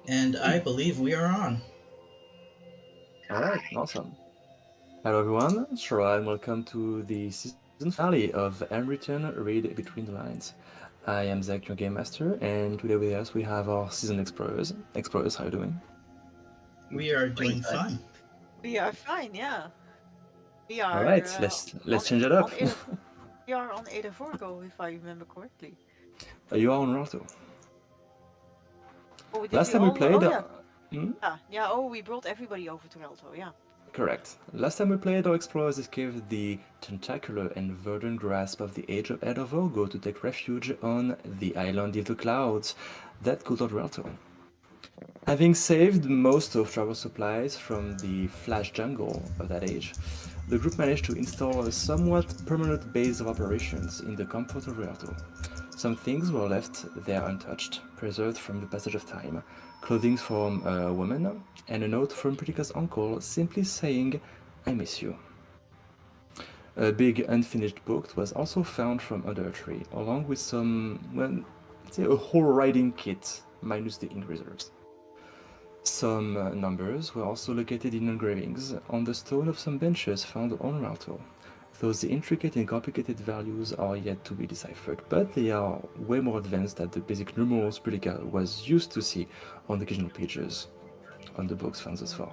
And I believe we are on. All right, awesome. Hello, everyone. Shara, and welcome to the season finale of Unwritten Read Between the Lines. I am Zach, your game master, and today with us we have our season explorers. Explorers, how are you doing? We are Doing doing fine. fine. We are fine, yeah. We All are right, let's on change it up. on Ada, we are on Ada Vorgo, if I remember correctly. You are on Ralto. Oh, did Last we time we all? played, Oh yeah, hmm? yeah. Oh, we brought everybody over to Alto, yeah. Correct. Last time we played, our explorers escaped the tentacular and verdant grasp of the Age of Elder Virgo to take refuge on the island of the clouds that could not Ralto. Having saved most of travel supplies from the flash jungle of that age, the group managed to install a somewhat permanent base of operations in the comfort of Rialto. Some things were left there untouched, preserved from the passage of time. Clothing from a woman, and a note from Pritika's uncle simply saying, I miss you. A big unfinished book was also found from under a tree, along with some, well, let's say a whole writing kit, minus the ink reserves. Some numbers were also located in engravings on the stone of some benches found on Ralto, though the intricate and complicated values are yet to be deciphered, but they are way more advanced than the basic numerals Pelica was used to see on the occasional pages on the books found thus far.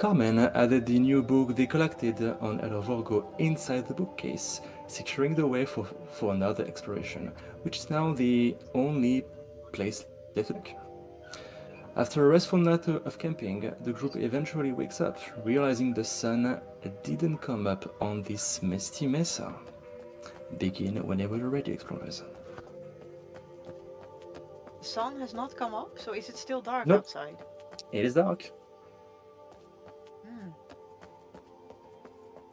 Carmen added the new book they collected on El Vorgo inside the bookcase, securing the way for another exploration, which is now the only place left to look. After a restful night of camping, the group eventually wakes up, realizing the sun didn't come up on this misty mesa. Begin whenever you're ready, explorers. The sun has not come up, so is it still dark Nope, outside? it is dark. Hmm.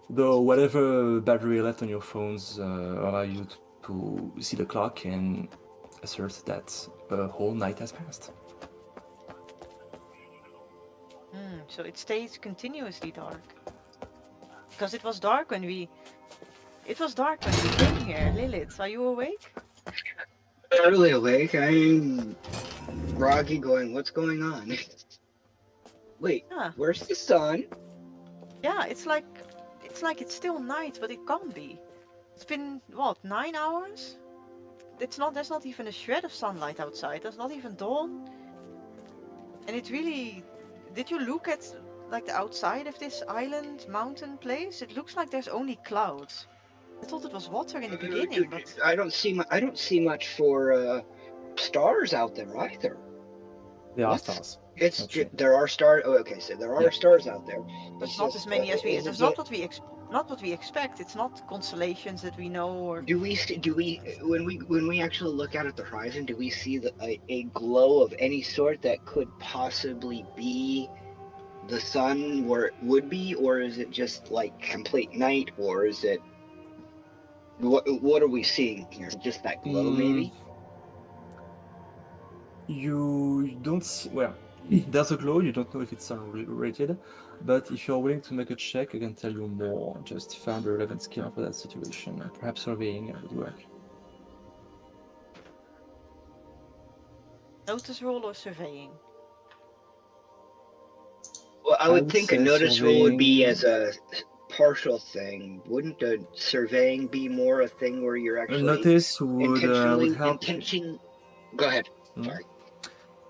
Though whatever battery left on your phones allow you to see the clock and assert that a whole night has passed. So it stays continuously dark. Because it was dark when we came here. Lilith, are you awake? Early awake. I'm groggy going, what's going on? Wait, Yeah. where's the sun? Yeah, it's still night, but it can't be. It's been what, 9 hours? There's not even a shred of sunlight outside. There's not even dawn. And it really, did you look at like the outside of this island mountain place? It looks like there's only clouds. I thought it was water in the beginning, but I don't see much for stars out there either. There are What's stars. it's Actually. there are stars. Oh, okay, so there Yeah. are stars out there. there's It's not as just many as we. is There's it not what we expect. It's not constellations that we know, or do we when we actually look out at the horizon, do we see a glow of any sort that could possibly be the sun where it would be, or is it just like complete night, or is it what are we seeing here? Just that glow, Mm, maybe? you don't see, well, there's a glow, you don't know if it's sun related, but if you're willing to make a check, I can tell you more. Just find a relevant skill for that situation. Perhaps surveying would work. notice roll or surveying. Well, I I would would think a say notice roll would be surveying. as a partial thing. Wouldn't a surveying be more a thing where you're A actually notice would intentionally help you. intention? Go ahead. Hmm? Sorry.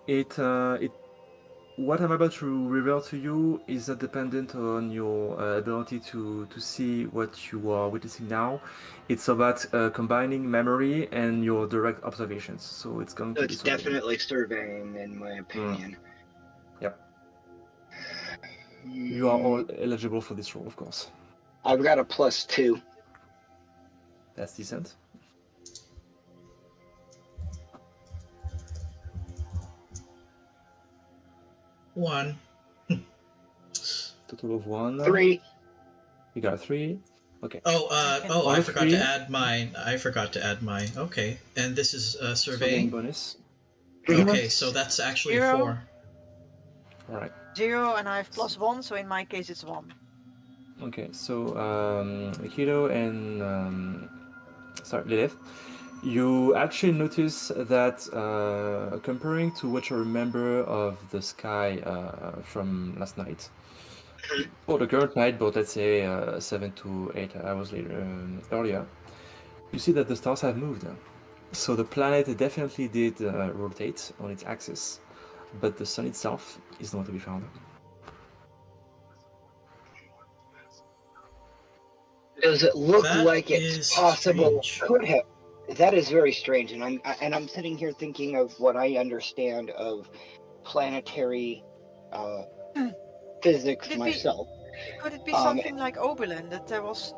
It what I'm about to reveal to you is not dependent on your ability to see what you are witnessing now. It's about combining memory and your direct observations. So it's going So to be it's surveying. definitely surveying, in my Mm. opinion. Yep. You are Hmm, all eligible for this role, of course. I've got a +2. That's decent. One. Total of one. 3. You got a three. Okay. I can. Oh, On I a forgot to three, add mine. I forgot to add mine. Okay. And this is surveying surveying? bonus. Mhm. Okay, so that's actually a Zero, 4. All right. 0, and I have +1, so in my case it's 1. Okay. So Akito and sorry, Lilith. You actually notice that comparing to what you remember of the sky from last night, or the current night, but let's say 7 to 8 hours earlier, you see that the stars have moved. So the planet definitely did rotate on its axis, but the sun itself is not to be found. Does it look That like it's is possible? strange. Could have. That is very strange, and I'm sitting here thinking of what I understand of planetary physics Could it be myself. could it be Um, something like Oberlin, that there was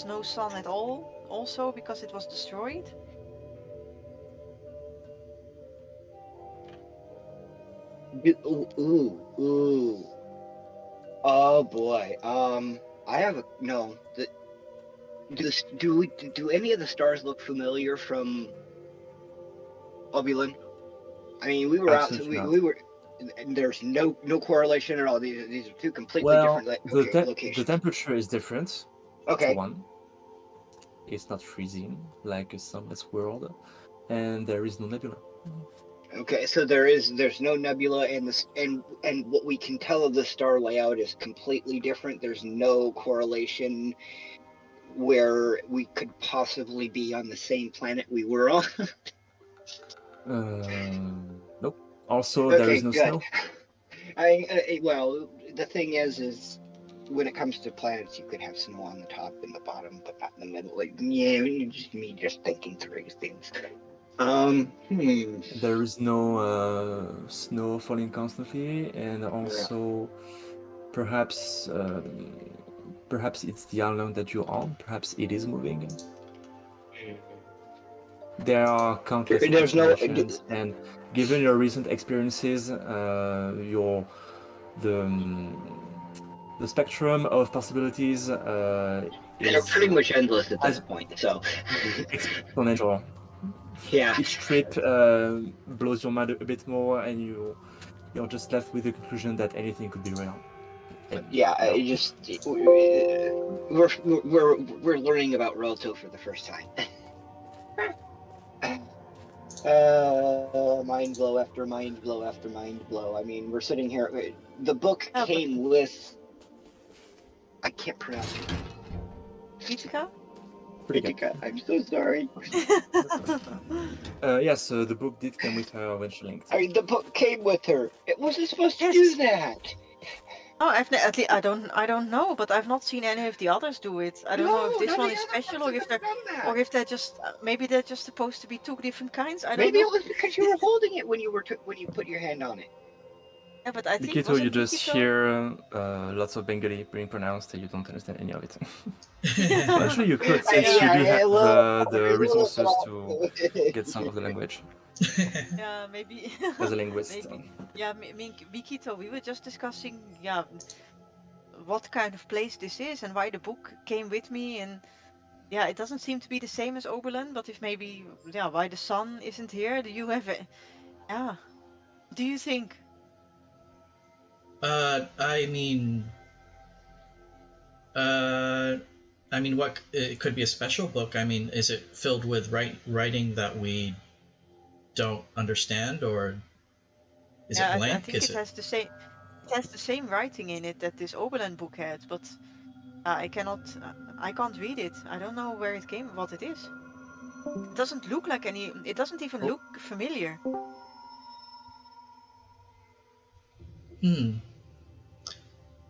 no sun at all, also because it was destroyed? ooh. Oh boy. I have a no. Do any of the stars look familiar from Oberlin? I mean, we were out. Absolutely not. We were. And there's no correlation at all. These are two completely Well, different the locations. temperature is different. For Okay. one, it's not freezing like a sunless world, and there is no nebula. Okay, so there's no nebula, and what we can tell of the star layout is completely different. There's no correlation where we could possibly be on the same planet we were on. Nope. Also, there Okay, is no good. snow. Well, the thing is when it comes to planets, you could have snow on the top and the bottom, but not in the middle. Like, yeah, just thinking through things. There is no snow falling constantly, and also perhaps it's the island that you're on. Perhaps it is moving. There are countless There's no- explanations, and given your recent experiences, the spectrum of possibilities They're is pretty much endless at this point. So exponential. yeah. Each trip blows your mind a bit more, and you're just left with the conclusion that anything could be real. And Yeah, no. I just we're learning about Roto for the first time. Mind blow after mind blow after mind blow. I mean, we're sitting here. The book Oh, but- came with. I can't pronounce it. Itika? Pretty good. I'm so sorry. Yes, the book did come with her when she linked. I mean, the book came with her. It wasn't supposed to Yes. do that. Oh, at least I don't know, but I've not seen any of the others do it. I don't know if this one is special, or if they're just maybe they're just supposed to be two different kinds. I don't Maybe know. it was because you were holding it when you put your hand on it. Yeah, but I think Nikito, was you it just Nikito? hear lots of Bengali being pronounced, and you don't understand any of it. Well, actually, you could, since you do have the resources to get some of the language Yeah, maybe. as a linguist. Maybe. Yeah, me and Mikito, we were just discussing, yeah, what kind of place this is and why the book came with me, and yeah, it doesn't seem to be the same as Oberlin, but if maybe, yeah, why the sun isn't here? Do you have it? Yeah. Do you think? I mean, what it could be a special book. I mean, is it filled with writing that we don't understand, or is it blank? I think it has the same. It has the same writing in it that this Oberlin book had, but I can't read it. I don't know where it came, what it is. It doesn't look like any. It doesn't even look familiar.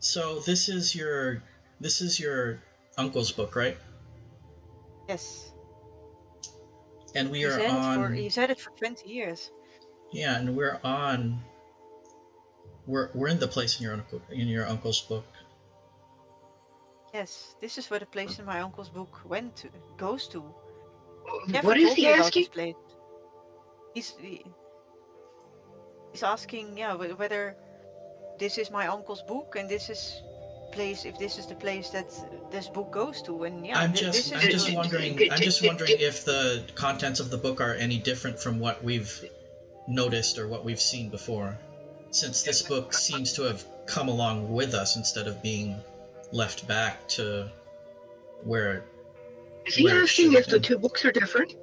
So this is your uncle's book, right? Yes. And we are on. He's had it for 20 years. Yeah, and we're in the place in your uncle's book. Yes, this is where the place in my uncle's book goes to. What is he asking? He's asking, yeah, whether this is my uncle's book and this is place, if this is the place that this book goes to, and yeah, I'm just wondering if the contents of the book are any different from what we've noticed or what we've seen before, since this book seems to have come along with us instead of being left back to where. Is he asking if the two books are different?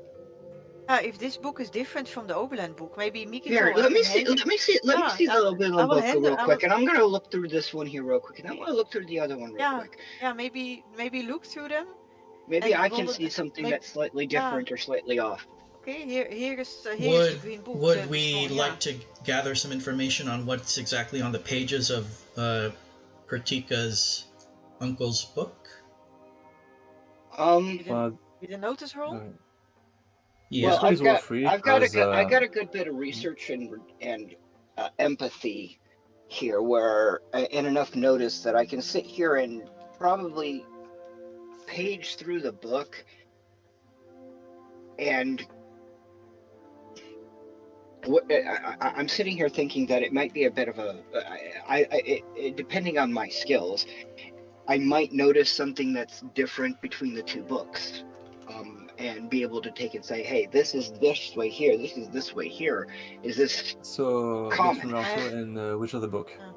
If this book is different from the Oberland book, maybe Mikito Here, I let me can see. hand you. Let me see. Let me Yeah, see the little bit I of will book hand. real I will. quick, and I'm gonna look through this one here real quick, and I'm gonna look through the other one real Yeah, quick. yeah. Maybe look through them Maybe and I can roll see it. something Maybe. that's slightly Yeah. different or slightly off. Okay. Here's the Would green book. would The we story. Yeah. like to gather some information on what's exactly on the pages of Pratika's uncle's book? Um. Well, With a notice roll. Yeah. Well, this one is all free I've got because a good bit of research and empathy here, where and enough notice that I can sit here and probably page through the book and I'm sitting here thinking that it might be a bit of a depending on my skills, I might notice something that's different between the two books, and be able to take and say, hey, this is this way here, this is this way here. Is this so common? between Arthur and which other book? Yeah.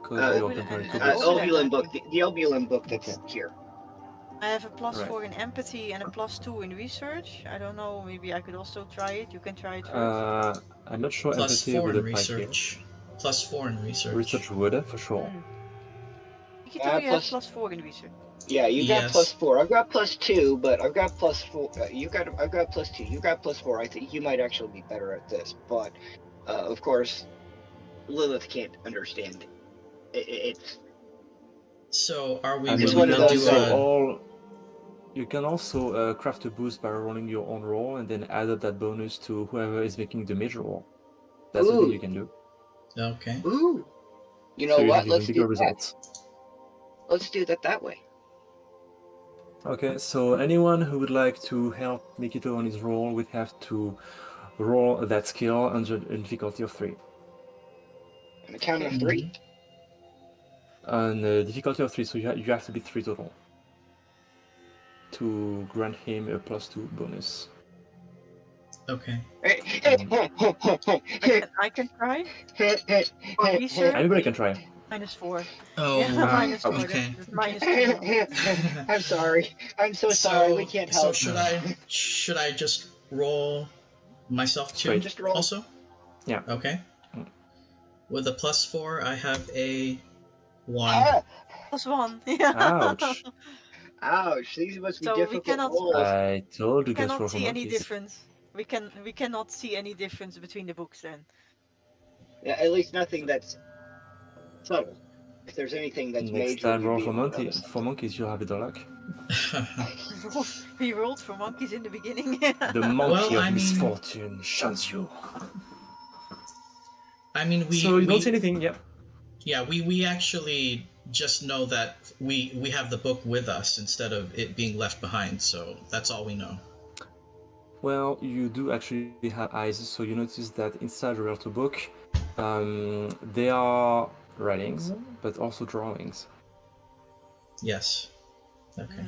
Because you're Oberland comparing and two the books. Oberland, I Obulan book, think. the Obulan book that's Okay. here. I have a plus Right. 4 in empathy and a plus 2 in research. I don't know. Maybe I could also try it. You can try it first. I'm not sure Plus empathy 4 would in apply here. research. Plus 4 in research. Research would, for sure. Mikito, you have Plus, plus 4 in research. yeah, you got Yes. plus 4. I've got plus 2, but I've got plus 4. I've got plus 2. You got plus 4. I think you might actually be better at this, but of course, Lilith can't understand. It's So are we I mean, It's you one of can gonna do those, also you can also craft a boost by rolling your own roll and then add up that bonus to whoever is making the major roll. That's the thing you can do. Okay. Ooh. You know So you what? have even Let's bigger do that. results. Let's do that way. Okay, so anyone who would like to help Mikito on his roll would have to roll that skill under a difficulty of 3. On a count of 3. On a difficulty of 3, so you have to be 3 total to grant him a plus 2 bonus. Okay. I can try. For research, Anybody can try. minus 4. Oh, Yeah, minus 4. okay. That's minus 2 now. I'm sorry. I'm so sorry. We can't help. So should I just roll myself too? Straight. Just roll. Also? Yeah. Okay. With a plus 4, I have a 1. Ah, Plus 1. Yeah. Ouch. ouch! These must be So we difficult cannot- rolls. I told you guys cannot roll for see any monkeys. difference. We cannot see any difference between the books then. Yeah, at least nothing that's subtle. If there's anything that's Next major, time you'd roll be for able to notice for monkeys, you'll have better luck. We rolled for monkeys in the beginning. The monkey Well, of I mean- misfortune shuns you. I mean, So you don't see anything, yeah. Yeah, we actually just know that we have the book with us instead of it being left behind, so that's all we know. Well, you do actually have eyes, so you notice that inside the Realtor book, there are writings, but also drawings. Yes. Okay.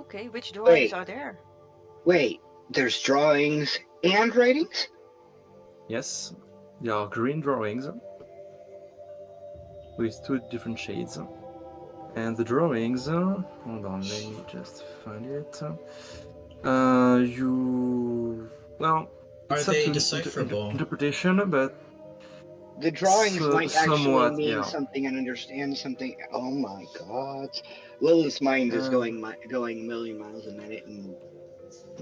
Okay, which drawings Wait. are there? Wait, there's drawings and writings? Yes, there are green drawings with 2 different shades. And the drawings, hold on, let me just find it. Well, Are it's they up to decipherable? interpretation, but The drawings might actually somewhat, mean yeah. something and understand something. Oh my god. Lilith's mind is going a million miles a minute, and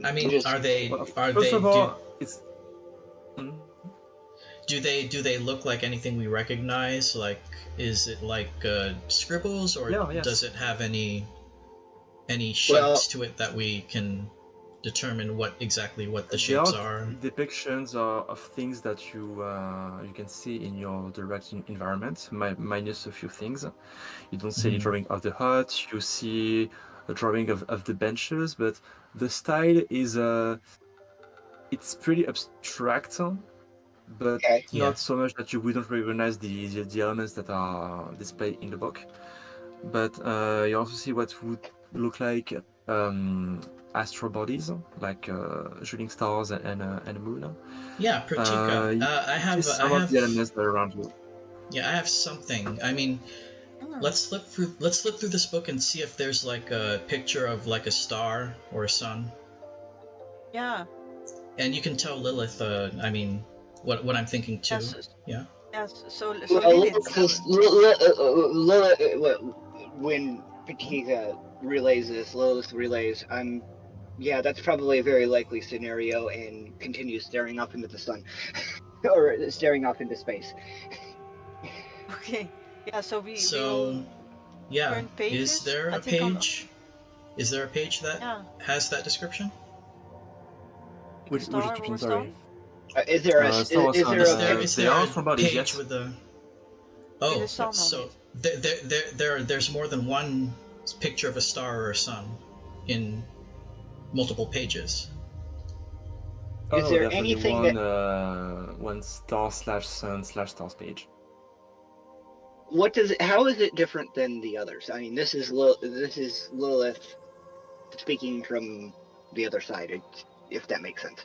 I mean, just, are they first of all, it's do they look like anything we recognize? Like, is it like scribbles, or Yeah, yes. does it have any shapes Well- to it that we can determine what the there shapes are are? depictions of things that you can see in your direct environment, minus a few things. You don't see any drawing of the hut. You see a drawing of the benches, but the style is it's pretty abstract, but Okay. not so much that you wouldn't recognize the elements that are displayed in the book. But you also see what would look like astral bodies, like shooting stars and a moon. Yeah, Pratika. You I have see some of the elements that are around you. Yeah, I have something. I mean, let's flip through this book and see if there's like a picture of like a star or a sun. Yeah. And you can tell Lilith. I mean, what I'm thinking too. Yes. Yeah. Yes. So Well, Lilith. when Patika relays this, Lilith relays, yeah, that's probably a very likely scenario, and continues staring up into the sun. Or staring off into space. Okay. Yeah. So we So, will yeah. turn pages. Is there I a think page? Is there a page that Yeah. has that description? Like Which star description, or sorry? sun Is there a Star Wars is Sun, there Is a there pic- is they there are a for bodies, page yes. with a? with Oh, a sun on so it. there's more than one picture of a star or a sun in multiple pages. Oh Is no, there there's only anything one that one star/sun/stars page. how is it different than the others? I mean, this is Lilith speaking from the other side, if that makes sense.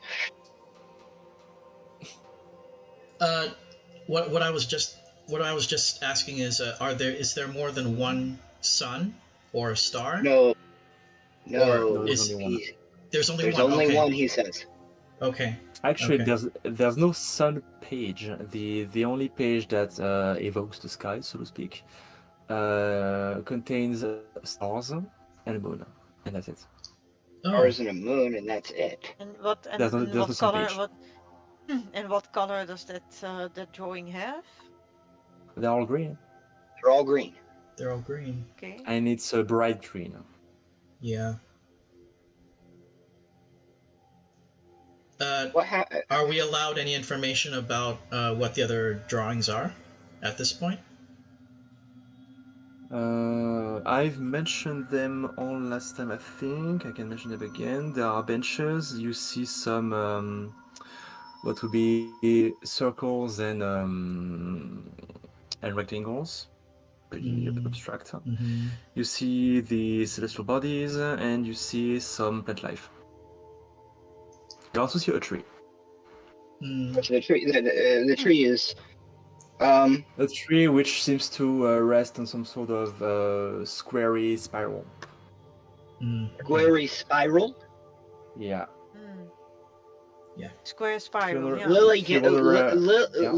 What I was just asking is, is there more than one sun or a star? No, Or No, there's is only one. there's only there's one? only Okay. one, he says. Okay. Actually, Okay. there's no sun page. The only page that evokes the sky, so to speak, contains stars and a moon, and that's it. Oh. Stars and a moon, and that's it. And what There's no sun color? page. What and what color does that drawing have? They're all green, They're all green. They're all green. Okay. and it's a bright green. Yeah. What Are we allowed any information about what the other drawings are at this point? I've mentioned them all last time, I think. I can mention them again. There are benches. You see some what would be circles and rectangles, pretty abstract. Mm-hmm. You see the celestial bodies, and you see some plant life. You also see a tree. the tree is A tree which seems to rest on some sort of squarey spiral. squarey spiral. Yeah. Yeah. Square spiral. wanna- Yeah.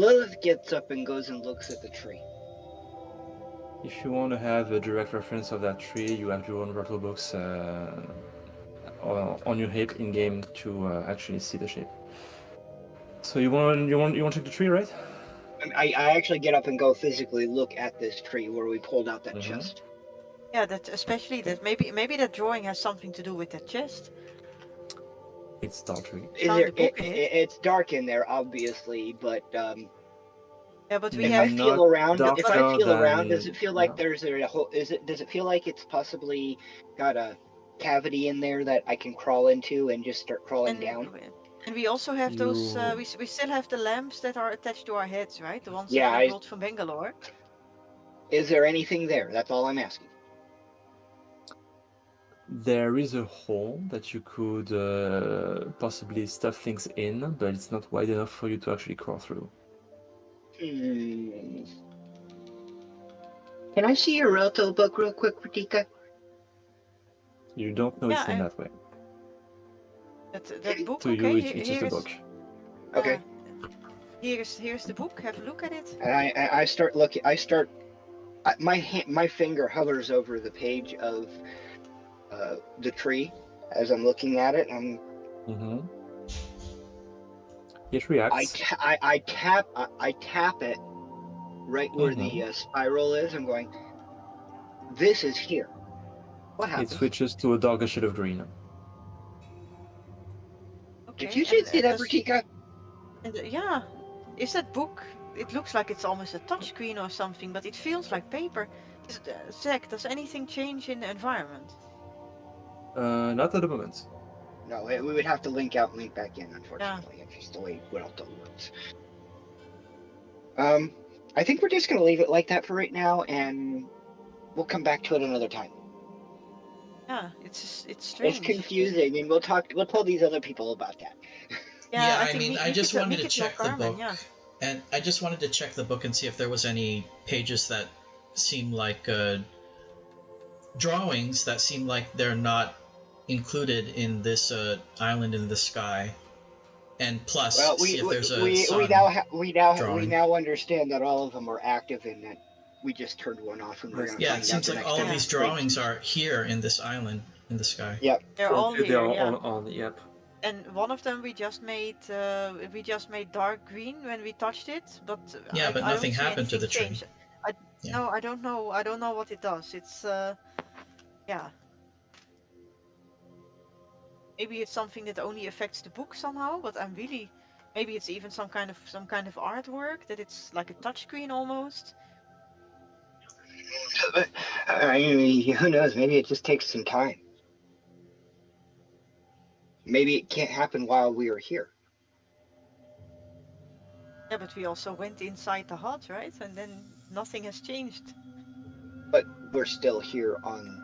Lilith gets up and goes and looks at the tree. If you want to have a direct reference of that tree, you have your own rattle books on your hip in game to actually see the shape. So you want to check the tree, right? I actually get up and go physically look at this tree where we pulled out that chest. Yeah. That especially that maybe that drawing has something to do with that chest. It's dark tree. It's dark in there, obviously, but Yeah, but we if have I feel around, darker does it feel like than- there's a whole? Does it feel like it's possibly got a cavity in there that I can crawl into and just start crawling down? And we also have those. You- We still have the lamps that are attached to our heads, right? The ones Yeah, that we brought from Bangalore. Is there anything there? That's all I'm asking. There is a hole that you could possibly stuff things in, but it's not wide enough for you to actually crawl through. Can I see your Roto book real quick, Pratika? You don't know it's Yeah, in that way. That book. To Okay, you, it's just a here book. Okay. Here's the book. Have a look at it. And I start looking. My finger hovers over the page of the tree as I'm looking at it. It reacts. I tap it right where the spiral is. I'm going. This is here. What It happens? switches to a darker shade of green. Okay. Did you just see that, Pratika? Yeah, is that book? It looks like it's almost a touchscreen or something, but it feels like paper. Zach, does anything change in the environment? Not at the moment. No, we would have to link out and link back in, unfortunately. It's just the way Welto works. I think we're just going to leave it like that for right now, and we'll come back to it another time. Yeah, it's strange. It's confusing, and we'll tell these other people about that. Yeah, I mean, I just wanted to check the book. Yeah. And I just wanted to check the book and see if there was any pages that seem like drawings that seem like they're not included in this island in the sky, and plus Well, see if there's a we sun we drawing. now understand that all of them are active and that we just turned one off and we're Yes. gonna Yeah, find it out seems the like next all of time. these drawings are here in this island in the sky. Yep. They're all Currently, they here, are yeah. all on. Yep. And one of them we just made dark green when we touched it, but Yeah, but I nothing don't see happened to anything the tree. change. Yeah. No, I don't know what it does. It's yeah. Maybe it's something that only affects the book somehow, but maybe it's even some kind of artwork that it's like a touchscreen almost. I mean, who knows? Maybe it just takes some time. Maybe it can't happen while we are here. Yeah, but we also went inside the hut, right? And then nothing has changed. But we're still here on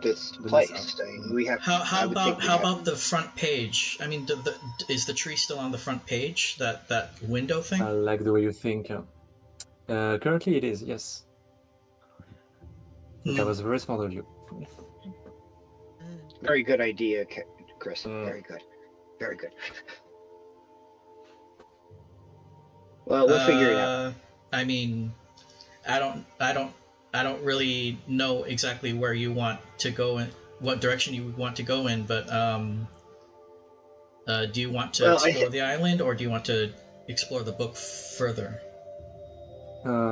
this The place. mist I mean, we have. How I would think about we how have. about the front page? I mean, is the tree still on the front page? That window thing? I like the way you think. Currently, it is. Yes. That was very smart of you. Very good idea, Chris. Mm. Very good. Very good. Well, we'll figure it out. I mean, I don't really know exactly where you want to go and what direction you want to go in, but do you want to explore the island or do you want to explore the book further?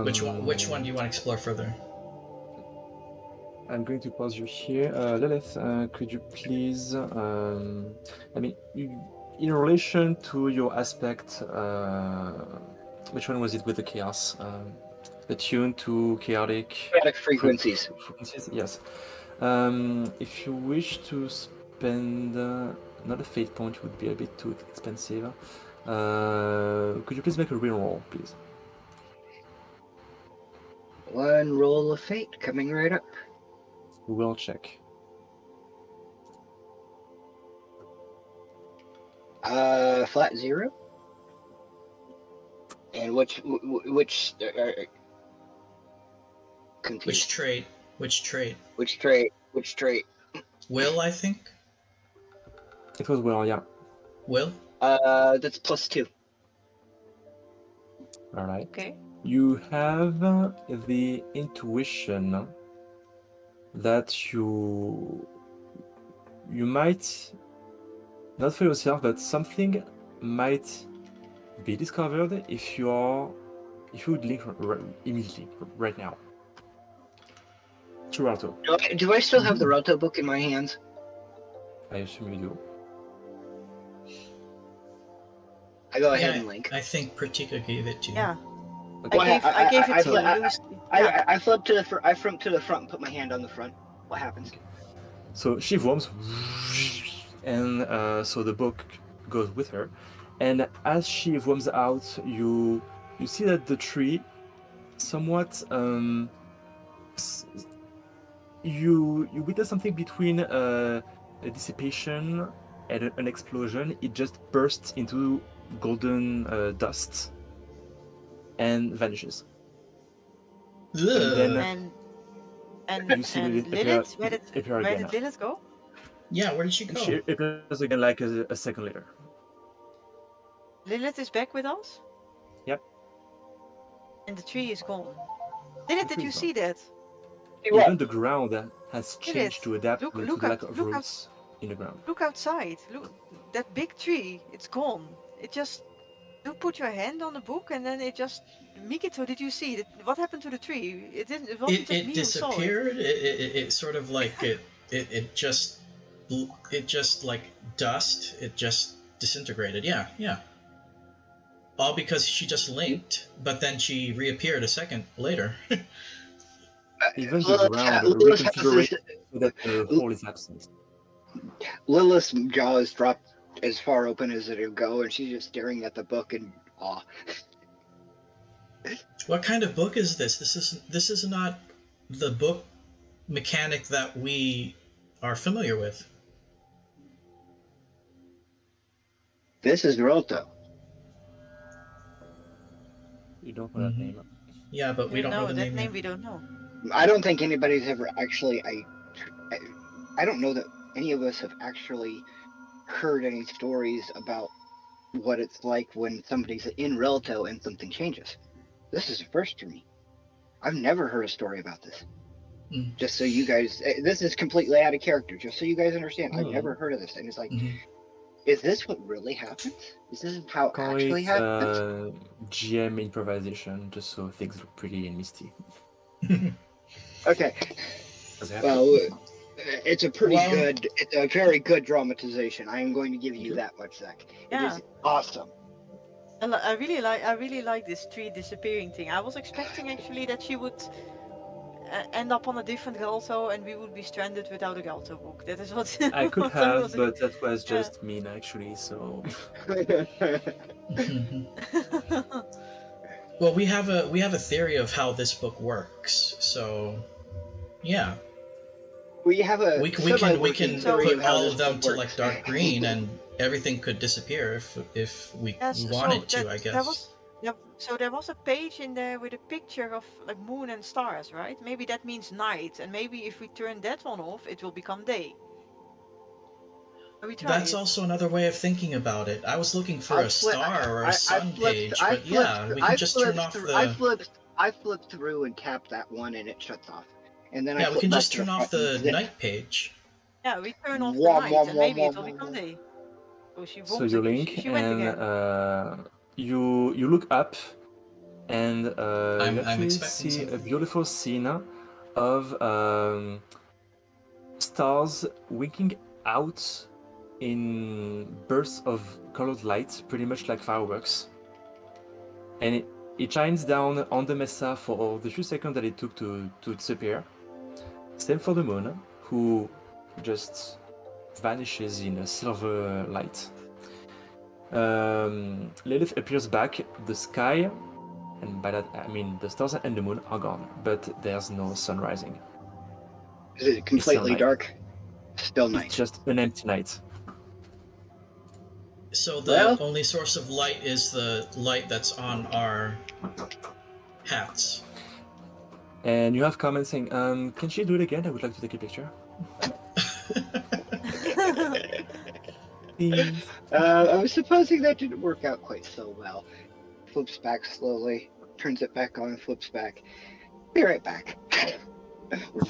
Which one do you want to explore further? I'm going to pause you here. Lilith, could you please, I mean, in relation to your aspect, which one was it with the chaos? Attuned to chaotic frequencies. Yes. If you wish to spend not a fate point, would be a bit too expensive. Could you please make a reroll, please? One roll of fate coming right up. We will check. Flat 0. And which confused. Which trait? Which trait? Will, I think. It was well, yeah. Will? That's +2. All right. Okay. You have the intuition that you might, not for yourself, but something might be discovered if you would link immediately right now. To Ralto. Do I still have the Roto book in my hands? I assume you do. I go ahead and link. I think Pratika gave it to you. Yeah. Okay. I gave it to you. I flip to the front. I flip to the front and put my hand on the front. What happens? Okay. So she worms, and so the book goes with her. And as she worms out, you see that the tree, somewhat, you witness something between a dissipation and an explosion. It just bursts into golden dust and vanishes. Ugh. And then And you see Lilith, where did again. Lilith go? Yeah, where did she go? She appears again like a second later. Lilith is back with us? Yep. And the tree is gone. Lilith, did you see that? Even the ground has changed Lilith, to adapt look- to look the out- lack of look out. roots in the ground. Look outside. Look, that big tree, it's gone. It just... You put your hand on the book and then it just... Mikito, did you see it? What happened to the tree? It didn't. It wasn't just It me who saw it. disappeared. It sort of like it just like dust. It just disintegrated. Yeah. All because she just linked, but then she reappeared a second later. Even the ground reconfigurated so that the hole is absent. Lilith's jaw is dropped as far open as it'll go, and she's just staring at the book in awe. What kind of book is this? This is not the book mechanic that we are familiar with. This is Roto. You don't know that name. Yeah, but we don't know the that name. name yet. we don't know. I don't think anybody's ever actually. I don't know that any of us have actually heard any stories about what it's like when somebody's in Relto and something changes. This is a first for me. I've never heard a story about this. Mm. Just so you guys, this is completely out of character. Just so you guys understand, I've never heard of this, and it's like, is this what really happens? Is this how it Call actually it happens? GM improvisation, just so things look pretty and misty. Okay. Does it have Well, to? it's a very good dramatization. I am going to give you that much, Zach. It Yeah. is awesome. I really like this tree disappearing thing. I was expecting actually that she would end up on a different Galto and we would be stranded without a Galto book. That is what I could what I have, was- but that was just mean actually, so... Well, we have a theory of how this book works, so yeah. We have a We can semi-working theory put of how all this of them book to works. like dark green, and everything could disappear if we Yes, wanted so to, I guess. there was a page in there with a picture of like moon and stars, right? Maybe that means night, and maybe if we turn that one off, it will become day. Are we trying That's it? also another way of thinking about it. I was looking for I a flip- star or a I sun flipped- page, I but yeah, flipped- we I can just turn flipped off through- the. I flipped through and tapped that one, and it shuts off. And then I Yeah, we flip can back just to turn off front and the zip. night page. Yeah, we turn off the Wah, night, wah, and wah, maybe wah, it will wah, become wah. day. Oh, she So wants you it. link, She went and again. you look up, and I'm you actually expecting see a something. beautiful scene of stars winking out in bursts of colored light, pretty much like fireworks. And it shines down on the mesa for the few seconds that it took to disappear. Same for the moon, who just vanishes in a silver light. Lilith appears back. The sky, and by that I mean the stars and the moon, are gone, but there's no sun rising. Is it completely night. dark? Still night. It's just an empty night. So the Well- only source of light is the light that's on our hats. And you have comments saying, can she do it again? I would like to take a picture. Please. I was supposing that didn't work out quite so well. Flips back slowly, turns it back on, flips back. Be right back.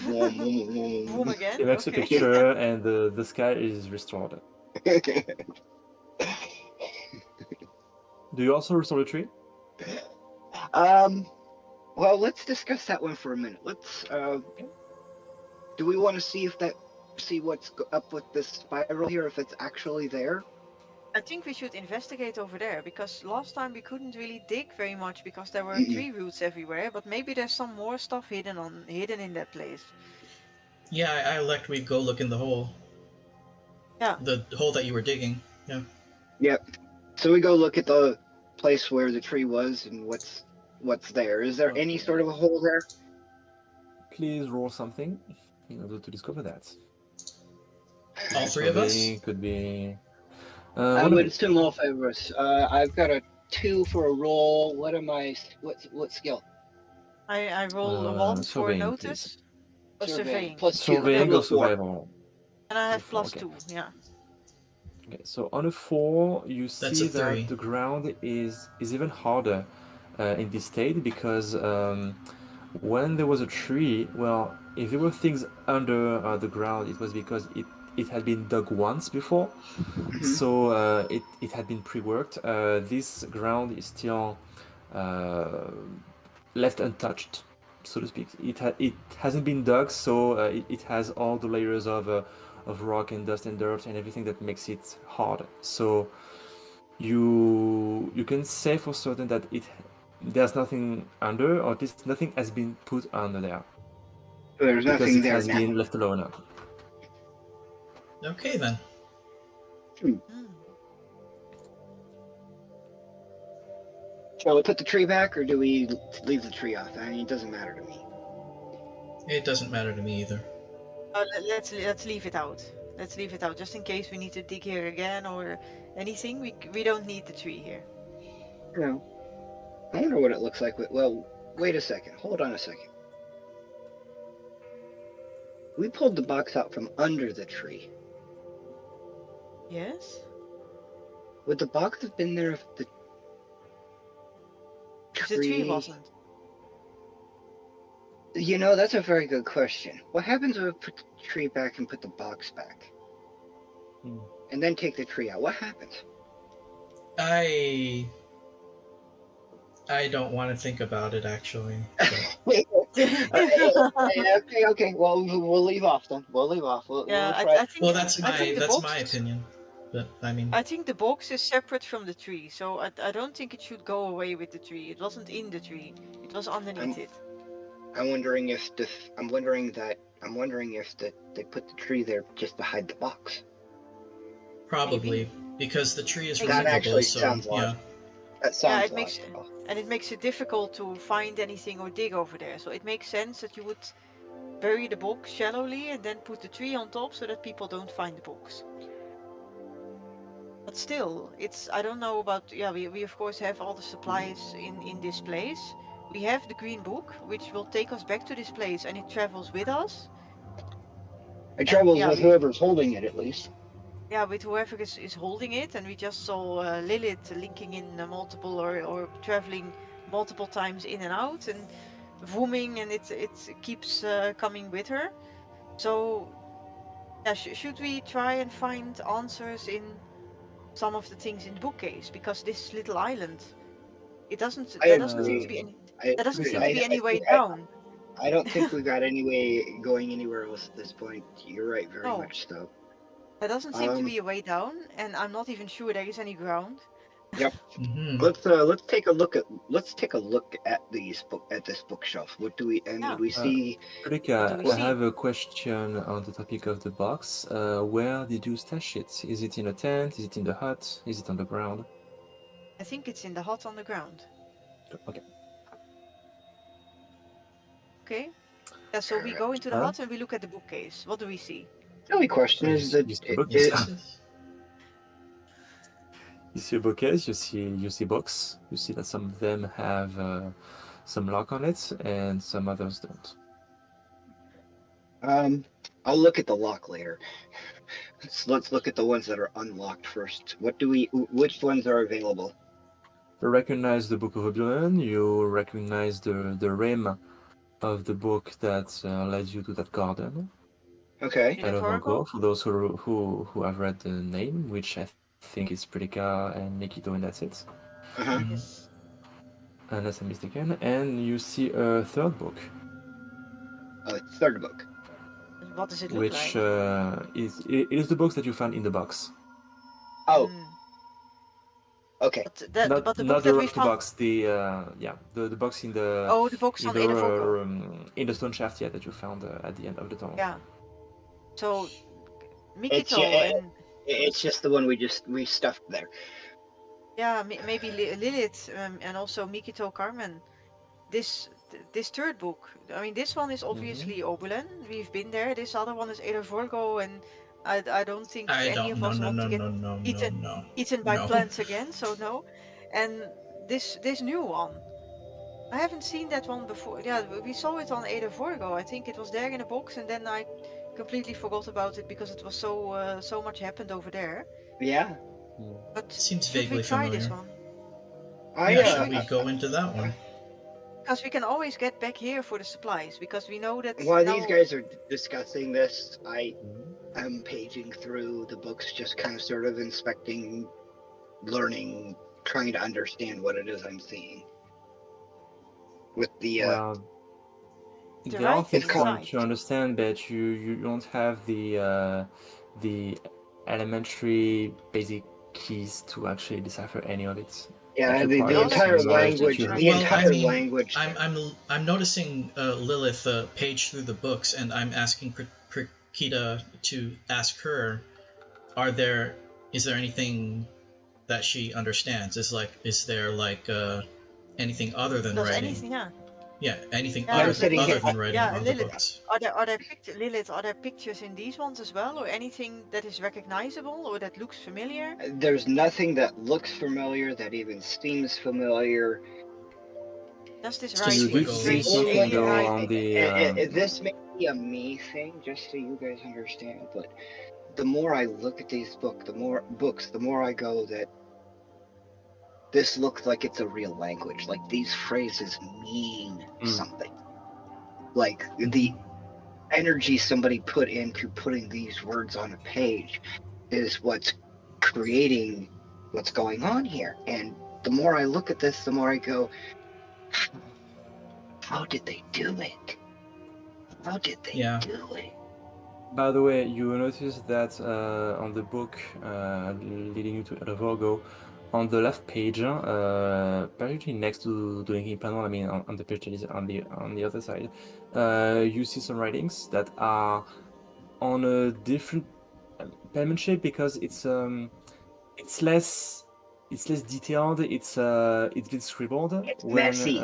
Boom again. She makes a Okay. picture, and the sky is restored. Do you also restore the tree? Well, let's discuss that one for a minute. Let's, do we want to see what's up with this spiral here, if it's actually there? I think we should investigate over there, because last time we couldn't really dig very much because there were Mm-mm. tree roots everywhere, but maybe there's some more stuff hidden in that place. Yeah, I elect we go look in the hole. Yeah. The hole that you were digging. Yeah. Yep. So we go look at the place where the tree was and what's there. Is there any sort of a hole there? Please roll something in order to discover that. All three of us? Could be. I one of would it. assume all 5 of us. I've got a 2 for a roll. What skill? I roll a 1 for surveying, notice. Or surveying. Plus 2. Surveying Total or of 4. survival. And I have Four, plus okay. 2, yeah. Okay, so on a 4, you That's see a 3. that the ground is even harder in this state, because when there was a tree, well, if there were things under the ground, it was because it had been dug once before, so it had been pre-worked. This ground is still left untouched, so to speak. It hasn't been dug, so it has all the layers of rock and dust and dirt and everything that makes it hard. So you can say for certain that there's nothing under, or at least nothing has been put under there. There's Because nothing it there has now. been left alone. Okay then. Shall we put the tree back, or do we leave the tree off? I mean, it doesn't matter to me. It doesn't matter to me either. Let's leave it out. Let's leave it out, just in case we need to dig here again or anything. We don't need the tree here. No. I wonder what it looks like. Well, wait a second. Hold on a second. We pulled the box out from under the tree. Yes? Would the box have been there if the If the tree tree? wasn't. You know, that's a very good question. What happens if we put the tree back and put the box back? Hmm. And then take the tree out? What happens? I don't want to think about it actually. Okay. Well, we'll leave off then. We'll leave off. We'll Yeah, try. I Well, think that's I think the that's box my is opinion. But I mean, I think the box is separate from the tree, so I don't think it should go away with the tree. It wasn't in the tree; it was underneath I'm it. I'm wondering if the I'm wondering if they put the tree there just to hide the box. probably Maybe. because the tree is Makes That it removable. actually So sounds yeah, logical. That Yeah, sounds logical. it makes it difficult to find anything or dig over there. So it makes sense that you would bury the box shallowly and then put the tree on top so that people don't find the box. But still, I don't know about, yeah, we of course have all the supplies in this place. We have the green book, which will take us back to this place and it travels with us. It And travels yeah, with whoever's holding it, at least. with whoever is holding it. And we just saw Lilith linking in multiple or traveling multiple times in and out and vooming, and it keeps coming with her. So yeah, should we try and find answers in some of the things in the bookcase? Because this little island, I there doesn't seem to agree. be any I there doesn't agree. seem to be any way think down. I don't think we got any way going anywhere else at this point. You're right, very No, much so. there doesn't seem to Um. be a way down, and I'm not even sure there is any ground. Yep. hmm Let's take a look at this bookshelf. What do we Yeah. we see? What do Rika, we I see? have a question on the topic of the box. Where did you stash it? Is it in a tent? Is it in the hut? Is it on the ground? I think it's in the hut on the ground. Okay. Okay. Yeah, so we go into the Huh? hut and we look at the bookcase. What do we see? The only question is that You see a bookcase. You see a bookcase. You see books. You see that some of them have some lock on it, and some others don't. I'll look at the lock later. Let's look at the ones that are unlocked first. Which ones are available? You recognize the Book of Oblivion. You recognize the rim of the book that led you to that garden. Okay. In a Shadow of Virgo? Encore, for those who have read the name, which I think is Pritika and Nikito, and that's it. Uh-huh. Yes. Unless I'm mistaken. And you see a third book, Third book. What does it look which like? is the books that you found in the box. Oh, Mm. okay. But the book Not the that we rock found. box, the box in the Oh, the box on Ada Virgo. in the stone shaft, yeah, that you found at the end of the tunnel. Yeah. So It's Mikito and it's just the one we stuffed there. yeah, maybe Lilith and also Mikito Carmen. This third book. I mean, this one is obviously Oberlin. We've been there. This other one is Ada Virgo, and I don't think I any don't. of No, us no, want no, to get no, no, no, eaten no, eaten by no. plants again. So no. And this new one. I haven't seen that one before. Yeah, we saw it on Ada Virgo. I think it was there in a box, and then I completely forgot about it because it was so much happened over there. Yeah. But Seems should we vaguely try this familiar. one? Yeah, Should should we go into that one? Because we can always get back here for the supplies, because we know that While now. these guys are discussing this, I am paging through the books, just kind of sort of inspecting, learning, trying to understand what it is I'm seeing. With the Well, The there are right things and the right. to understand, but you don't have the elementary basic keys to actually decipher any of it. yeah, That the requires entire some knowledge that language, you the have. Well, I entire mean, language. I'm noticing Lilith page through the books, and I'm asking Kita to ask her, is there anything that she understands? Is there like anything other than Does writing? anything? Yeah. Yeah, anything Yeah, I'm sitting here. than writing Yeah, on the Lilith. books. Are there Lilith? Are there pictures in these ones as well, or anything that is recognizable or that looks familiar? There's nothing that looks familiar, that even seems familiar. Just this It's just You writing, did see squiggles. strange something alien though writing. on the. This may be a me thing, just so you guys understand, but the more I look at these the more I go that this looks like it's a real language. Like these phrases mean something. Like the energy somebody put into putting these words on a page is what's creating what's going on here. And the more I look at this, the more I go, how did they do it? How did they do it? By the way, you will notice that on the book leading you to Ervogo, on the left page, particularly next to the linking panel, I mean on the page that is on the other side, you see some writings that are on a different penmanship because it's less detailed. It's been scribbled. It's messy.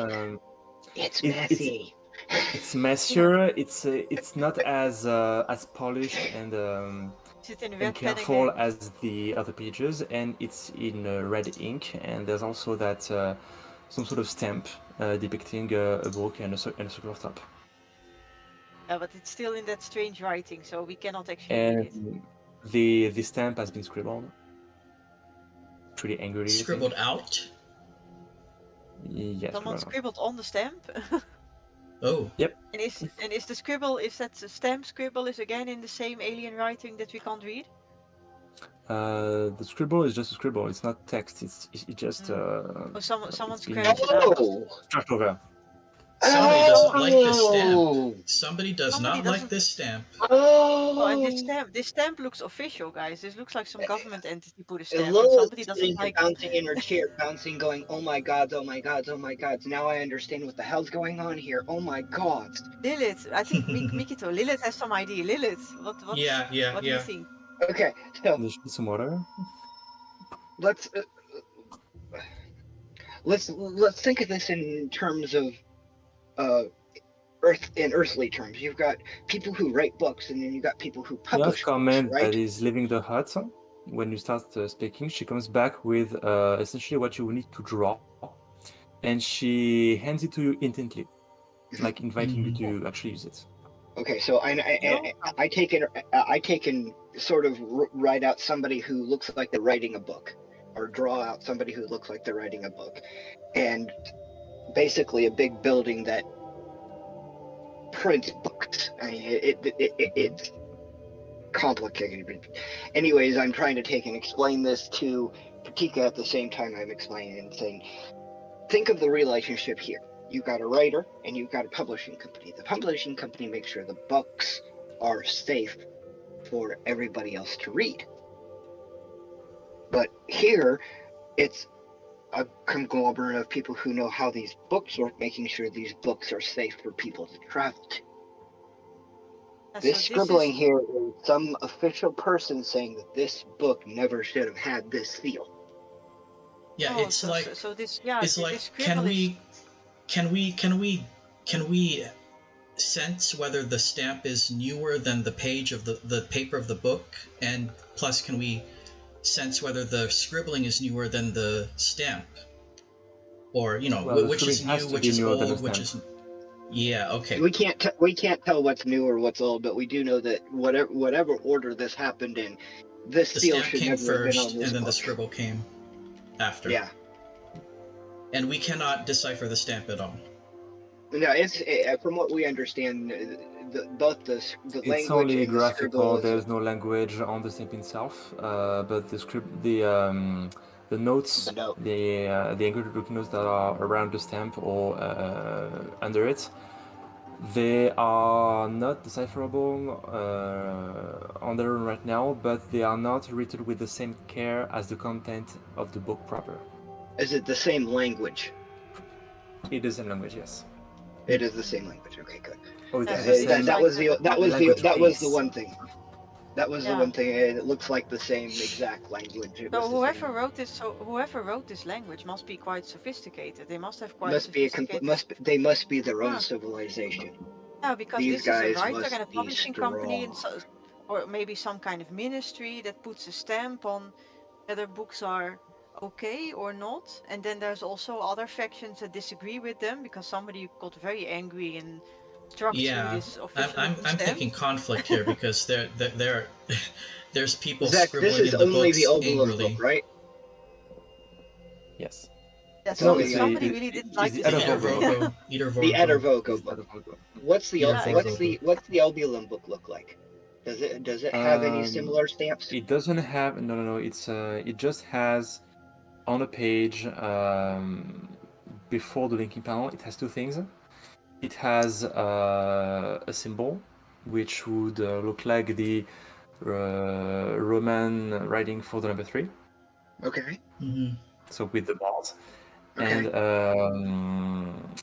It's messy. It's messier. It's not as polished and careful as the other pages, and it's in red ink. And there's also that some sort of stamp depicting a book and a circular top. Yeah, but it's still in that strange writing, so we cannot actually read it. And the stamp has been scribbled pretty angrily. Scribbled out? Yes. Someone scribbled on the stamp. Oh. Yep. And is the scribble, is that the stamp scribble is again in the same alien writing that we can't read? The scribble is just a scribble. It's not text. It's just. Someone scratched it out. Scratched over. Somebody doesn't like this stamp. Somebody does not like this stamp. Oh, and this stamp looks official, guys. This looks like some government entity put a stamp. And somebody doesn't like bouncing in her chair, bouncing, going, "Oh my God! Oh my God! Oh my God!" Now I understand what the hell's going on here. Oh my God! Lilith, I think Mikito, Lilith has some idea. Lilith, what do you think? Okay, so there's some water. Let's think of this in terms of earthly terms. You've got people who write books, and then you've got people who publish books, comment right? that is leaving the hut. When you start speaking, she comes back with essentially what you will need to draw, and she hands it to you instantly, like inviting you to actually use it. Okay, so I take and sort of write out somebody who looks like they're writing a book, or draw out somebody who looks like they're writing a book, and basically a big building that prints books. I mean, it's complicated. But anyways, I'm trying to take and explain this to Pratika at the same time I'm explaining and saying, think of the relationship here. You've got a writer and you've got a publishing company. The publishing company makes sure the books are safe for everybody else to read. But here, it's a conglomerate of people who know how these books work, making sure these books are safe for people to travel to. This scribbling here is some official person saying that this book never should have had this seal. Yeah, it's can we sense whether the stamp is newer than the page of the paper of the book, and plus can we sense whether the scribbling is newer than the stamp, or which is new, which is old, which is okay. We can't tell what's new or what's old, but we do know that whatever order this happened in, this seal should never have been on this book. And then the scribble came after. Yeah. And we cannot decipher the stamp at all. No, it's from what we understand, both the language. It's only and graphical. There's no language on the stamp itself, but the script, the notes, the encrypted notes that are around the stamp or under it, they are not decipherable on their own right now, but they are not written with the same care as the content of the book proper. Is it the same language? It is the same language, yes. It is the same language. Okay, good. Oh, that was the one thing. That was the one thing. It looks like the same exact language. So whoever wrote this language must be quite sophisticated. They must have quite they must be their own civilization. Yeah, because these guys is a writer and a publishing company, or maybe some kind of ministry that puts a stamp on whether books are okay or not. And then there's also other factions that disagree with them because somebody got very angry and struck through Yeah, this official I'm stamp. thinking conflict here because there there's people Zach, this scribbling is in the only the books Oberlin book, angrily. right? Yes. Yeah, No, Okay, it's yeah. somebody really didn't like the this The stamp. Edervogo. Edervogo, The Edervogo, Edervogo It's book. Edervogo. What's the Yeah, exactly. what's the Oberlin book look like? Does it have any similar stamps? It doesn't have no. It's it just has on a page before the linking panel. It has two things. It has a symbol, which would look like the Roman writing for the number 3. Okay. hmm So with the bars Okay. and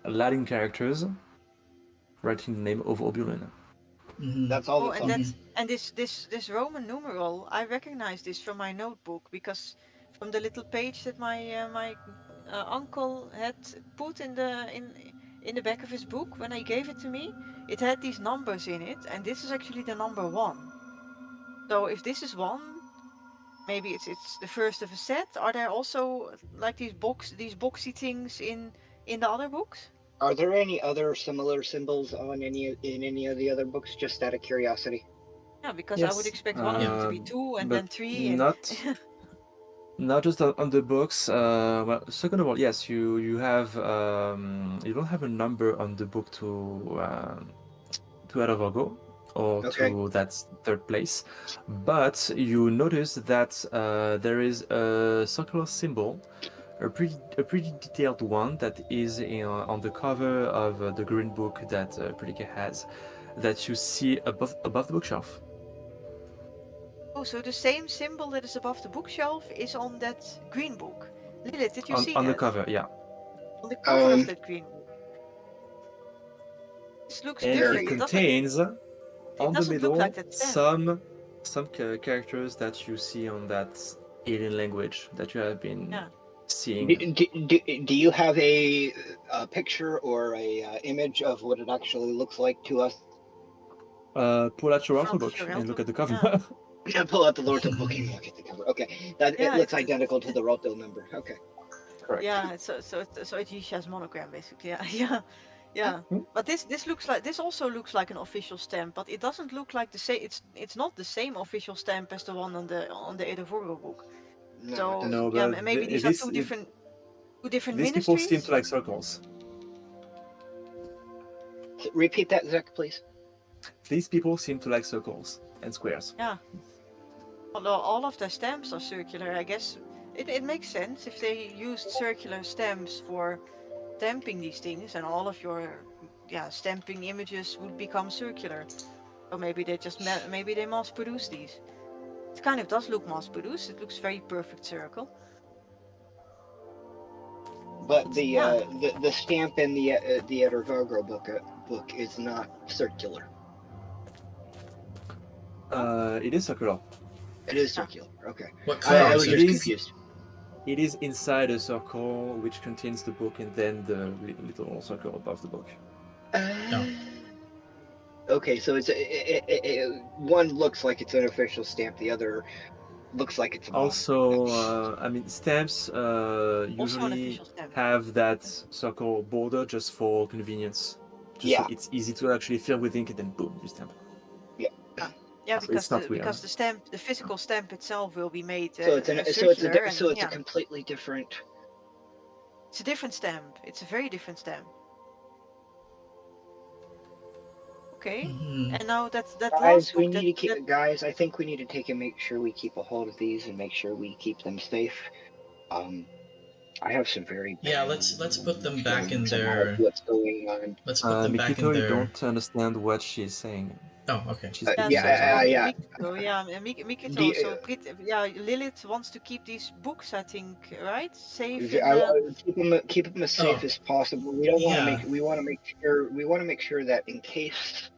Latin characters writing the name of Oberlin. hmm That's all Oh, that's and on it. that's and this Roman numeral, I recognize this from my notebook because from the little page that my uncle had put in the back of his book when he gave it to me, it had these numbers in it, and this is actually the number 1. So if this is 1, maybe it's the first of a set. Are there also like these boxy things in the other books? Are there any other similar symbols on any of the other books? Just out of curiosity. Yeah, because I would Yes, expect one of them to be 2 and but then 3 and not just on the books. Well, second of all, yes, you have you don't have a number on the book to Edervogo or Okay. to that third place, but you notice that there is a circular symbol, a pretty detailed one that is on the cover of the green book that Prilika has, that you see above the bookshelf. Oh, so the same symbol that is above the bookshelf is on that green book. Lilith, did you see On the that? cover, yeah. On the cover of Um, that green book. This looks And There it different. you- contains It on the doesn't look middle like that stamp. some characters that you see on that alien language that you have been Yeah. seeing. do you have a picture or a image of what it actually looks like to us? Pull out your Front alpha of book your and look alto. at the cover. Yeah. Yeah, pull out the Lord of Booking and look at the cover. Okay, that Yeah, it looks it's identical to the Roto number. Okay. Correct. yeah, it's it's Yisha's monogram basically. Yeah, yeah, yeah. Hmm? But this looks like this also looks like an official stamp, but it doesn't look like the same. It's not the same official stamp as the one on the Edovoro book. No, it So doesn't. No, yeah, but maybe these are two different these people seem ministries. to like circles. Repeat that, Zach, please. These people seem to like circles and squares. Yeah. Although all of their stamps are circular, I guess it makes sense if they used circular stamps for stamping these things, and all of your stamping images would become circular. Or maybe they just maybe they mass produce these. It kind of does look mass produced. It looks very perfect circle. But the Yeah. the stamp in the Edervogo book is not circular. It is circular. It is circular. Okay. What color I is was it? just It is- confused. It is inside a circle which contains the book and then the little circle above the book. No. Okay, so it's one looks like it's an official stamp. The other looks like it's a mod. Also, I mean, stamps Also an usually official stamp. have that circle border just for convenience. Just Yeah. so it's easy to actually fill with ink and then boom, you stamp. Yeah, So because it's not weird. because the physical stamp itself will be made So it's circular, so it's and a completely different. it's a different stamp. It's a very different stamp. Okay, Mhm. and now that Guys, last we book, need to keep. Guys, I think we need to take and make sure we keep a hold of these and make sure we keep them safe. I have some very Yeah, bad let's put them back in feelings about their. what's going on. Let's put them back in Mikito, you their. don't understand what she's saying. Oh, okay. She's Uh, speaking yeah, Amazon. yeah. Mikito, yeah, and Mikito. Do you- So Lilith wants to keep these books, I think, right? Safe in I the. keep them as safe Oh. as possible. We don't want to Yeah. make. We want to make sure that in case.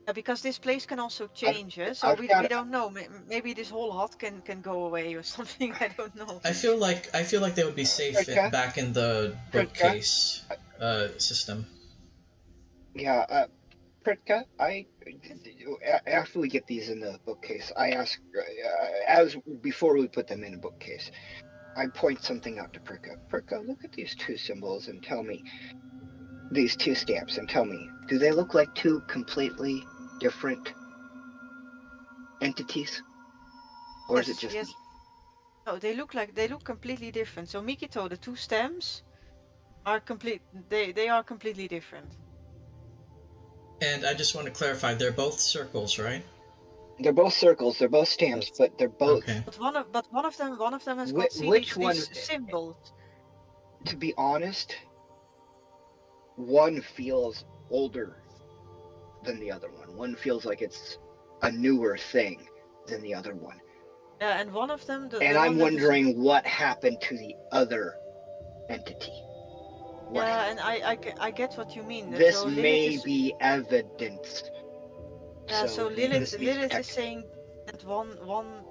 Yeah, because this place can also change, so I've we got- don't know. Maybe this whole hut can go away or something. I don't know. I feel like they would be safe Okay. back in the bookcase system. Yeah, Pritka, after we get these in the bookcase, I ask as before we put them in a bookcase, I point something out to Pritka. Pritka, look at these two symbols and tell me, these two stamps and tell me, do they look like two completely different entities? Or is it just Yes. me? No, they look completely different. So Mikito, the two stems are they are completely different. And I just want to clarify, they're both circles, right? They're both circles, they're both stamps, Yes. but they're both... Okay. But one of them has got Which one... these symbols. To be honest, one feels older than the other one. One feels like it's a newer thing than the other one. Yeah, and one of them, And the I'm one that is, wondering what happened to the other entity. What yeah, happened? and I get what you mean. This So Lilith may is, be evidence. yeah, so This needs Lilith is protection. saying that one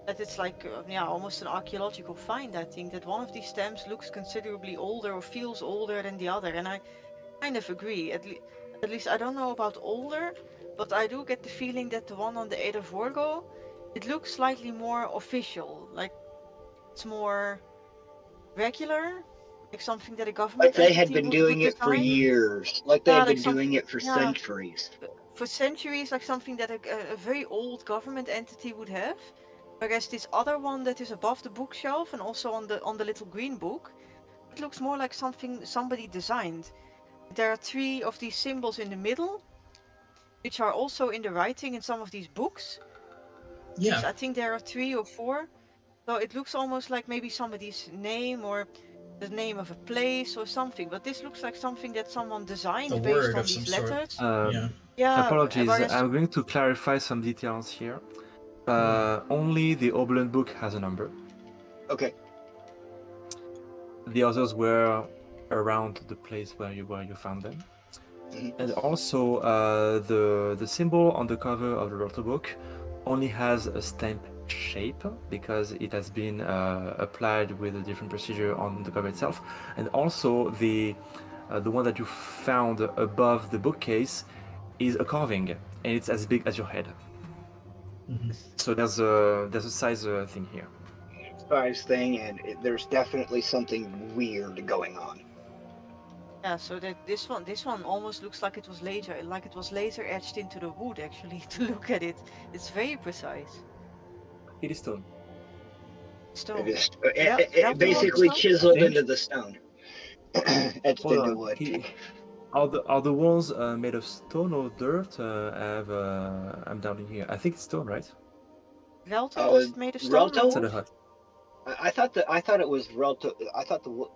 that it's like yeah, almost an archaeological find. I think that one of these stems looks considerably older or feels older than the other, and I kind of agree. At least I don't know about older, but I do get the feeling that the one on the Eight of Virgo, it looks slightly more official, like it's more regular, like something that a Like government they had entity been would doing it for design. years. Like they Yeah, had like been doing something, it for yeah, centuries. for centuries, like something that a very old government entity would have. Whereas this other one that is above the bookshelf and also on the little green book, it looks more like something somebody designed. There are three of these symbols in the middle, which are also in the writing in some of these books. Yeah. I think there are 3 or 4. So it looks almost like maybe somebody's name or the name of a place or something. But this looks like something that someone A designed based word on of some these sort. letters. Yeah. Yeah, Apologies, whereas I'm going to clarify some details here. Only the Oberlin book has a number. Okay. The others were around the place where you found them. Mhm. And also, the symbol on the cover of the Roto book only has a stamp shape because it has been applied with a different procedure on the cover itself. And also, the one that you found above the bookcase is a carving, and it's as big as your head. So there's a size thing here. Size thing, and there's definitely something weird going on. yeah, so that this one almost looks like it was later etched into the wood actually to look at it. It's very precise. It is stone. Stone. It is Relton was the basically stone? chiseled think. into the stone. Etched Hold into on. wood. Are the walls made of stone or dirt? I'm down in here. I think it's stone, right? Relton was it made of stone or Relto? It's in wood? the hut. I thought it was Relto. I thought the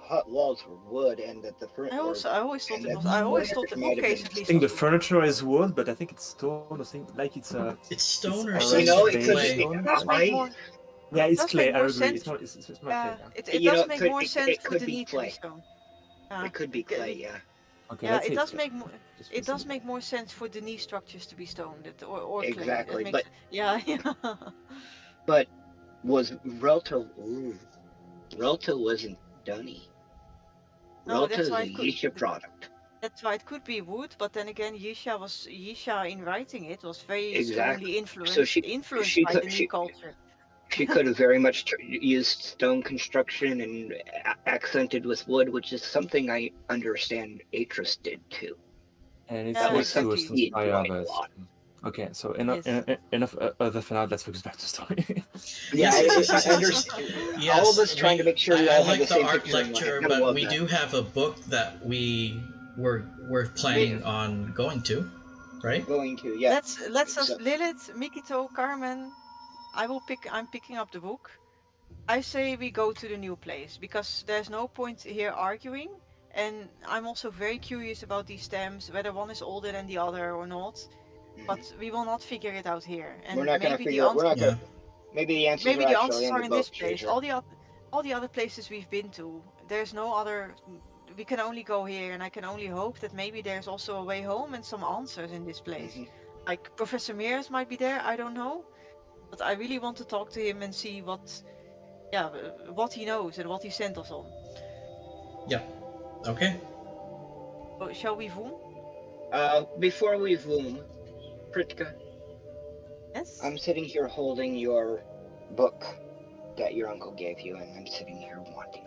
hut walls were wood, and that the front I always thought it was. the I always thought furniture the might have bookcase been at I least think was the wood. furniture is wood, but I think it's stone. I think like it's It's stone or a You red know, sand or it could beige clay? be. stone. Does make more Yeah, it's does make clay. I more agree. sense. It's not clay. Yeah. It You know, does make more sense it for could the be need to be clay. stone. It could be clay. Yeah. Okay, Yeah, let's it say it's does clay. make more. Just for It does simple. make more sense for the knee structures to be stone or clay. That Exactly. makes yeah. But was Relto? Relto wasn't Dunny. No, Relto that's is why a it could. Yisha product. That's why it could be wood, but then again, Yisha in writing it was very Exactly. strongly So influenced by the knee culture. she could have very much used stone construction and accented with wood, which is something I understand Atris did too. And it's That was used to something Exactly. he inspire enjoyed a others. lot. Okay, so Yes. enough other for now. Let's focus back to story. Yeah, Yes, I understand. yes. All of us trying to make sure we I all have like the the same art picture in lecture, mind. I but love we that. do have a book that we're planning on going to, right? Going to, yeah. Let's us So, Lilith, Mikito, Carmen. I'm picking up the book. I say we go to the new place because there's no point here arguing. And I'm also very curious about these stems, whether one is older than the other or not. But we will not figure it out here. we're And not going to maybe the figure out, we're answer, not going Yeah. to, maybe the answers are actually in the in book, this place. Chaser. All the other places we've been to, there's no other. We can only go here, and I can only hope that maybe there's also a way home and some answers in this place. Like Professor Mears might be there. I don't know, but I really want to talk to him and see what he knows and what he sent us on. Yeah. Okay. So, shall we voom? Before we zoom, Pritka, Yes. I'm sitting here holding your book that your uncle gave you, and I'm sitting here wanting.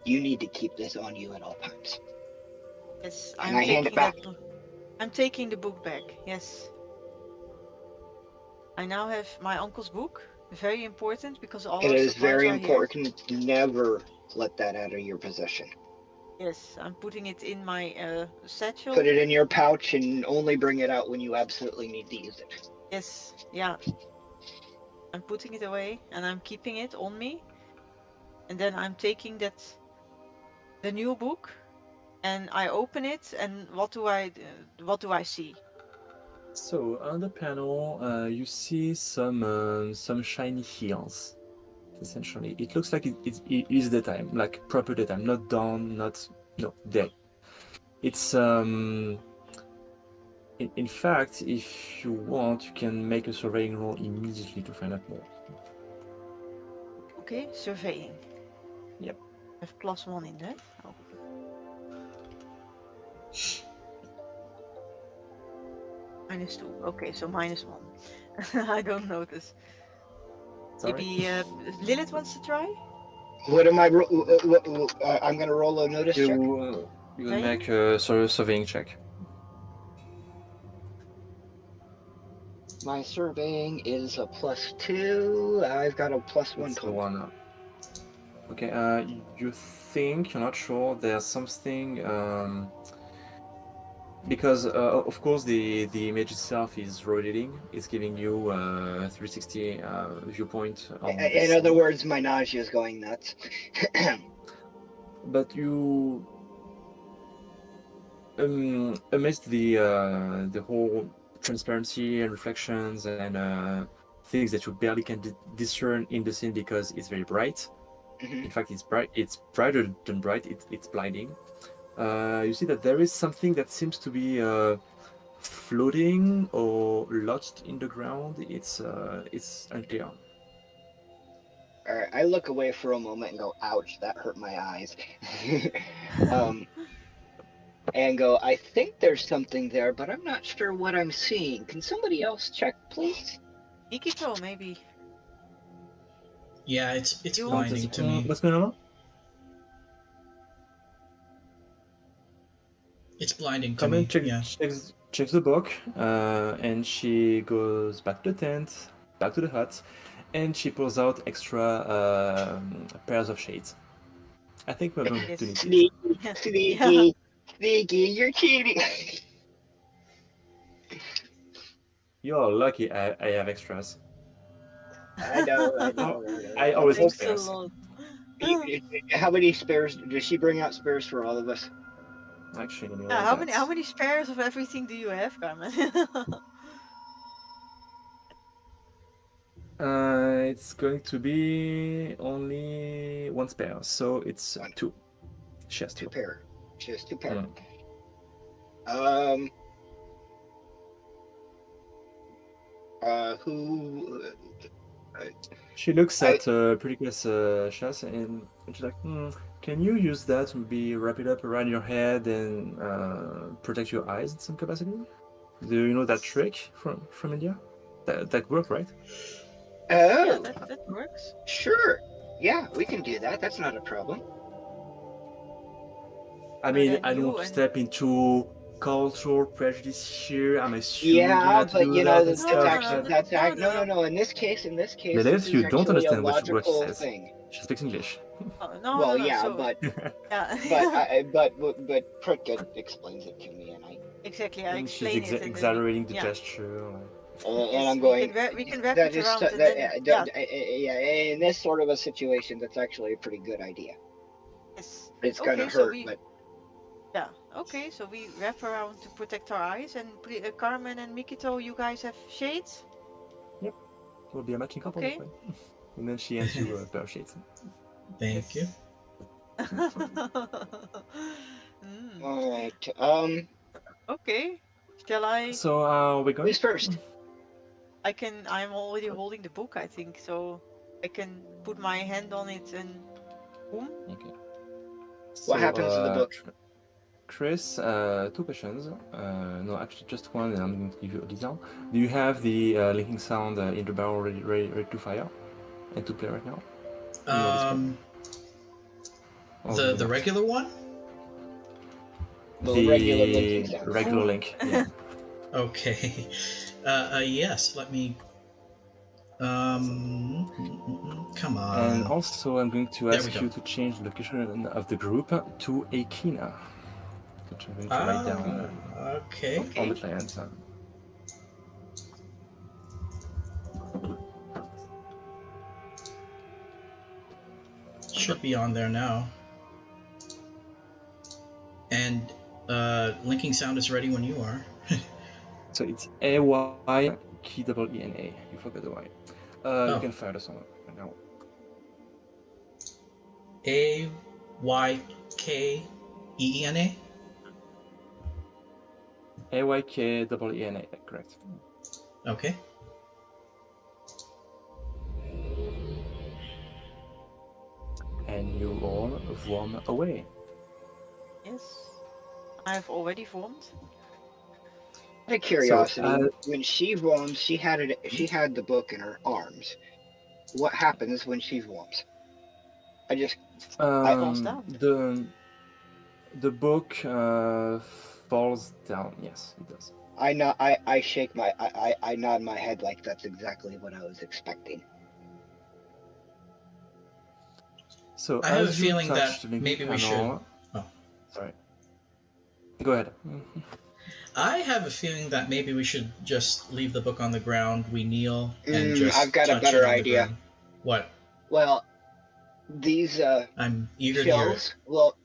You need to keep this on you at all times. Yes, And I hand it back. I'm taking the book back. Yes. I now have my uncle's book. Very important because all It our is supplies very are here. important. Never let that out of your possession. Yes, I'm putting it in my satchel. Put it in your pouch and only bring it out when you absolutely need to use it. Yes, yeah. I'm putting it away and I'm keeping it on me. And then I'm taking the new book, and I open it, and what do I see? So on the panel, you see some shiny heels. Essentially, it looks like it is daytime, like proper daytime, not dawn, no day. It's in fact, if you want, you can make a surveying roll immediately to find out more. Okay, surveying. Yep. I have +1 in that. Okay. -2. Okay, so -1. I don't notice. Sorry. Maybe Lilith wants to try? What am I? I'm gonna roll a notice check. You will make a surveying check. My surveying is a +2. I've got a +1 It's a total. 1. Okay. You think you're not sure. There's something. Because of course the image itself is rotating. It's giving you a 360 viewpoint on the In other scene. words, my nausea is going nuts. But you, amidst the whole transparency and reflections and things that you barely can discern in the scene because it's very bright. Mhm. In fact, it's brighter than bright. It's blinding. You see that there is something that seems to be floating or lodged in the ground. It's unclear. All right, I look away for a moment and go, "Ouch, that hurt my eyes." And go, "I think there's something there, but I'm not sure what I'm seeing. Can somebody else check, please?" Mikito, maybe. Yeah, it's You- blinding to me. What's going on? It's blinding to Carmen me. Yeah. checks the book, and she goes back to the tent, back to the hut, and she pulls out extra pairs of shades. I think we're going to need these. Sneaky, Yeah. sneaky, sneaky, you're cheating. You're lucky I have extras. I know. I always have Thanks a spares. lot. How many spares does she bring out? Spares for all of us? Actually, let me Yeah, roll how that. many spares of everything do you have, Carmen? It's going to be only 1 spare, so it's 2. She has 2. 2 pair. She has 2 pair. Mm. Who? She looks at Perdicus Shas and she's like, can you use that to be wrap it up around your head and protect your eyes in some capacity? Do you know that trick from India? That worked, right? Oh, Yeah, that works. sure. Yeah, we can do that. That's not a problem. I mean, then I don't want to step into cultural prejudice here. I'm assuming you know Yeah, how to but do you know that and stuff. no. In this case, Lilith, this is you don't actually a understand what she logical says. thing. She speaks English. Oh, no, Well, no. yeah, So, but yeah. but Pritka explains it to me, and Exactly, I And she's explain it, and then exaggerating the gesture. and I'm going. we can wrap That it is around, and that, then yeah. In this sort of a situation, that's actually a pretty good idea. yes. It's gonna Okay, so hurt, but yeah. Okay, so we wrap around to protect our eyes, and Carmen and Mikito, you guys have shades. Yep, we'll be a matching couple Okay. this way. And then she hands you a pair of shades. Thank you. all right. Okay. Shall I? So we're going. Who's first? I'm already holding the book, I think, so I can put my hand on it and boom. Okay. What happens to the book? Kh'ris, 2 questions. No, actually just one, and I'm going to give you a detail. Do you have the linking sound in the barrel ready to fire and to play right now? Or The do you the not? regular one? The regular linking The sound. regular link. Yeah. Okay. Yes. Let me. Come And on. also, I'm going to There we ask go. you to change the location of the group to Akina, which I'm going to write down Okay. on the Okay. client. Should be on there now. And linking sound is ready when you are. So it's AYKEENA. You forgot the Y. You Oh. can fire the song right now. AYKEENA. AYKEENA, correct. Okay. And you all warm away. Yes. I've already formed. Out of curiosity, So, when she roams, she had the book in her arms. What happens when she roams? It falls down. the book falls down. Yes, it does. I know. I shake my. I nod my head like that's exactly what I was expecting. So I have a as you feeling touch that the linking maybe we panel, should. Oh. sorry. Go ahead. I have a feeling that maybe we should just leave the book on the ground. We kneel and I've just got a touch it better on the idea. ground. What? Well, these I'm eager to hear it. shelves. Well,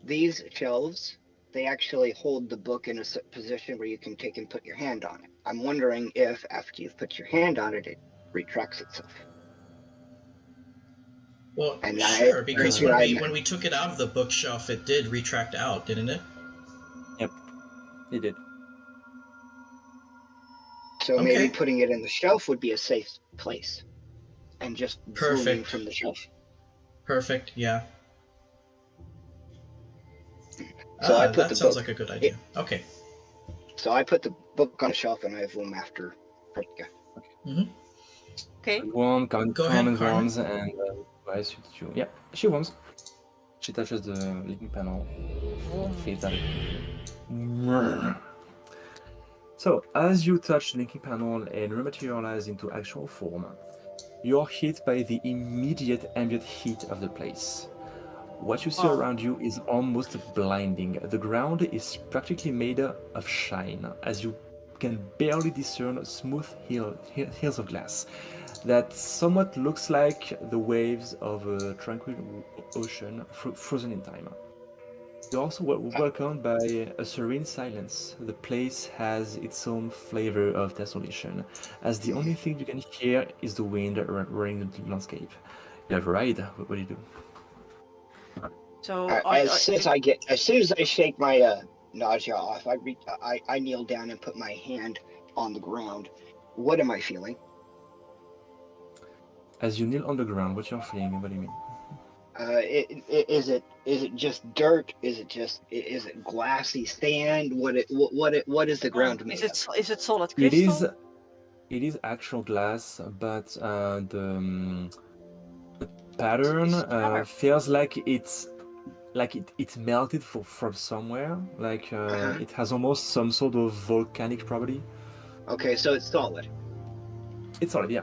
these shelves. They actually hold the book in a position where you can take and put your hand on it. I'm wondering if after you've put your hand on it, it retracts itself. Well, And sure, because here when we took it out of the bookshelf, it did retract out, didn't it? Yep, it did. So Okay. maybe putting it in the shelf would be a safe place, and just zooming Perfect. from the shelf. Perfect. Yeah. So I put that the sounds book. like a good idea. Okay. So I put the book on the shelf, and I zoom after Pratika. Okay. One Go ahead, common Carmen. worms and advice you. Yeah, she worms. She touches the linking panel. Fades out. So as you touch the linking panel and rematerialize into actual form, you're hit by the immediate ambient heat of the place. What you see Wow. around you is almost blinding. The ground is practically made of shine, as you can barely discern smooth hills of glass that somewhat looks like the waves of a tranquil ocean frozen in time. You're also welcomed by a serene silence. The place has its own flavor of desolation, as the only thing you can hear is the wind roaring the landscape. You have a ride. What do you do? So As soon as I shake my nausea off, I kneel down and put my hand on the ground. What am I feeling? As you kneel on the ground, what you're feeling? What do you mean? Is it just dirt? Is it glassy sand? What is the ground made of? is it solid It crystal? is actual glass, but the pattern It's carved. feels like it melted from somewhere. Like it has almost some sort of volcanic property. Okay, so it's solid. It's solid, yeah.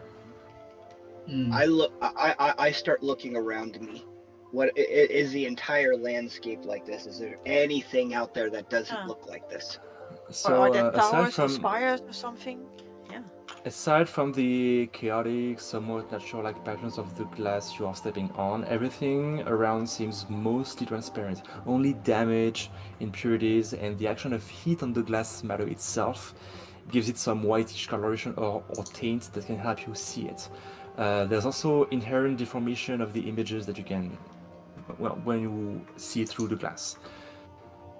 I start looking around me. What is the entire landscape like this? Is there anything out there that doesn't look like this? So Are there towers or spires or something? Yeah. Aside from the chaotic, somewhat natural-like patterns of the glass you are stepping on, everything around seems mostly transparent. Only damage, impurities, and the action of heat on the glass matter itself gives it some whitish coloration or taint that can help you see it. There's also inherent deformation of the images that you can, well, when you see through the glass.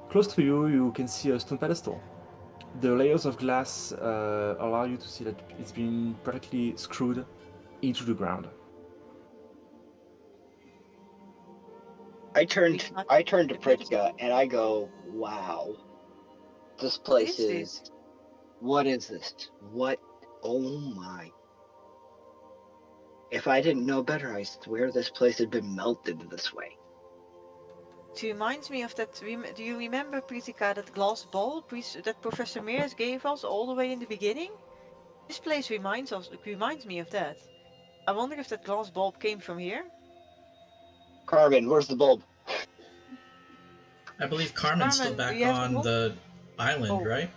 Close to you, you can see a stone pedestal. The layers of glass allow you to see that it's been practically screwed into the ground. I turn to Pritzka and I go, "Wow, this place is. What is this? What? Oh my! If I didn't know better, I swear this place had been melted this way." It reminds me of that. Do you remember, Pritika, that glass bulb that Professor Mears gave us all the way in the beginning? This place reminds me of that. I wonder if that glass bulb came from here. Carmen, where's the bulb? I believe Carmen's still Carmen, do back you have the on bulb? the island, Oh, right?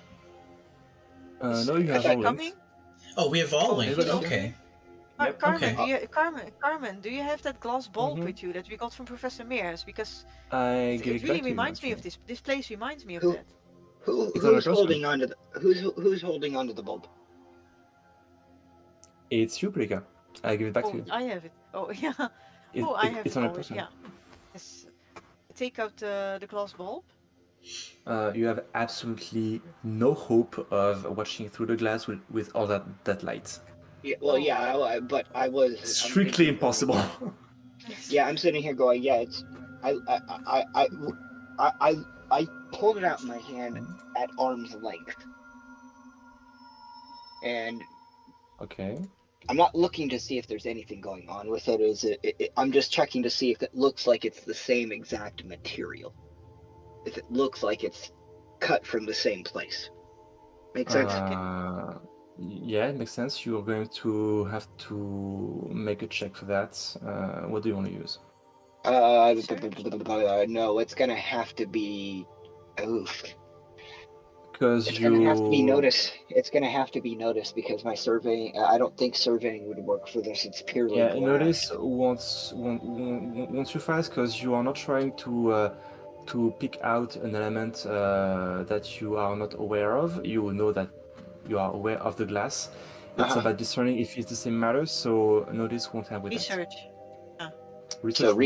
No, you I have thought- all coming? linked. Oh, we have all Oh, linked. she's Everybody Okay. Yep. Carmen, Okay. Carmen, do you have that glass bulb Mhm. with you that we got from Professor Mears? Because I give it it really back to you, reminds me of actually. this place reminds me of Who that. It's on a who's person. holding on to who's holding on to the bulb? It's you, Prika. I give it back to Oh, you. I have it. Oh, yeah. It, Oh, I it, have it's it. on a Oh, person. yeah. Yes. Take out the glass bulb. You have absolutely no hope of watching through the glass with all that light. Yeah, well, Oh. yeah, but I'm Strictly thinking, impossible. yeah, I'm sitting here going, yeah, it's I hold it out in my hand at arm's length, and Okay. I'm not looking to see if there's anything going on with it. I'm just checking to see if it looks like it's the same exact material. If it looks like it's cut from the same place. Make sense? Yeah, it makes sense. You're going to have to make a check for that. What do you want to use? No, it's gonna have to be. Oof. Because It's gonna have to be noticed. It's gonna have to be noticed because my surveying. I don't think surveying would work for this. It's purely Yeah, glass. notice won't you fast because you are not trying to pick out an element that you are not aware of. You know that you are aware of the glass. It's Uh-huh. about discerning if it's the same matter. So notice won't have with Research. that. So would.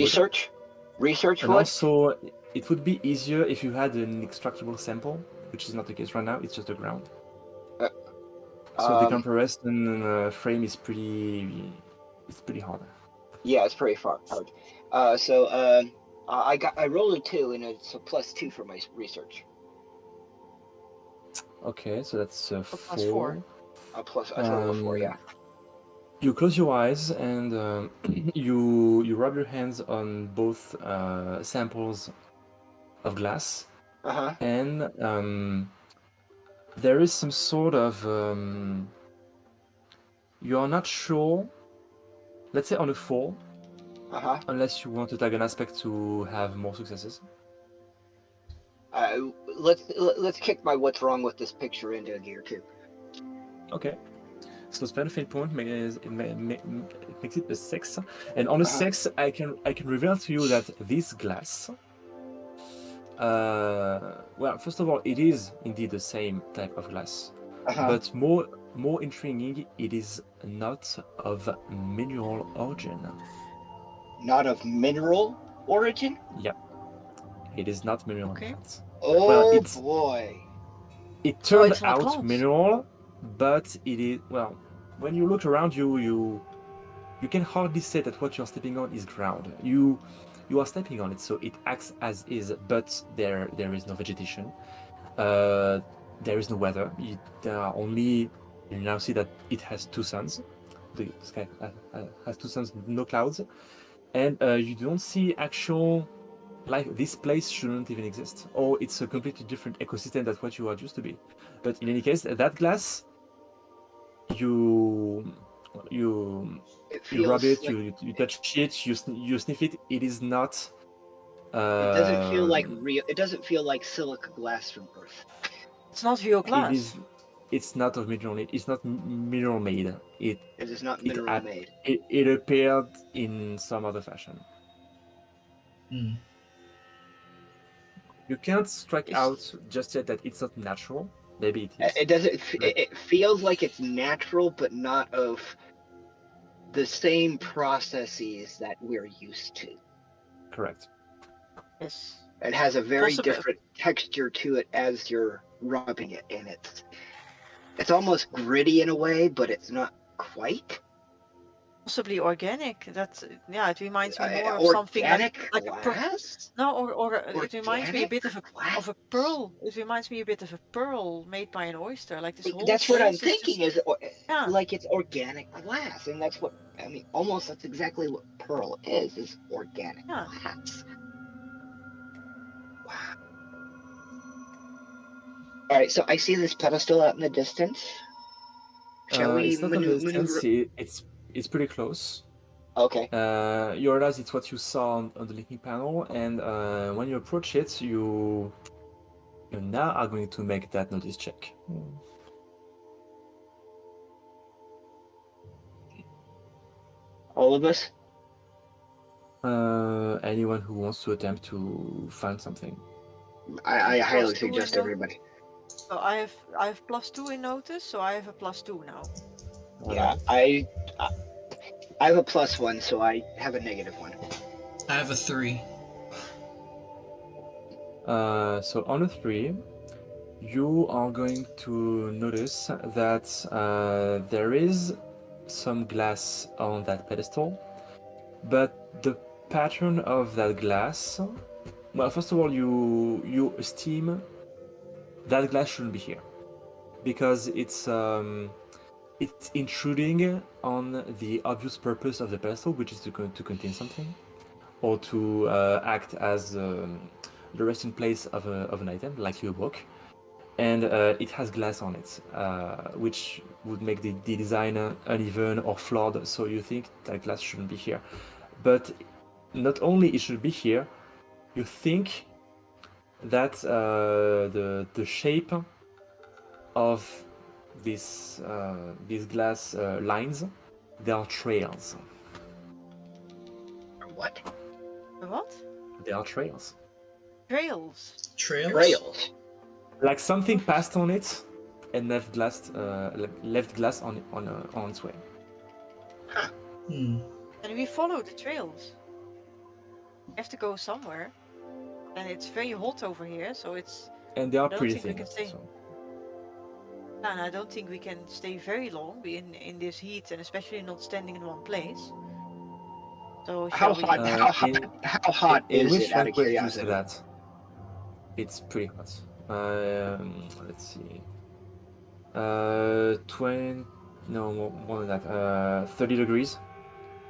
research And would. also, it would be easier if you had an extractable sample, which is not the case right now. It's just the ground. So the comparison frame is pretty. It's pretty hard. Yeah, it's pretty hard. I rolled a 2 and it's a +2 for my research. Okay, so that's Oh, +4. A total of 4, yeah. You close your eyes and you rub your hands on both samples of glass, Uh-huh. and there is some sort of you are not sure. Let's say on a 4, unless you want to tag an aspect to have more successes. Let's kick my what's wrong with this picture into gear too. Okay. So spend a fate point makes it a 6, and on a 6, I can reveal to you that this glass. Well, first of all, it is indeed the same type of glass, but more intriguing, it is not of mineral origin. Not of mineral origin? Yep. It is not mineral. Okay. Oh, well, boy. It turned it's not out glass. mineral, but it is, well, when you look around you can hardly say that what you're stepping on is ground. You are stepping on it, so it acts as is, but there is no vegetation. There is no weather. There are only, you now see that it has 2 suns. The sky has 2 suns, no clouds, and you don't see actual life. This place shouldn't even exist, or it's a completely different ecosystem than what you are used to be. But in any case, that glass, you rub it, like, you touch it, you sniff it. It is not. It doesn't feel like real. It doesn't feel like silica glass from Earth. It's not real glass. It's not of mineral. It's not mineral made. It is not mineral made. It appeared in some other fashion. You can't strike out just yet that it's not natural. Maybe it is. It doesn't. It feels like it's natural, but not of the same processes that we're used to. Correct. Yes. It has a very different texture to it as you're rubbing it, and it's almost gritty in a way, but it's not quite. Possibly organic. That's, yeah. It reminds me more of organic something like glass. It reminds me a bit of a pearl. It reminds me a bit of a pearl made by an oyster. Like this whole. That's what I'm thinking. Just, like it's organic glass, and that's what I mean. Almost that's exactly what pearl is organic glass. All right, so I see this pedestal out in the distance. Shall we It's not on the distance. maneuver? It's pretty close. Okay. You realize it's what you saw on the linking panel, and when you approach it, you now are going to make that notice check. All of us? Anyone who wants to attempt to find something. I highly Plus two suggest window? everybody. So I have +2 in notice, so I have a +2 now. Yeah, Alright. I have a +1, so I have a -1. I have a 3. So on a 3, you are going to notice that there is some glass on that pedestal, but the pattern of that glass. Well, first of all, you esteem that glass shouldn't be here because it's intruding on the obvious purpose of the pedestal, which is to contain something or to act as the resting place of an item, like your book. And it has glass on it, which would make the design uneven or flawed, so you think that glass shouldn't be here. But not only it should be here, you think that the shape of these glass lines, they are trails. What? What? They are trails. Trails. Trails? Rails. Like something passed on it and left glass on its way. Hmm. And we follow the trails. We have to go somewhere. And it's very hot over here, so it's... And they are I don't pretty think we thin. can stay. So. And I don't think we can stay very long in this heat, and especially not standing in one place. So How shall we? hot? How hot in is which it? Out of language do you say curiosity. that? It's pretty hot. Let's see. 20. No, more than that. 30 degrees.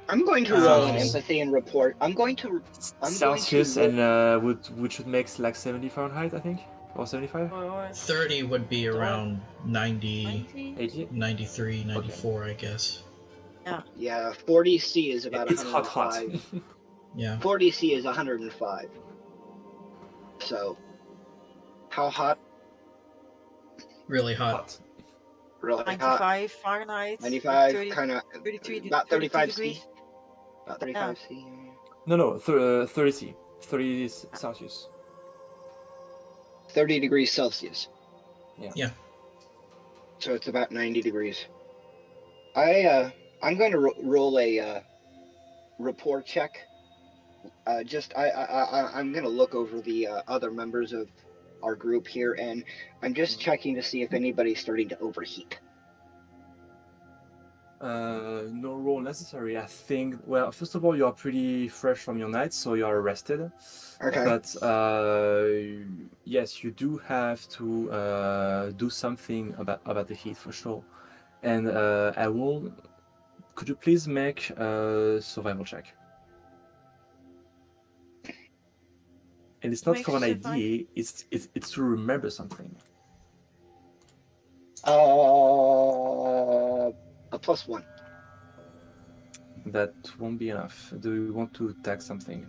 I'm going to roll an Celsius. empathy and report. I'm going to Celsius, roll- and which would make like 70 Fahrenheit, I think, or 75. Or 30 would be around 90, 90? 80. 93, 94, I guess. Yeah, 40 C is about It's 105. hot. Yeah. 40 C is 105. So, how hot? Really hot. Hot. Really hot? 95 Fahrenheit. 95, 30, kind of 33, about 32 35 degrees. C. About 35 C. No, 30 C. 30 Celsius. 30 degrees Celsius. Yeah. So it's about 90 degrees. I'm going to roll a rapport check. I'm going to look over the other members of our group here, and I'm just checking to see if anybody's starting to overheat. No roll necessary. I think. Well, first of all, you are pretty fresh from your night, so you are rested. Okay. But yes, you do have to do something about the heat for sure. And I will. Could you please make a survival check? And it's not Make for an survival. idea. It's to remember something. A +1. That won't be enough. Do you want to tag something?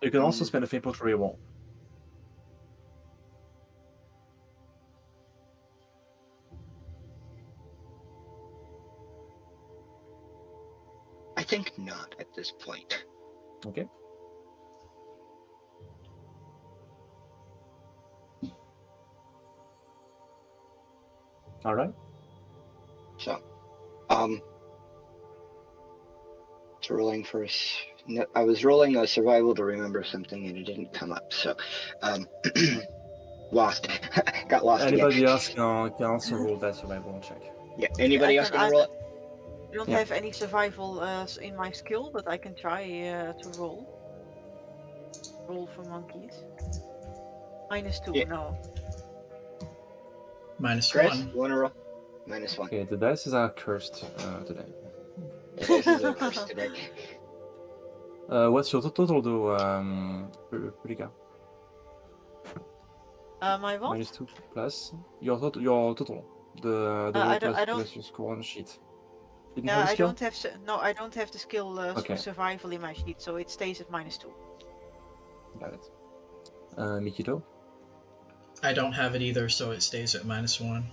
You can also spend a fate point for a wall. I think not at this point. Okay. All right. So, it's rolling for I was rolling a survival to remember something and it didn't come up. So, lost. Got lost Anybody again. else can also roll that survival check. Yeah. Anybody else gonna roll it? I don't Yeah. have any survival in my skill, but I can try to roll. Roll for monkeys. -2, Yeah. no. Minus Chris, 1. you wanna roll? -1. Okay, the dice are cursed today. The dice is inversed today. What's your total though, Rika? My what? -2 plus your total. The roll I don't. plus your score on the sheet. You didn't Yeah, have a I skill? don't have. No, I don't have the skill Okay. survival in my sheet, so it stays at -2. Got it. Mikito? I don't have it either, so it stays at -1.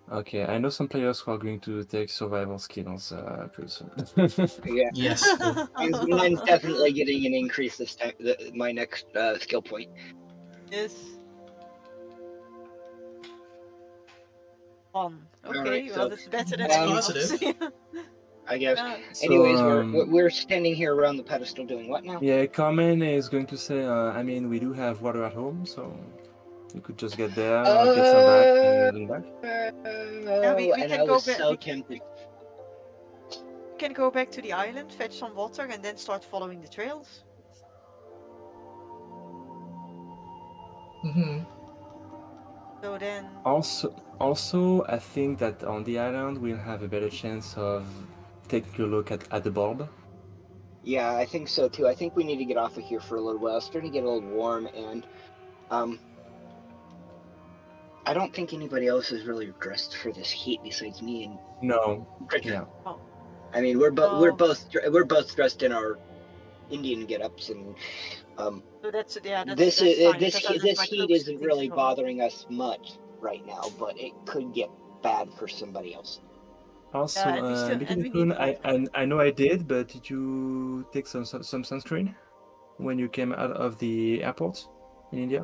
Okay, I know some players who are going to take survival skills pretty soon. Yeah. Yes. Mine's definitely getting an increase this time. My next skill point. Yes. 1. Okay, Alright, well so, that's better than That's any positive. mods. I guess. Yeah. So, Anyways, we're standing here around the pedestal doing what now? yeah, Carmen is going to say, I mean, we do have water at home, so you could just get there, get some back, and then back. we And can I go was back. so We tempted. can go back to the island, fetch some water, and then start following the trails. Mm-hmm. So then. Also, I think that on the island we'll have a better chance of taking a look at the bulb. Yeah, I think so too. I think we need to get off of here for a little while. It's starting to get a little warm, and I don't think anybody else is really dressed for this heat besides me and No. Richard. Yeah. Oh. I mean, we're both dressed in our Indian get-ups, and So that's fine. this because I left this my heat cloaks and isn't things really at home. bothering us much right now, but it could get bad for somebody else. Also, Yeah, and we Mikito-kun, need water. I know I did, but did you take some sunscreen when you came out of the airport in India?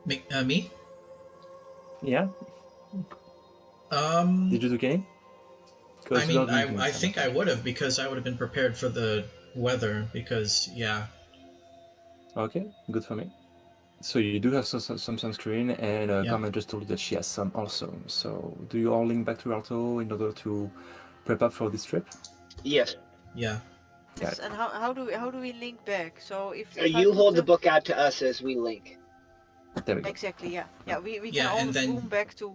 Me? Yeah. Did you do any? I mean, I think I would have, because I would have been prepared for the weather, because, yeah. Okay, good for me. So you do have some sunscreen, and Yeah. Carmen just told you that she has some also. So do you all link back to Alto in order to prep up for this trip? Yes. Yeah. Yes, and how do we link back? So if You hold the book out to us as we link. There we go. Exactly, yeah. We Yeah, can all and then- zoom back to.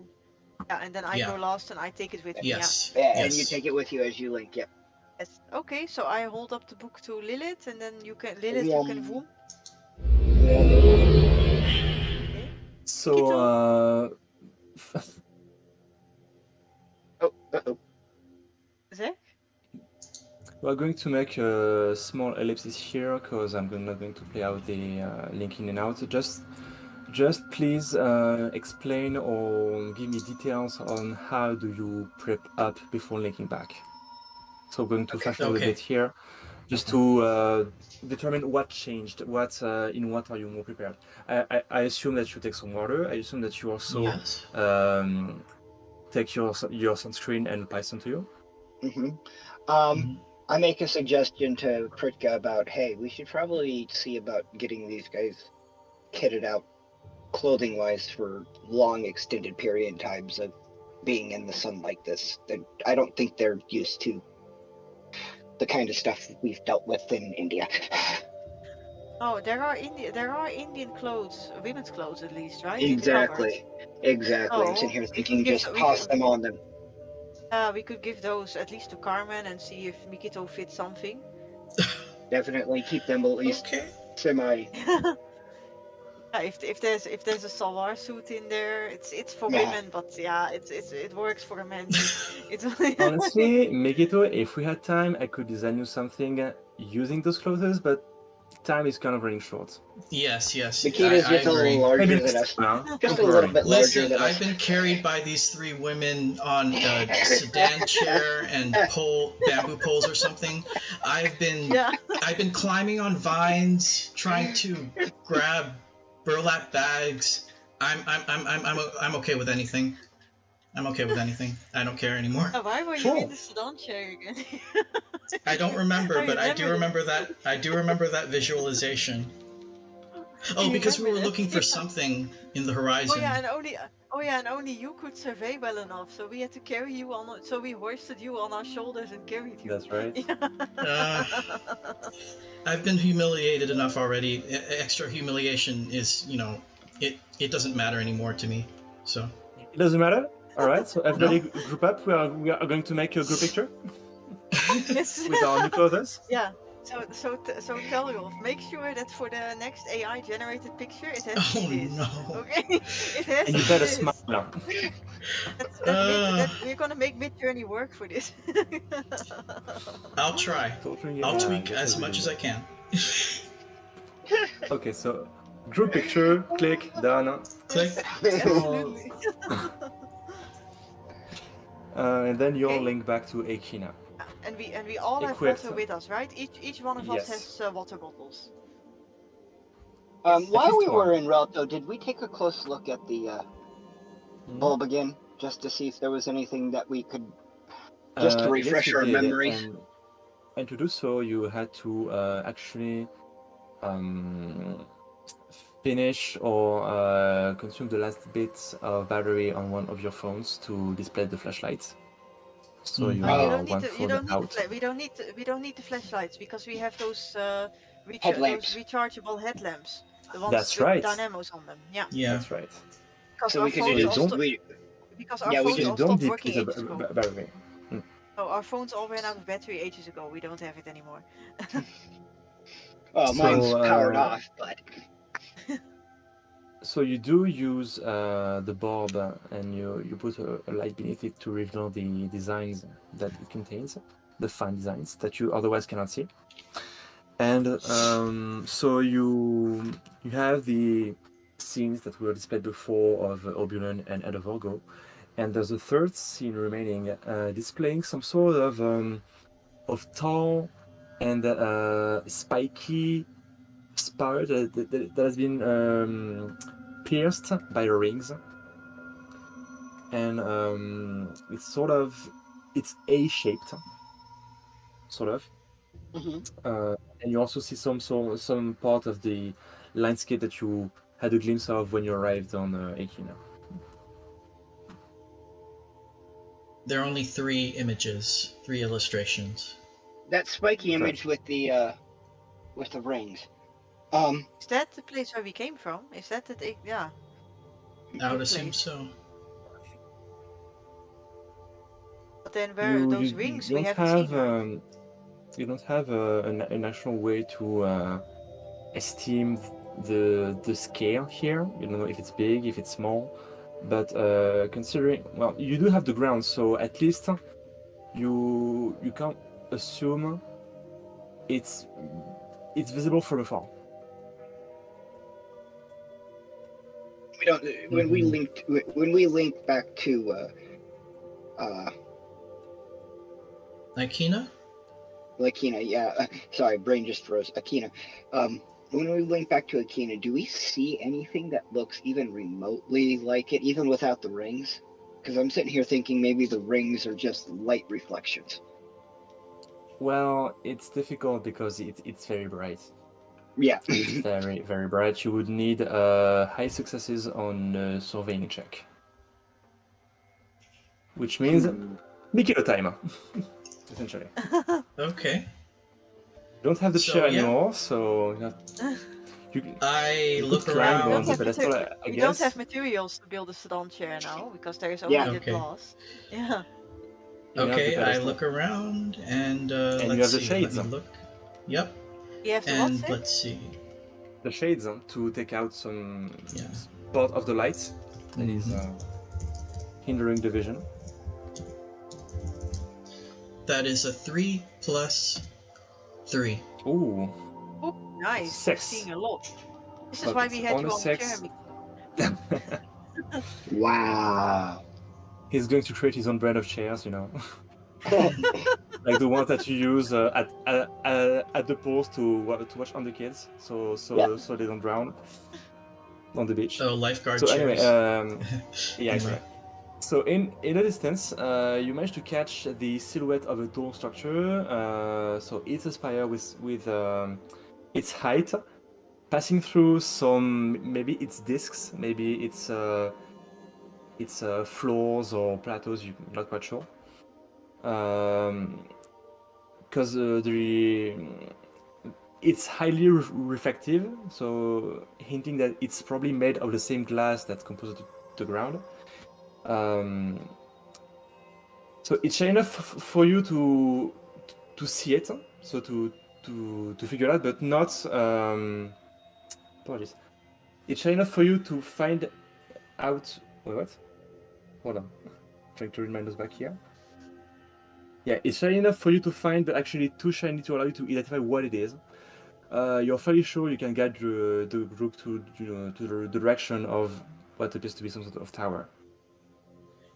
Yeah, and then I Yeah. go last and I take it with me. Yes. Yeah, Yes. and you take it with you as you link. Yep. Yes. Okay, so I hold up the book to Lilith, and then you can you can zoom. Okay. So Oh. Zeg? we're going to make a small ellipsis here because I'm not going to play out the link in and out. Just please explain or give me details on how do you prep up before linking back. So we're going to fast forward a Okay. bit here, just to determine what changed, in what are you more prepared. I assume that you take some water. I assume that you also Yes. take your sunscreen and apply some to you. Mm-hmm. I make a suggestion to Kritka about, hey, we should probably see about getting these guys kitted out clothing-wise for long extended period times of being in the sun like this. I don't think they're used to the kind of stuff we've dealt with in India. Oh, there are Indian clothes, women's clothes at least, right? Exactly. Exactly. I'm sitting here thinking just toss them on them. We could give those at least to Carmen and see if Mikito fits something. Definitely keep them at least semi. If there's a Salar suit in there, it's for women, but yeah, it works for a man too. Honestly, Mikito, if we had time, I could design you something using those clothes, but time is kind of running short. Yes. Mikita's just a little larger than us. Just a little bit larger than us. I've been carried by these three women on a sedan chair and bamboo poles or something. I've been climbing on vines, trying to grab burlap bags. I'm okay with anything. I'm okay with anything. I don't care anymore. Why were you in the sedan chair again? I don't remember, but I do remember that. I do remember that visualization. Oh, because we were looking for something in the horizon. Oh yeah, and only you could survey well enough, so we had to carry you on. So we hoisted you on our shoulders and carried you. That's right. I've been humiliated enough already. Extra humiliation is, it doesn't matter anymore to me. So. It doesn't matter. All right, so everybody group up. We are going to make a group picture Yes. with our new clothes. Yeah. So tell Rolf, make sure that for the next AI generated picture, it has to Oh be this. no. Okay, it has And to you be better this. smile now. Uh, We're gonna make Midjourney work for this. I'll try. Totally. I'll tweak Yes, as we much do. as I can. Okay, so group picture, click, done. Click. So, Absolutely. and then you're Okay. linked back to Akina. And we all have Equipped. water with us, right? Each one of us Yes. has water bottles. While least we were one. in Relto, did we take a close look at the bulb again, just to see if there was anything that we could, just to Yes, refresh you our did. memories? And to do so, you had to actually finish or consume the last bits of battery on one of your phones to display the flashlights. So you Mhm. You are don't need one to. You phone don't need out. the. We don't need the flashlights because we have those Headlamps. rechargeable headlamps. The ones That's with right. dynamos on them. Yeah. Yeah. That's right. Because So our we could So phones you all don't. because our Yeah, we phones So you all don't stopped working deplete the ages ago. battery. Oh, our phones all ran out of battery ages ago. We don't have it anymore. Oh, So, mine's powered off, but So you do use the bulb and you put a light beneath it to reveal the designs that it contains, the fine designs that you otherwise cannot see. And so you have the scenes that were displayed before of Obulan and Edovorgo, and there's a third scene remaining, displaying some sort of tall and spiky spire that has been pierced by rings, and it's A-shaped, sort of. And you also see some part of the landscape that you had a glimpse of when you arrived on Akina. There are only 3 images, 3 illustrations. that spiky image Correct. with the rings. Is that the place where we came from? Is that the yeah? I would Good assume place. so. But then where are those You rings? We don't haven't seen, have right? you don't have an actual way to estimate the scale here. You don't know if it's big, if it's small, but considering, well, you do have the ground, so at least you can assume it's visible from afar. We don't. When we linked back to Akina? Akina, yeah. Sorry, brain just froze. Akina. When we link back to Akina, do we see anything that looks even remotely like it, even without the rings? Because I'm sitting here thinking maybe the rings are just light reflections. Well, it's difficult because it's very bright. Yeah. It's very, very bright. You would need high successes on surveying check, which means Mikilo time, essentially. Okay. You don't have the So, chair yeah. anymore, so you I you look could climb around. on the pedestal, I We guess. don't have materials to build a sedan chair now because there is only Yeah. the Okay. glass. Yeah. You have the Okay, I pedestal. look around and And let's you have the see. Let shades. me look. Yep. You have to what, And Sid? let's see. The shades to take out some Yeah. part of the light that is hindering the vision. That is a 3 plus 3. Ooh, Oh, nice. 6. You're seeing a lot. This is Okay, why we so had on you a on the chair. 6. Wow. He's going to create his own brand of chairs, you know, like the ones that you use at the pools to watch on the kids, so they don't drown on the beach. Oh, lifeguard So anyway, chairs. yeah, Anyway. exactly. So in the distance, you manage to catch the silhouette of a tall structure. So it's a spire with its height passing through some, maybe it's discs, maybe it's floors or plateaus. You're not quite sure. Because it's highly reflective, so hinting that it's probably made of the same glass that composes the ground. So it's shiny enough for you to see it, so to figure it out, but not. Apologies. It's shiny enough for you to find out. Wait, what? Hold on. Trying to read my notes back here. Yeah, it's shiny enough for you to find, but actually too shiny to allow you to identify what it is. You're fairly sure you can guide the group to the direction of what appears to be some sort of tower.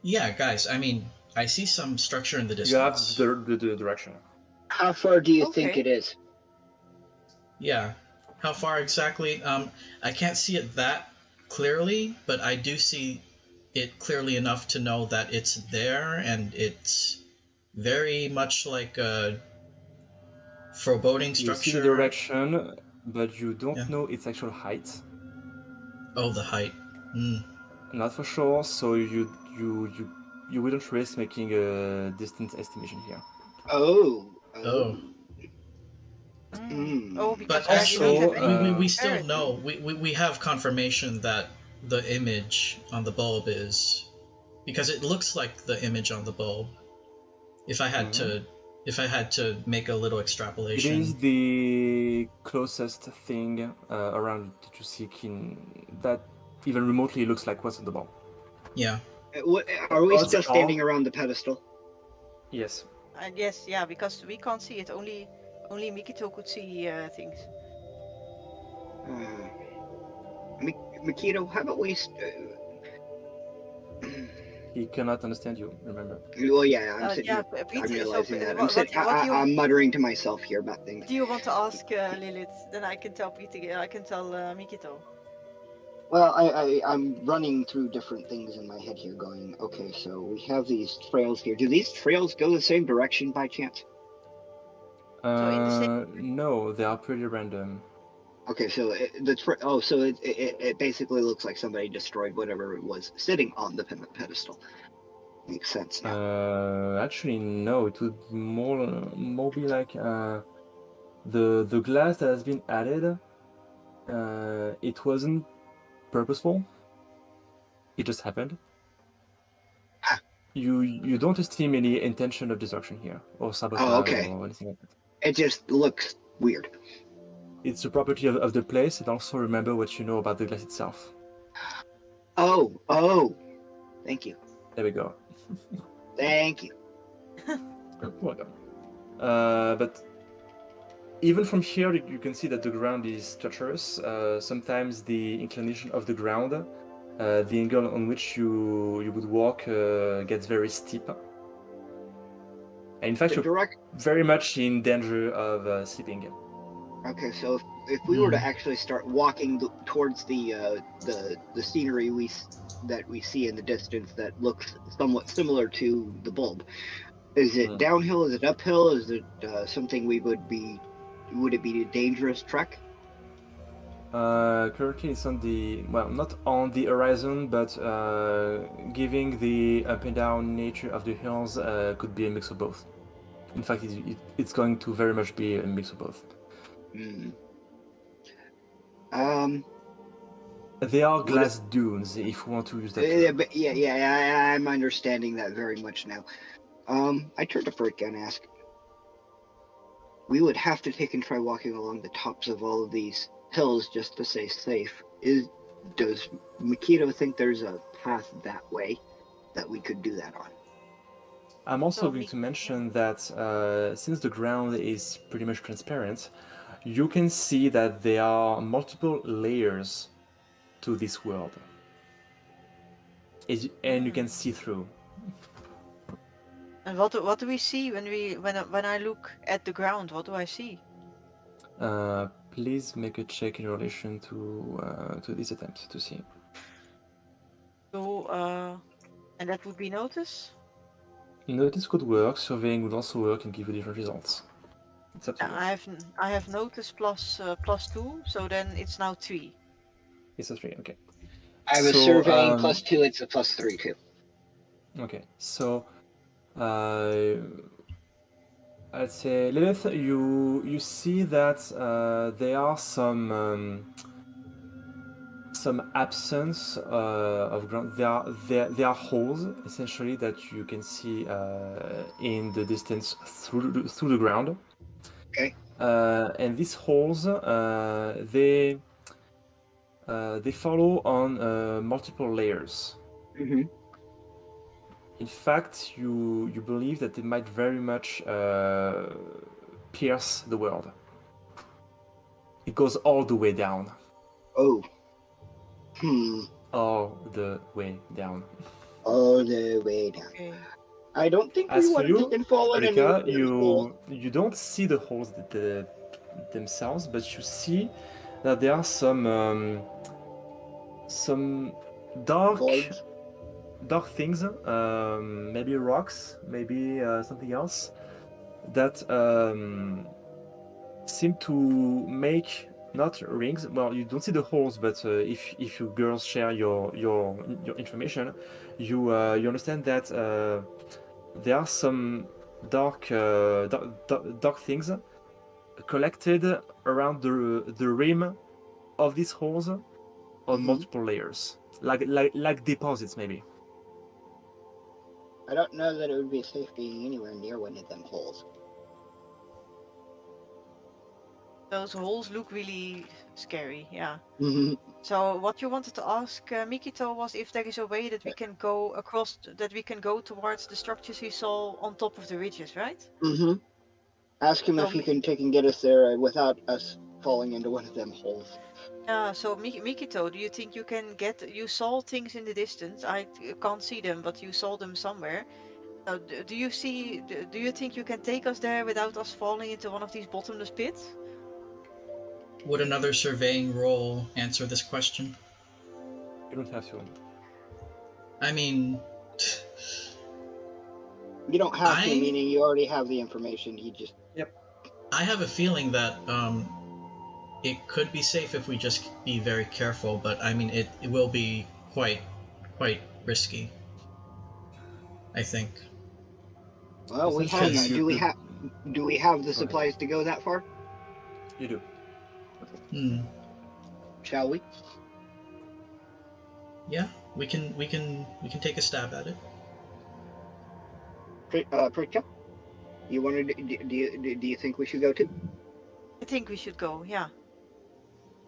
Yeah, guys. I mean, I see some structure in the You have distance. the direction. How far do you think Okay. it is? Yeah. How far exactly? I can't see it that clearly, but I do see it clearly enough to know that it's there, and it's very much like a foreboding You see the structure. direction, but you don't Yeah. know its actual height. Oh, the height. Hmm. Not for sure, so you wouldn't risk making a distance estimation here. Oh. Oh. Oh, Hmm. because But we actually don't Also, have anything to we compare still it know, to. we have confirmation that the image on the bulb is, because it looks like the image on the bulb. If I had Mhm. to make a little It extrapolation. is the closest thing around that you see that even remotely looks like what's on the ball. Yeah. Are we Odds still standing are, around the pedestal? yes. I guess, yeah, because we can't see it. Only Mikito could see things. Mikito, how about we? He cannot understand you, remember. Well, yeah, I'm sitting Yeah, here. I'm Pete. So, realizing that. what do you I'm muttering to myself here about things. what do you want to ask Lilith? Then I can tell Pete. I can tell Mikito. Well, I'm running through different things in my head here, going, okay, so we have these trails here. Do these trails go the same direction by chance? So in the same. No, they are pretty random. Okay, so it basically looks like somebody destroyed whatever it was sitting on the pedestal. Makes sense now. Actually, no. It would more be like the glass that has been added. It wasn't purposeful. It just happened. You don't esteem any intention of destruction here or sabotage okay. or anything like that. It just looks weird. It's the property of the place, and also remember what you know about the glass itself. Oh, thank you. There we go. Thank you. Welcome. But even from here, you can see that the ground is treacherous. Sometimes the inclination of the ground, the angle on which you would walk gets very steep. And in fact, you're very much in danger of slipping. Okay, so if we were to actually start walking towards the scenery that we see in the distance that looks somewhat similar to the bulb, is it downhill? Is it uphill? Is it something would it be a dangerous trek? Currently, it's on not on the horizon, but giving the up and down nature of the hills could be a mix of both. In fact, it's going to very much be a mix of both. They are glass dunes, if you want to use that term. Yeah, I'm understanding that very much now. I turn to Furtka and ask, we would have to take and try walking along the tops of all of these hills just to stay safe. Does Mikito think there's a path that way that we could do that on? I'm also going to mention that since the ground is pretty much transparent, you can see that there are multiple layers to this world. And you can see through. And what do we see when I look at the ground? What do I see? Please make a check in relation to this attempt to see. So, and that would be notice? Notice could work, surveying would also work and give you different results. It's up to you. I have notice plus 2, so then it's now 3. It's a 3, okay. I have a surveying plus 2, it's a plus 3 too. Okay, so I'd say Lilith, you see that there are some some absence of ground. There are holes essentially that you can see in the distance through the ground. Okay. And these holes, they follow on multiple layers. Mm-hmm. In fact, you believe that they might very much pierce the world. It goes all the way down. Oh. All the way down. All the way down. Okay. I don't think we As for want you, to fall in any Rika, of those holes. you don't see the holes themselves, but you see that there are some dark Voids. things, maybe rocks, maybe something else, that seem to make not rings. Well, you don't see the holes, but if you girls share your information, you understand that there are some dark things collected around the rim of these holes on multiple layers, like deposits maybe. I don't know that it would be safe being anywhere near one of them holes. Those holes look really scary, yeah. Mm-hmm. So what you wanted to ask Mikito was if there is a way that we can go across, that we can go towards the structures we saw on top of the ridges, right? Mm-hmm. Ask him So if he can take and get us there without us falling into one of them holes. so Mikito, do you think you can get? You saw things in the distance. I can't see them, but you saw them somewhere. Do you see? Do you think you can take us there without us falling into one of these bottomless pits? Would another surveying roll answer this question? You don't have to. I mean, You don't have to, I- meaning you already have the information. He just. I have a feeling that it could be safe if we just be very careful, but I mean it will be quite risky, I think. Well, we have. Essentially, Do we have the Go ahead. supplies to go that far? You do. Shall we? Yeah, we can take a stab at it. Pritcha, you want to? Do you think we should go too? I think we should go. Yeah.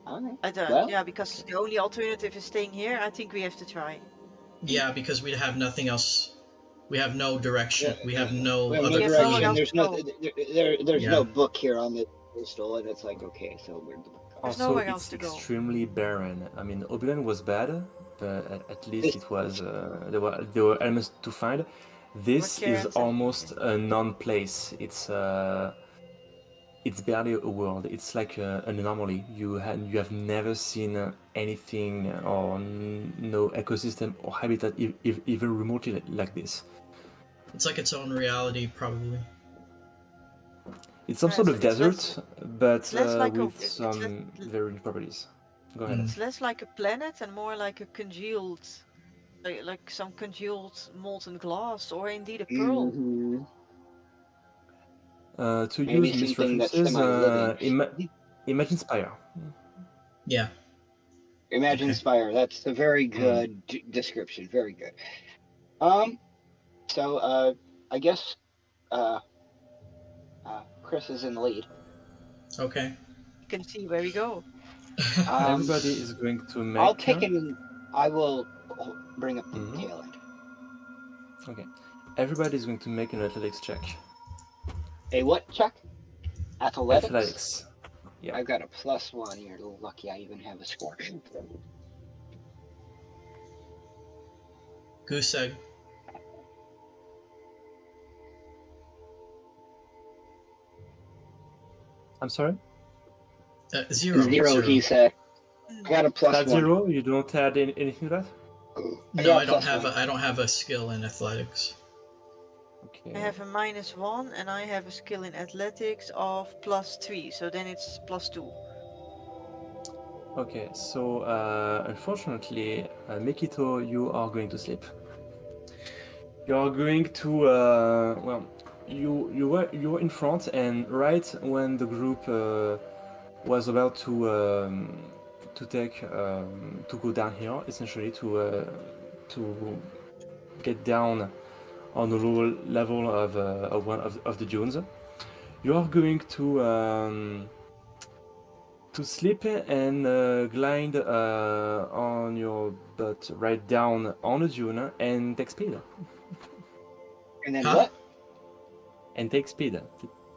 Okay. I don't. Well- Yeah, because the only alternative is staying here. I think we have to try. Yeah, because we have nothing else. We have no direction. Yeah, we have no We have other no have clue. nowhere direction. else There's to there's Yeah. no book here on the crystal, and it's like, okay, so where'd the book go? There's Also, nowhere else it's to go. extremely barren. I mean, Oblivion was bad, but at least it was there were elements to find. This What is chance? almost a non-place. It's barely a world. It's like an anomaly. You have never seen anything or no ecosystem or habitat even remotely like this. It's like its own reality, probably. It's some Yeah, sort of it's desert, but less like with it's some very unique properties. Go ahead. It's less like a planet and more like a congealed, like some congealed molten glass, or indeed a pearl. Mm-hmm. To Maybe use Myst something that's references, semi-living. Imagine Spire. Yeah. Imagine Okay. Spire. That's a very good description. Very good. So I guess Kh'ris is in the lead. Okay. You can see where we go. Everybody is going to make. I'll take and I will bring up the tail end. Okay. Everybody is going to make an athletics check. A what check? Athletics? Athletics. Yeah. I've got a +1. You're lucky I even have a score. Goose egg. I'm sorry? Zero. Zero, he said. I got a Flat +1. 0? You don't add anything to that? No, I don't have I don't have a skill in athletics. Okay. I have a -1 and I have a skill in athletics of +3, so then it's +2. Okay, so unfortunately, Mikito, you are going to sleep. You are going to well, you were in front, and right when the group was about to take to go down here, essentially to get down on the lower level of one of the dunes. You are going to sleep and glide on your butt right down on the dune and take speed. And then Huh? what? And take speed.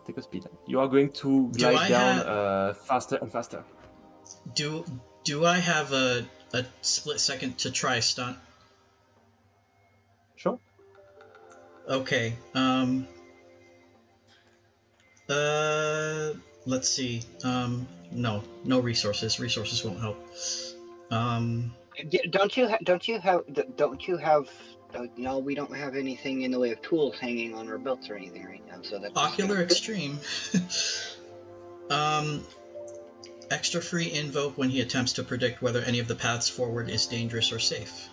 Take a speed. You are going to Do glide I down have- faster and faster. Do I have a split second to try a stunt? Sure. Okay. Let's see. No resources. Resources won't help. Don't you have? No, we don't have anything in the way of tools hanging on our belts or anything right now. So that's Ocular Extreme. Extra free invoke when he attempts to predict whether any of the paths forward is dangerous or safe.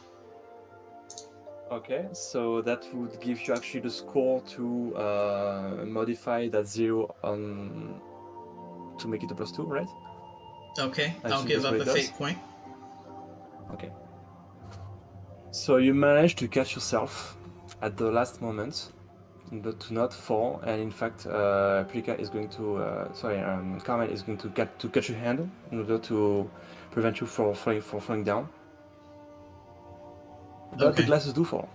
Okay, so that would give you actually the score to modify that 0 on to make it a +2, right? Okay, I I'll think give that's up what a it does. fate point. Okay. So you manage to catch yourself at the last moment to not fall, and in fact, Prika is going to, Carmen is going to catch your hand in order to prevent you from falling down. But the Okay. glasses do fall.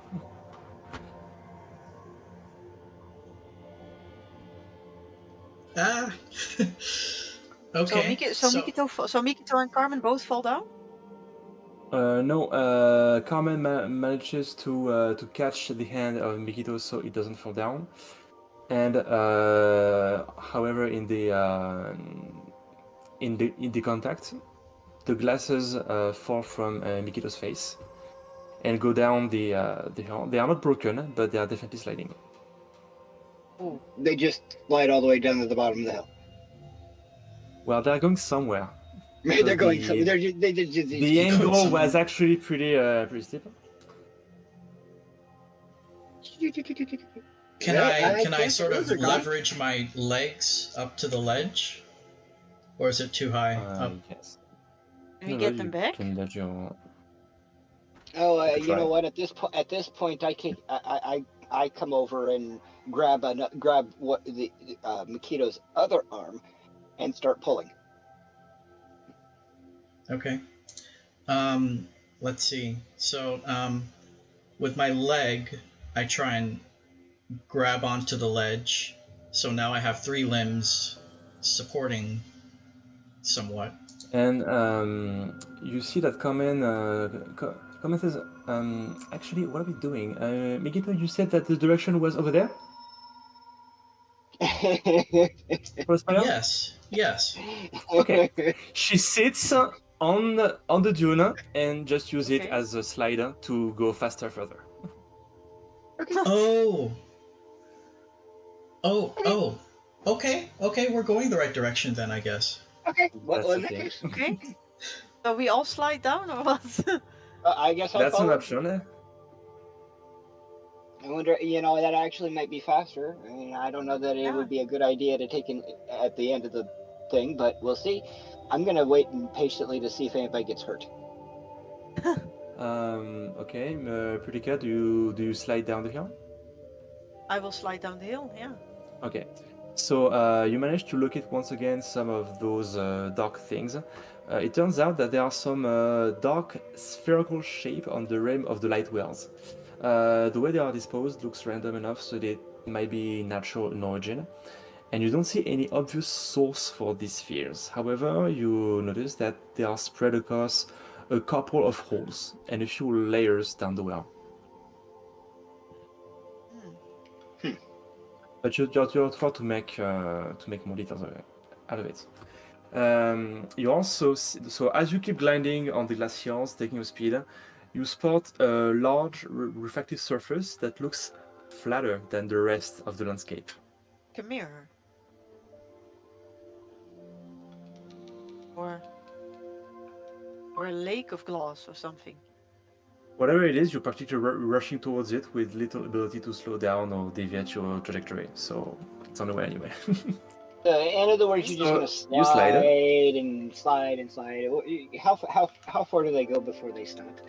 Ah. Okay. So Mikito and Carmen both fall down? No, Carmen manages to catch the hand of Mikito so it doesn't fall down. And however, in the contact, the glasses fall from Mikito's face and go down the hill. They are not broken, but they are definitely sliding. Ooh. They just slide all the way down to the bottom of the hill. Well, they're going somewhere. They're going. the- They just. The angle somewhere. was actually pretty steep. Can Yeah, I guess sort of those are done. leverage my legs up to the ledge, or is it too high up? Yes. Can we get them you back? can let your... Oh, You could you know try. what? At this point, I come over and grab what the Mikito's other arm and start pulling. Okay. Let's see. So, with my leg, I try and grab onto the ledge. So now I have 3 limbs supporting somewhat. And you see that Carmen says, actually, what are we doing? Mikito, you said that the direction was over there for the spiral? Yes. Okay. She sits on the dune and just use it Okay. as a slider to go faster further. Oh. Okay, we're going the right direction then, I guess. Okay. Well, That's in the that thing. case, Okay. So we all slide down or what? I guess I That's an follow. option. I wonder, that actually might be faster. I mean, I don't know that it would be a good idea to take it at the end of the thing, but we'll see. I'm gonna wait patiently to see if anybody gets hurt. Okay, Pulika, do you slide down the hill? I will slide down the hill, yeah. Okay, so you managed to locate once again some of those dark things. It turns out that there are some dark spherical shape on the rim of the light wells. The way they are disposed looks random enough, so they might be natural in origin. And you don't see any obvious source for these spheres. However, you notice that they are spread across a couple of holes and a few layers down the well. But you're trying to make more details out of it. You also so as you keep gliding on the glaciers, taking your speed, you spot a large refractive surface that looks flatter than the rest of the landscape. Like a mirror. Or a lake of glass or something. Whatever it is, you're practically rushing towards it with little ability to slow down or deviate your trajectory, so it's on the way anyway. In other words, you're just So, gonna you slide. slide and slide and slide. How far do they go before they stop?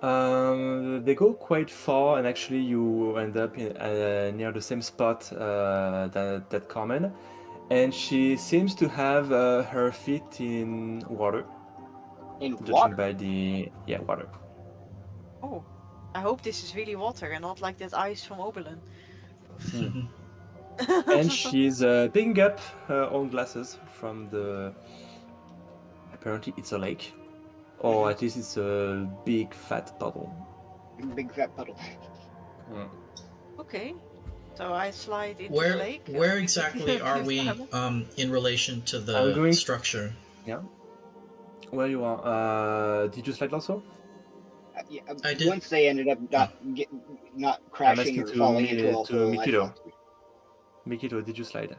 They go quite far, and actually you end up in, near the same spot that Carmen, and she seems to have her feet in water, In judging water. by the water. Oh, I hope this is really water and not like that ice from Oberlin. And she's picking up her own glasses from the. Apparently, it's a lake, or at least it's a big fat puddle. Big fat puddle. Okay, so I slide into the Where lake. and where give- exactly are give we them- in relation to I'm the going- structure? Yeah. Where you are? Did you slide also? Yeah, I did. once they ended up not I'm crashing asking or to falling into a hole, I Mikito. fell through. Mikito, did you slide?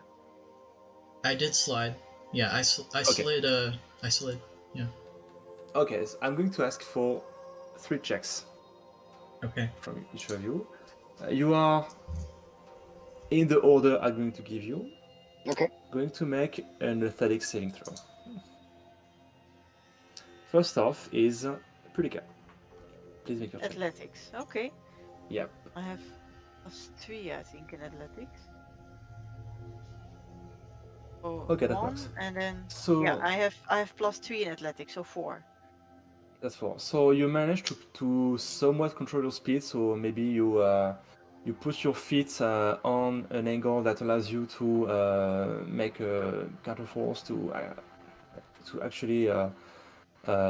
I did slide. Yeah, I slid. I slid. Yeah. Okay, so I'm going to ask for 3 checks Okay. from each of you. You are in the order I'm going to give you. Okay. Going to make an athletics saving throw. First off is Pulika. Please make your check. Athletics. Okay, Yep. I have +3, I think, in athletics. Oh, Okay, that 1, works. and then So yeah, I have +3 in athletics, so 4. that's 4. So you manage to somewhat control your speed. So maybe you put your feet on an angle that allows you to make a counterforce to actually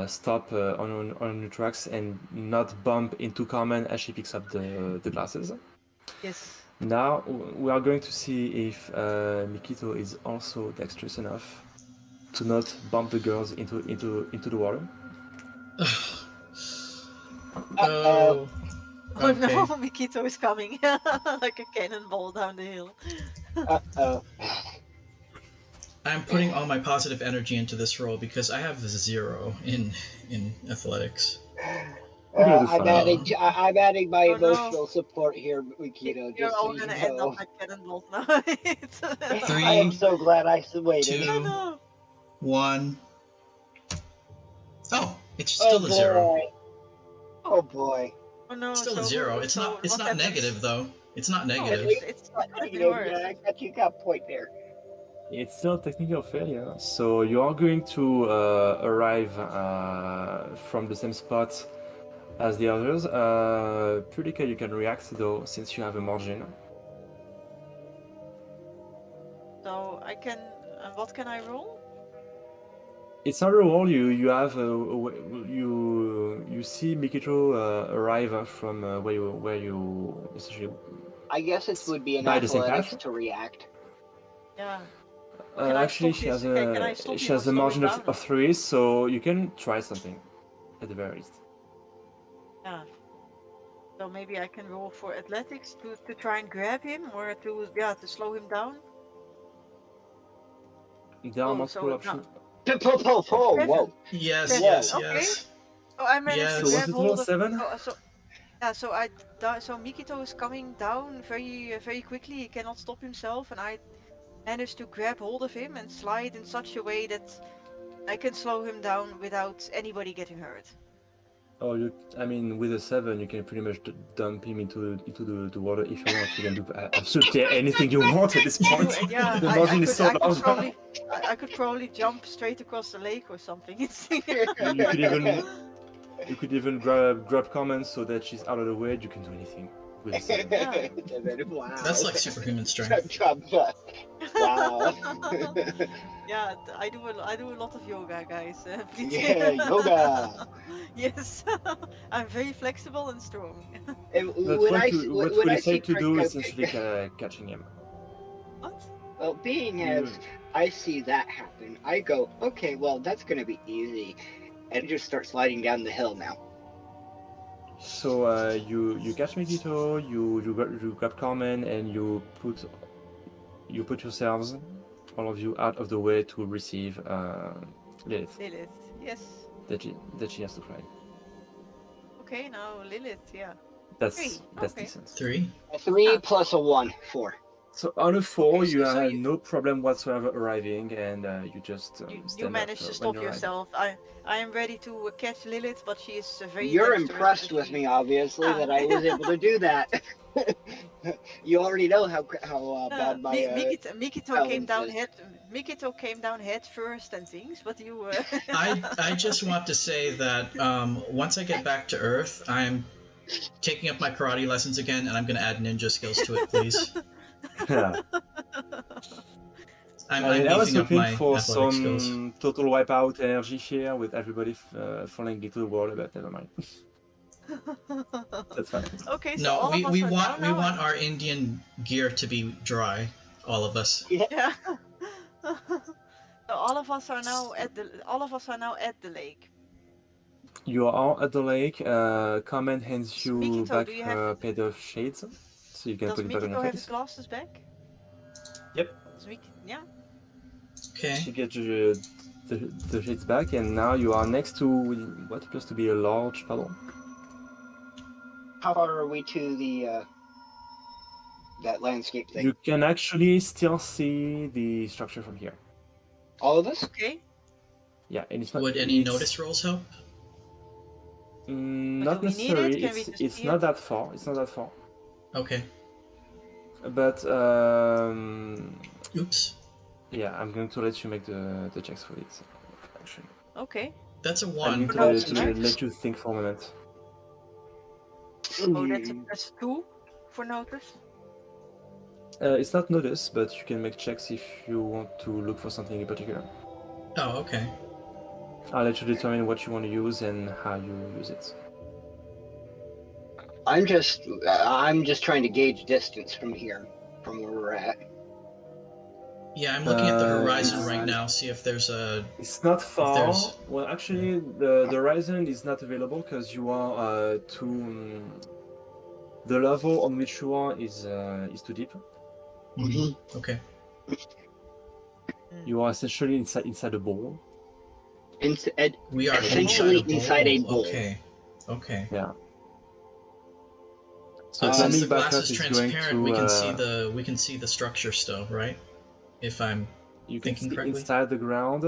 stop on your tracks and not bump into Carmen as she picks up the glasses. Yes. Now we are going to see if Mikito is also dexterous enough to not bump the girls into the water. Oh. Oh Okay. no, Mikito is coming like a cannonball down the hill. Uh-oh. I'm putting all my positive energy into this roll because I have 0 in athletics. You're gonna do fine. I'm adding my Oh, no. emotional support here, Mikito, You're just so all you gonna end up know. like cannonballs now. I am so glad I waited. 2, No. 1. Oh, it's Oh still a 0. boy. Oh boy. Oh no. Still so a 0. It's so not. It's what not happens? negative though. It's not No, negative. it's not could have been worse. Yeah, I got you got a point there. It's still a technical failure, so you are going to arrive from the same spot as the others. Pulika, you can react though, since you have a margin. So I can. What can I roll? It's not a roll. You have you see Mikito arrive from where you essentially. I guess it would be an By the same athletics path? to react. Yeah. Can I Actually, stop she this? has Can I a stop she him or has a slow him margin down? of 3, so you can try something at the very least. Yeah. So maybe I can roll for athletics to try and grab him or to slow him down. There are Oh, multiple so options. Whoa. Yes. Seven, Yes. okay. Yes. So I managed Yes. to So was grab it hold all of. 7? So Mikito is coming down very quickly. He cannot stop himself, and I managed to grab hold of him and slide in such a way that I can slow him down without anybody getting hurt. Oh, I mean, with a 7, you can pretty much dump him into the water if you want. You can do absolutely anything you want at this point. Yeah, The margin is so large. I could probably jump straight across the lake or something. You could even grab comments so that she's out of the way. You can do anything with a 7. Wow. That's like superhuman strength. Wow. Yeah, I do a lot of yoga, guys. Please. Yeah, yoga. Yes, I'm very flexible and strong. And But when what I we when I see decide to do is Franco, essentially catching him. What? well, being as I see that happen, I go, okay, well, that's gonna be easy, and just start sliding down the hill now. So you catch Mikito, you grab Carmen, and you put yourselves, all of you, out of the way to receive Lilith. Lilith, yes. That she has to fight. Okay, now Lilith, yeah. That's Three, that's okay. decent. 3. A 3 Ah. plus a 1, 4. So on a 4, Okay, you so had you- no problem whatsoever arriving, and you just You stand managed up to when stop you arrive. yourself. I am ready to catch Lilith, but she is very You're dexterous. impressed because with she- me, obviously, Ah. that I was able to do that. You already know how bad my Mikito came balance down is. head. Mikito came down head first and things, but you. I just want to say that once I get back to Earth, I'm taking up my karate lessons again, and I'm going to add ninja skills to it, please. Yeah. I'm I was beefing up hoping my for athletic skills. some total wipeout energy here with everybody falling into the water, but never mind. That's fine. Okay, so No, all of us we are want down now. our Indian gear to be dry, all of us. Yeah. So all of us are now at the lake. You are at the lake. Carmen hands you Mikito, back do you her have? pair of shades, so you can Does put it back on your Mikito have his face. glasses back? Yep. Does Mikito? Yeah. Okay. She gets you the shades back, and now you are next to what appears to be a large puddle. How far are we to the that landscape thing? You can actually still see the structure from here. All of us? Okay. Yeah, and it's not. Would any it's, notice rolls help? Not do we need it? necessary. Can we just It's see not it? that far. It's not that far. Okay. But Oops. yeah, I'm going to let you make the checks for it. Actually, Okay. That's a I'm one. going For to notice, let you think for a moment. Oh, that's 2 for notice. It's not notice, but you can make checks if you want to look for something in particular. Oh, okay. I'll let you determine what you want to use and how you use it. I'm just trying to gauge distance from here, from where we're at. Yeah, I'm looking at the horizon right it's- now. See if there's a. It's not far. there's- Well, actually, the horizon is not available because you are too. The level on which you are is too deep. Okay. You are essentially inside a bowl. We are Essentially inside a bowl. Okay. Okay. Yeah. So Since Since climbing the back glass up is is transparent, going to. we can see the structure still, right? If I'm You can thinking see correctly. inside the ground,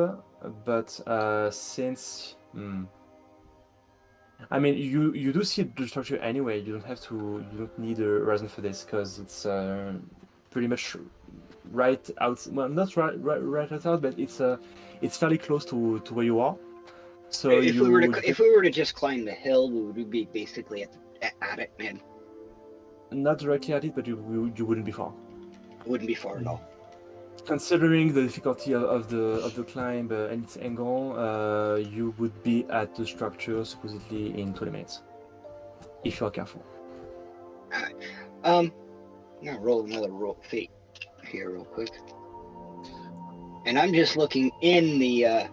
but since I mean you do see the structure anyway. You don't need a horizon for this because it's pretty much right out. Well, not right outside, but it's fairly close to where you are. So if we were to just climb the hill, we would be basically at it, man. not directly at it, but you wouldn't be far. It wouldn't be far at all. Considering the difficulty of the climb and its angle, you would be at the structure supposedly in 20 minutes, if you are careful. I'm gonna roll another fate here real quick, and I'm just looking in the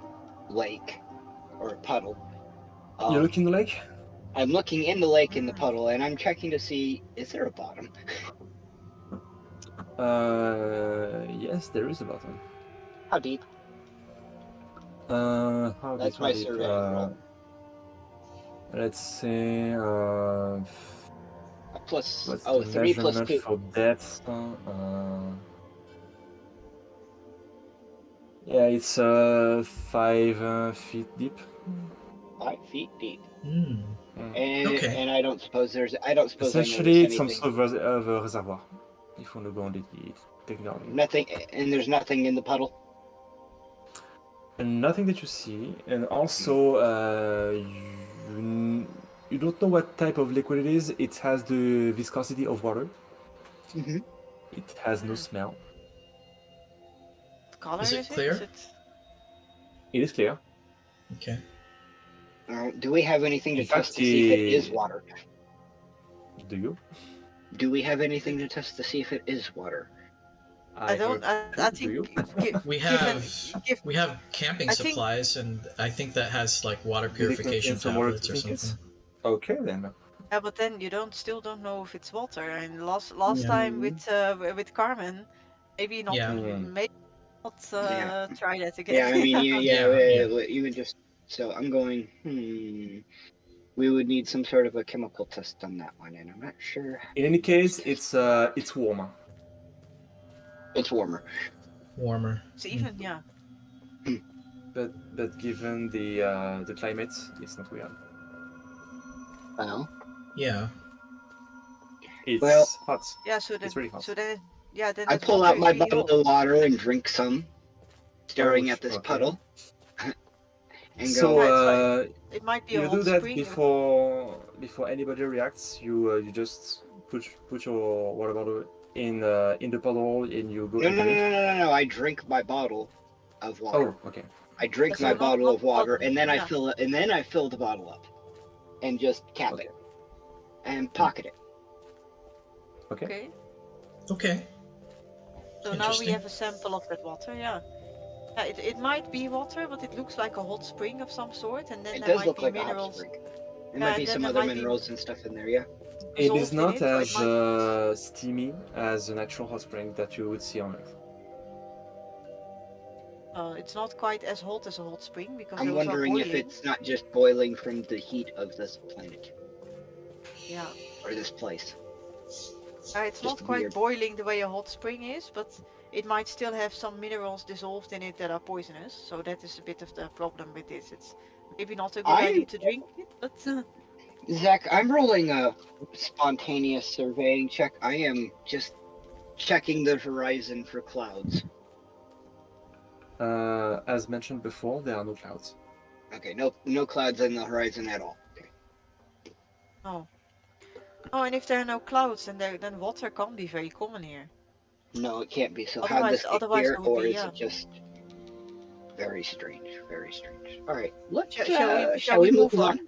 lake or puddle. You look in the lake? I'm looking in the lake in the puddle, and I'm checking to see, is there a bottom? Yes, there is a bottom. How deep? How That's deep? my surveying roll. Let's say Plus, what's 3 plus measurement 2. for depth? Yeah, it's 5 feet deep. 5 feet deep. Hmm. Okay. And I don't suppose I Essentially, notice it's some anything. sort of a reservoir. If you want to go on the technical name. Nothing, and there's nothing in the puddle. And nothing that you see, and also you don't know what type of liquid it is. It has the viscosity of water. Mm-hmm. It has no smell. What color Is it clear? It is clear. Okay. Do we have anything to In fact, test to see if it is water? Do you? Do we have anything to test to see if it is water? I don't. I think. Do you? We have camping I think- supplies, and I think that has like water Do they purification contain some water tablets or tinkers? something. Okay then. Yeah, but then you still don't know if it's water. And last Yeah. time with Carmen, maybe not. Yeah. Maybe not try that again. Yeah, I mean, Yeah. you would just. So I'm going. We would need some sort of a chemical test on that one, and I'm not sure. In any case, it's warmer. It's warmer. Warmer. It's even, yeah. But given the climate, it's not weird. Well, Yeah. It's Well- hot. Yeah, so then, It's really hot. then I that pull water out is my really bottle hot. of water and drink some, staring Oh, at this okay. puddle. And So go, Yeah, it might be a you hot do that spring. before anybody reacts. You just put your water bottle in the puddle and you go no, and no, no, drink. no, no, no, I drink my bottle of water. Oh, okay. I drink So my not- bottle not of water, bottle, and then I yeah. fill it, and then I fill the bottle up, and just cap Okay. it, and pocket it. Okay. Okay. So now we Interesting. have a sample of that water, yeah. Yeah, it might be water, but it looks like a hot spring of some sort, and then It there does might look be like a hot minerals spring. There Yeah, might and be then some there other might be- minerals and stuff in there, yeah. It is dissolved in not it, so it as might- steamy as a natural hot spring that you would see on Earth. It's not quite as hot as a hot spring because I'm those are wondering if boiling. it's not just boiling from the heat of this planet Yeah, or this place. it's not Just quite weird. boiling the way a hot spring is, but it might still have some minerals dissolved in it that are poisonous. So that is a bit of the problem with this. It's maybe not a good I- idea to drink it, but Zach, I'm rolling a spontaneous surveying check. I am just checking the horizon for clouds. As mentioned before, there are no clouds. Okay, no clouds on the horizon at all. Okay. oh, and if there are no clouds, then water can't be very common here. No, it can't be. So how Otherwise- this get otherwise here, it would or be, is yeah. it just very strange? Very strange. All right, let's. Shall we move on?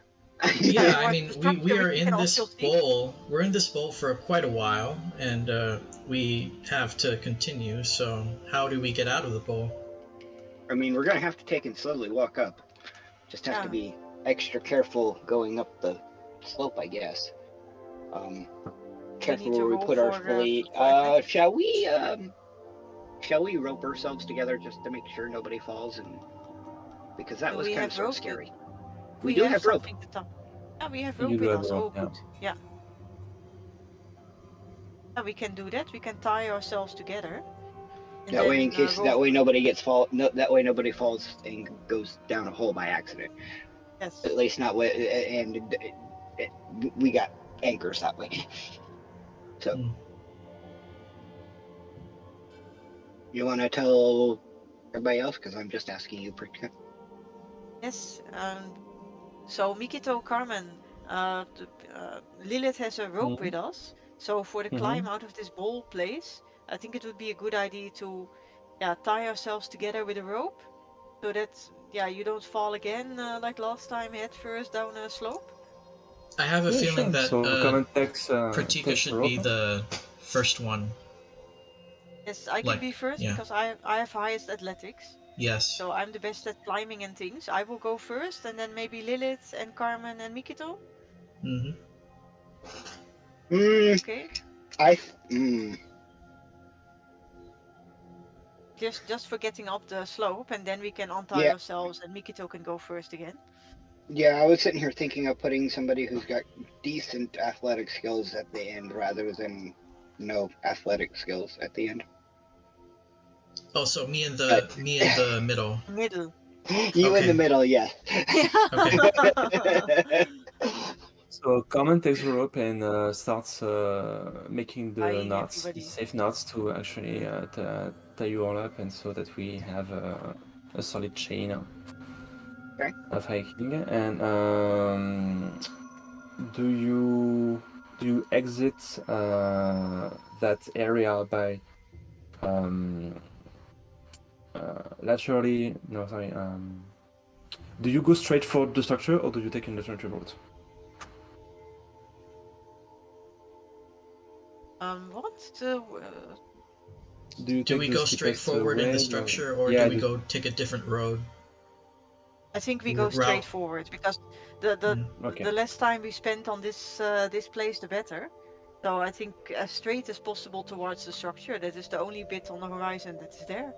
Yeah, I what mean, structure we we are can in all this still see? bowl. We're in this bowl for quite a while, and we have to continue. So, how do we get out of the bowl? I mean, we're gonna have to take and slowly walk up. Just have to Yeah. be extra careful going up the slope, I guess. Careful need to where we roll put our for, fleet. for athletics. Shall we rope ourselves together just to make sure nobody falls? And because that Do was we kind have of sort of rope? scary. If We do have rope. something to tie. Yeah, we have You rope do with have us. rope, Oh, good. Yeah. Yeah, we can do that. We can tie ourselves together. And That way, in then, case roll- that way nobody gets fall. No, that way nobody falls and goes down a hole by accident. Yes. At least not with. And we got anchors that way. So. Hmm. You want to tell everybody else? Because I'm just asking you, Pritka. Yes. So Mikito, Carmen, Lilith has a rope Mhm. with us. So for the Mhm. climb out of this bowl place, I think it would be a good idea to, tie ourselves together with a rope, so that you don't fall again like last time head first down a slope. I have a Yeah, feeling sure. that So Common Pratika takes should the be rope. the first one. Yes, I can Like, be first yeah. because I have highest athletics. Yes. So I'm the best at climbing and things. I will go first, and then maybe Lilith and Carmen and Mikito. Hmm. Okay. Just for getting up the slope, and then we can untie Yeah. ourselves, and Mikito can go first again. Yeah, I was sitting here thinking of putting somebody who's got decent athletic skills at the end rather than no athletic skills at the end. Oh, so me in the middle. Middle. You in Okay. the middle, yeah. So Common takes the rope and starts making the Tying knots, everybody. safe knots to actually tie you all up, and so that we have a solid chain Okay. of hiking. And do you exit that area by laterally? No, sorry. Do you go straight for the structure, or do you take an alternative route? What? Do we go straight forward in the structure, or do we go take a different road? I think we go Route. straight forward because Okay. the less time we spend on this place, the better. So I think as straight as possible towards the structure. That is the only bit on the horizon that is there.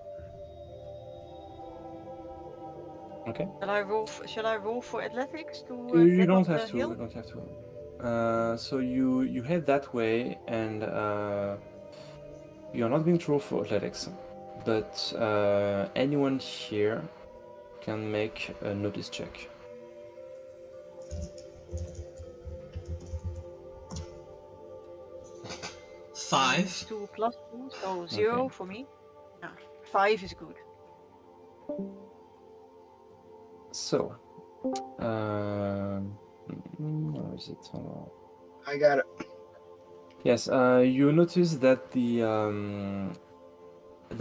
Okay. Shall I roll for athletics to You get don't up have the to. hill? You don't have to. So you head that way, and You're not being thrown for athletics, but anyone here can make a notice check. 5. 2 plus 2, so 0 for me. Yeah, 5 is good. So, where is it? I got it. Yes, you notice that the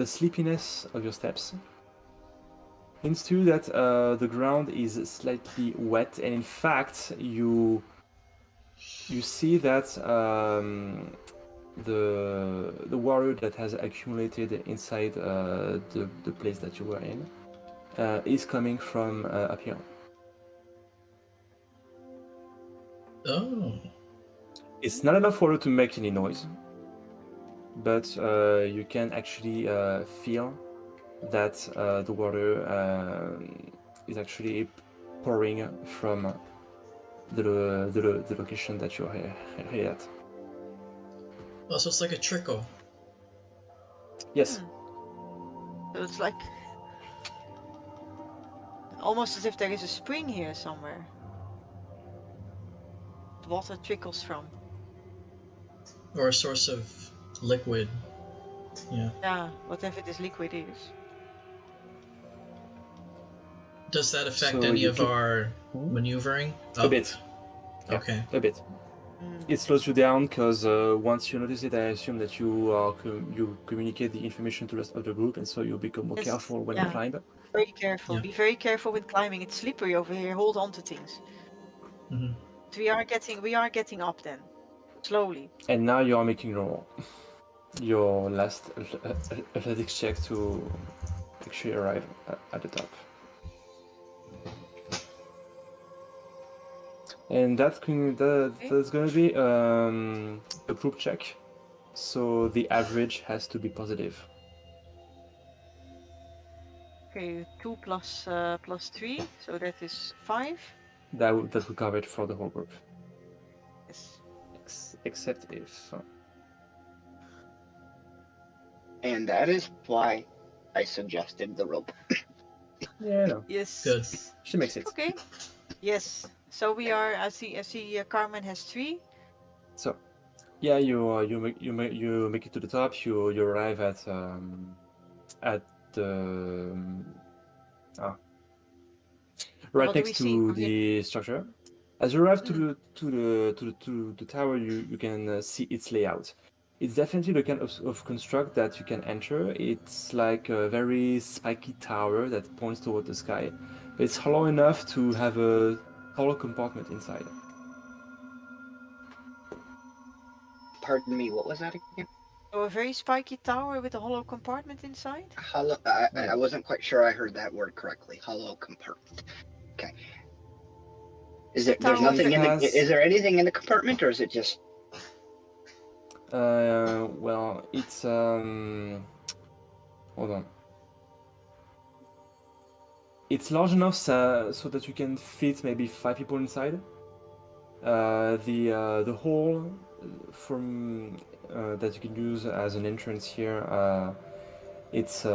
sleepiness of your steps hints to that the ground is slightly wet, and in fact, you see that the water that has accumulated inside the place that you were in is coming from up here. Oh. It's not enough water to make any noise, but you can actually feel that the water is actually pouring from the location that you're here at. Oh, so it's like a trickle. Yes. So it's like almost as if there is a spring here somewhere. The water trickles from. Or a source of liquid. Yeah. Yeah, whatever this liquid is. Does that affect So any you of can- our maneuvering? A bit. Yeah, Okay. a bit. Mm. It slows you down because once you notice it, I assume that you are you communicate the information to the rest of the group, and so you become more Yes, careful when you yeah. climb. Very careful. Yeah. Be very careful with climbing. It's slippery over here. Hold on to things. Hmm. But we are getting up then, slowly. And now you are making your last athletics check to actually arrive at the top. And that's going to be a group check. So the average has to be positive. Okay, 2 plus 3, so that is 5. That will cover it for the whole group. Yes. Except if... And that is why I suggested the rope. Yeah, I know. Yes. Good. She makes it. Okay. Yes. So we are. I see. Carmen has 3. So, yeah, you make it to the top. You arrive at the right What do we next see to from here? the structure. As you arrive to the tower, you can see its layout. It's definitely the kind of construct that you can enter. It's like a very spiky tower that points toward the sky. But it's hollow enough to have a hollow compartment inside. Pardon me, what was that again? So a very spiky tower with a hollow compartment inside. Hollow. Yeah. I wasn't quite sure I heard that word correctly. Hollow compartment. Okay. Is there? There's tower nothing in the. Is there anything in the compartment, or is it just? Well, it's hold on. It's large enough so that you can fit maybe 5 people inside. The hall from that you can use as an entrance here. It's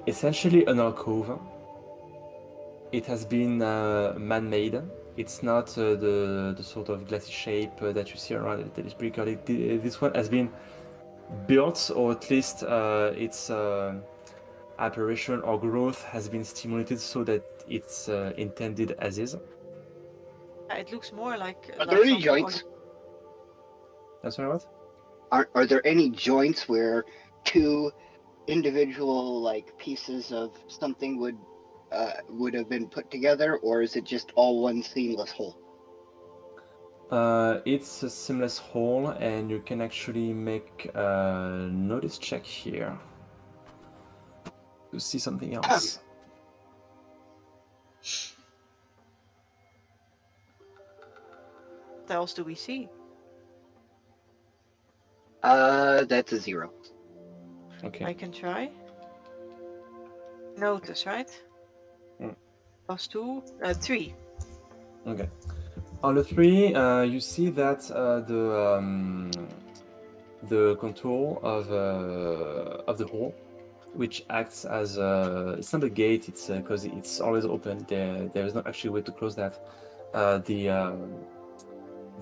essentially an alcove. It has been man-made. It's not the sort of glassy shape that you see around it that is pretty chaotic. This one has been built, or at least its apparition or growth has been stimulated so that it's intended as is. Yeah, it looks more like. Are there any something joints? That's right. What? Are there any joints where two individual like pieces of something would have been put together, or is it just all one seamless whole? It's a seamless whole, and you can actually make a notice check here to see something else. What else do we see? That's a 0. Okay. I can try. Notice, right? Mm. Plus 2, 3. Okay. On the 3, you see that the contour of the hole, which acts as it's not a gate. It's because it's always open. There is not actually a way to close that.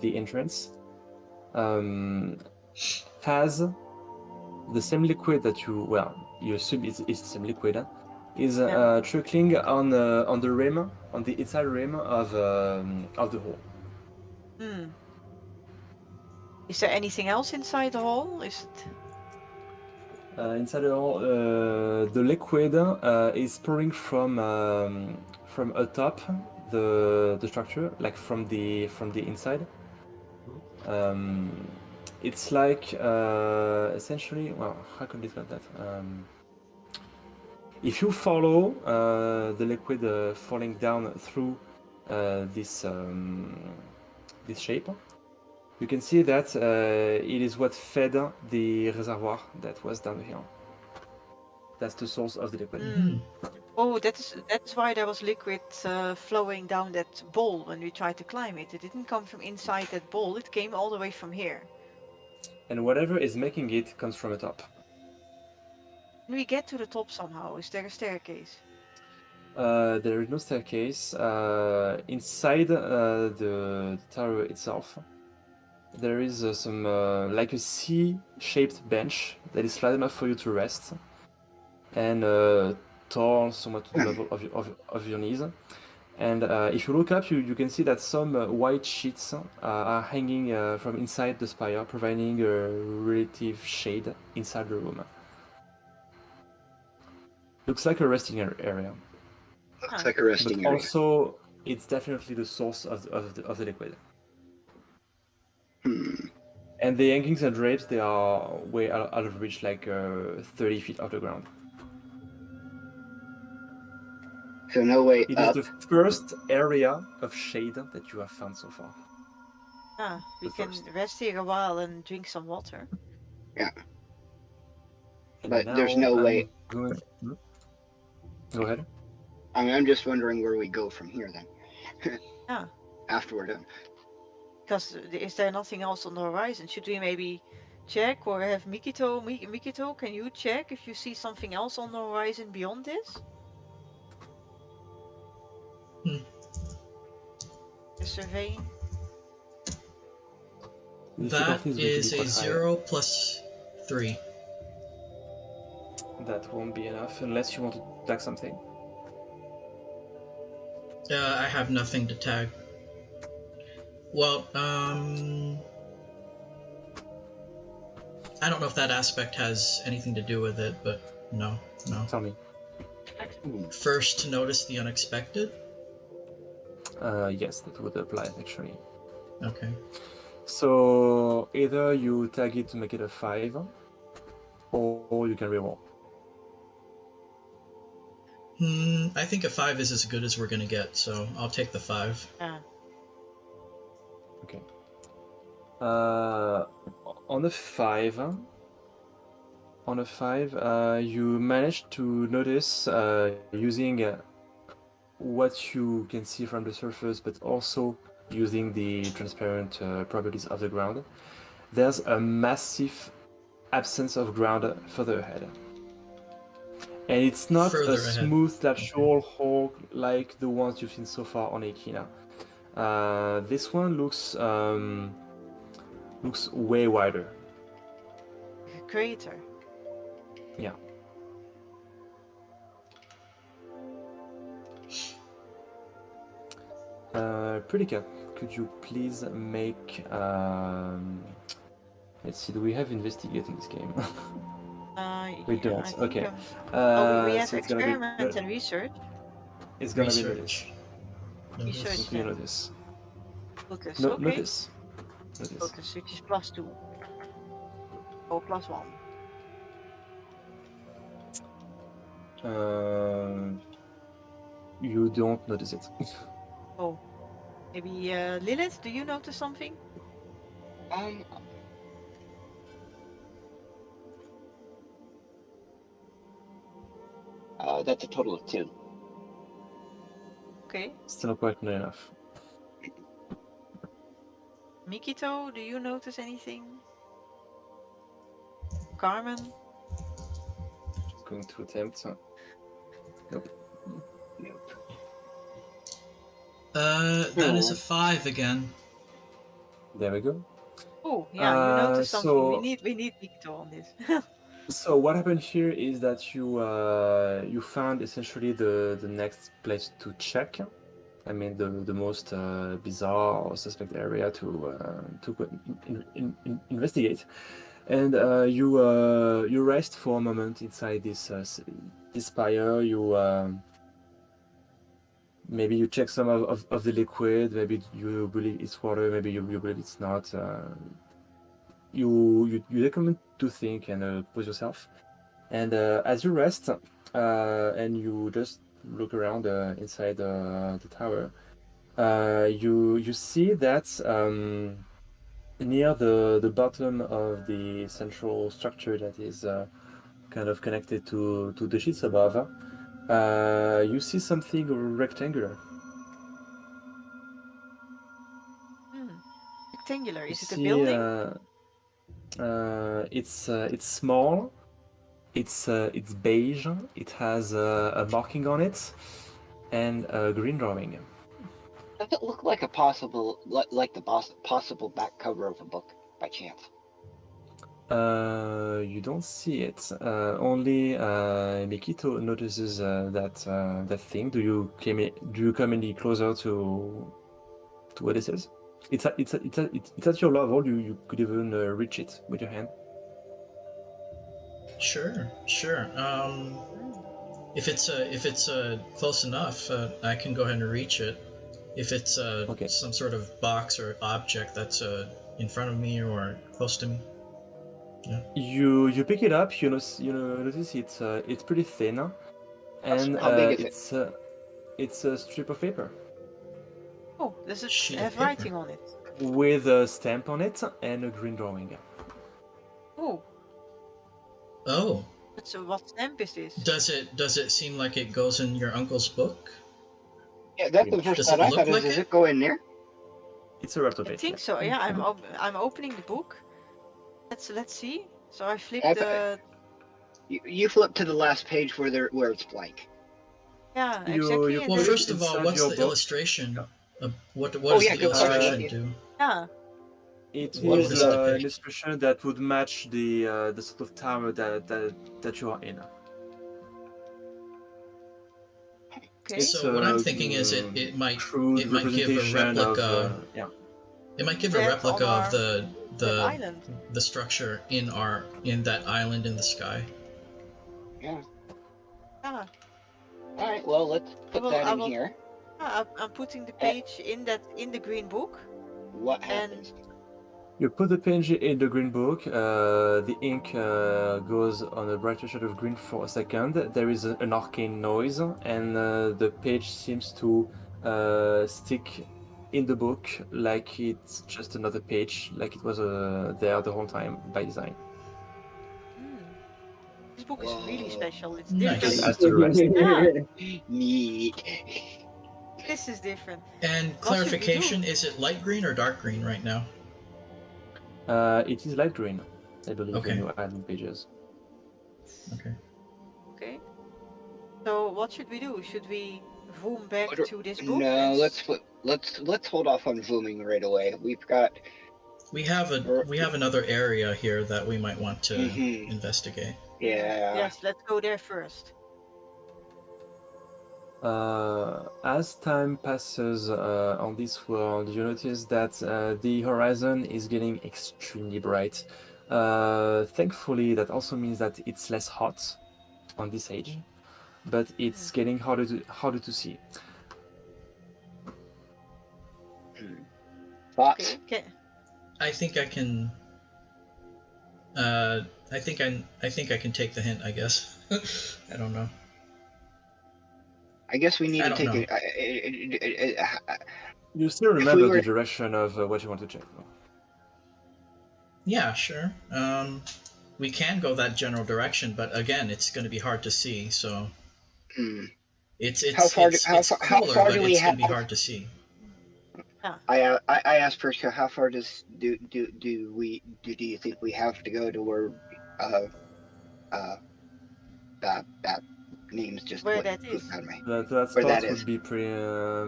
The entrance has the same liquid that you assume it's the same liquid, is trickling on the rim, on the inside rim of the hole. Is there anything else inside the hole? Is it? Inside the hole, the liquid is pouring from atop the structure, like from the inside. It's like essentially, well, how can I describe that? If you follow the liquid falling down through this shape, you can see that it is what fed the reservoir that was down here. That's the source of the liquid. Oh, that's why there was liquid flowing down that bowl when we tried to climb it. It didn't come from inside that bowl. It came all the way from here. And whatever is making it comes from the top. Can we get to the top somehow? Is there a staircase? There is no staircase. Inside the tower itself, there is some like a C-shaped bench that is flat enough for you to rest, and tall, somewhat to the level of your knees. And if you look up, you can see that some white sheets are hanging from inside the spire, providing a relative shade inside the room. Looks like a resting area. Looks like a resting But area. also, it's definitely the source of the liquid. And the hangings and drapes, they are way out of reach, like 30 feet off the ground. So no way It up. is the first area of shade that you have found so far. We The can first. rest here a while and drink some water. Yeah. And But now there's no way. Go ahead. I'm just wondering where we go from here then. Yeah. After we're done. Because is there nothing else on the horizon? Should we maybe check or have Mikito? Mikito, can you check if you see something else on the horizon beyond this? The surveying? That is a 0 plus 3. That won't be enough unless you want to tag something. I have nothing to tag. Well, I don't know if that aspect has anything to do with it, but no. Tell me. First to notice the unexpected? Yes, that would apply actually. Okay. So either you tag it to make it a 5, or you can reroll. I think a 5 is as good as we're gonna get, so I'll take the 5. Yeah. Okay. On a 5, you manage to notice using what you can see from the surface, but also using the transparent properties of the ground. There's a massive absence of ground further ahead. And it's not a smooth lateral hole like the ones you've seen so far on Akina. This one looks way wider. Crater. Yeah. Pretty Cat, could you please make let's see, do we have investigate in this game? We don't. Okay. We have so experiment and research. It's gonna be notice. Research. Notice. Focus. No, Okay. Notice. Focus, which is +2. Oh, +1. You don't notice it. Oh. Maybe Lilith, do you notice something? That's a total of 2. Okay. Still quite not enough. Mikito, do you notice anything? Carmen. Just going to attempt. Nope. Nope. That is a 5 again. There we go. Oh, yeah, you noticed something. So We need Victor on this. So what happened here is that you found essentially the next place to check. I mean the most bizarre or suspect area to investigate, and you rest for a moment inside this spire. Maybe you check some of the liquid. Maybe you believe it's water. Maybe you believe it's not. You take a moment to think and pose yourself. And as you rest and you just look around inside the tower, you see that near the bottom of the central structure that is kind of connected to the sheets above, you see something rectangular. Rectangular. You Is it a see, building? it's small. It's beige. It has a marking on it and a green drawing. Does it look like a possible, like the possible back cover of a book by chance? You don't see it. Only Mikito notices that thing. Do you come any closer to what it is? It's at your level. You could even reach it with your hand. Sure. If it's close enough, I can go ahead and reach it. If it's Okay. some sort of box or object that's in front of me or close to me. Yeah. You pick it up. You notice it's pretty thin, and How big is it? it's a strip of paper Oh, does it Sheet of have paper. writing on it? with a stamp on it and a green drawing. Oh, Oh, so what stamp is this? does it seem like it goes in your uncle's book? Yeah, that's the first Does thought it I look thought. like Does it? it go in there? It's a rattle I page. think so. Yeah, I'm opening the book. Let's see. So I flip I the. You flip to the last page where it's blank. Yeah, You exactly. put And Well, it then, first of all, inside what's your the book. illustration? What Oh, does yeah, the good question. illustration Yeah. do? yeah. It What is is it an depict? illustration that would match the sort of tower that you are in. Okay. It's So what I'm a thinking is it might crude give a representation of replica. yeah. It might give a That on replica of that island. the structure in that island in the sky. Yeah. Yeah. All right. Well, let's put that in here. Yeah, I'm putting the page in the green book. What happens? You put the page in the green book. The ink goes on a brighter shade of green for a second. There is an arcane noise, and the page seems to stick in the book like it's just another page, like it was there the whole time by design. This book is really special. It's Nice. different. Just as to the rest. Yeah. Neat. This is different. And What should we clarification: do? is it light green or dark green right now? It is light green, I believe, Okay. when you add in pages. Okay. Okay. So what should we do? Should we zoom back to this book? No, let's hold off on zooming right away. We have another area here that we might want to investigate. Yeah. Yes, let's go there first. As time passes on this world, you notice that the horizon is getting extremely bright. Thankfully, that also means that it's less hot on this age, but it's getting harder to see. Thoughts? Okay. I think I can. I think I can take the hint. I guess. I don't know. I guess we need I to don't take know. You still remember the direction of what you want to check. Yeah, sure. We can go that general direction, but again, it's going to be hard to see. So it's cooler, but it's going to be hard to see. I asked Persia, how far do you think we have to go to where Uh, uh, that name's just Where what that pooped is. out of me. That Where spot that would is. be pretty,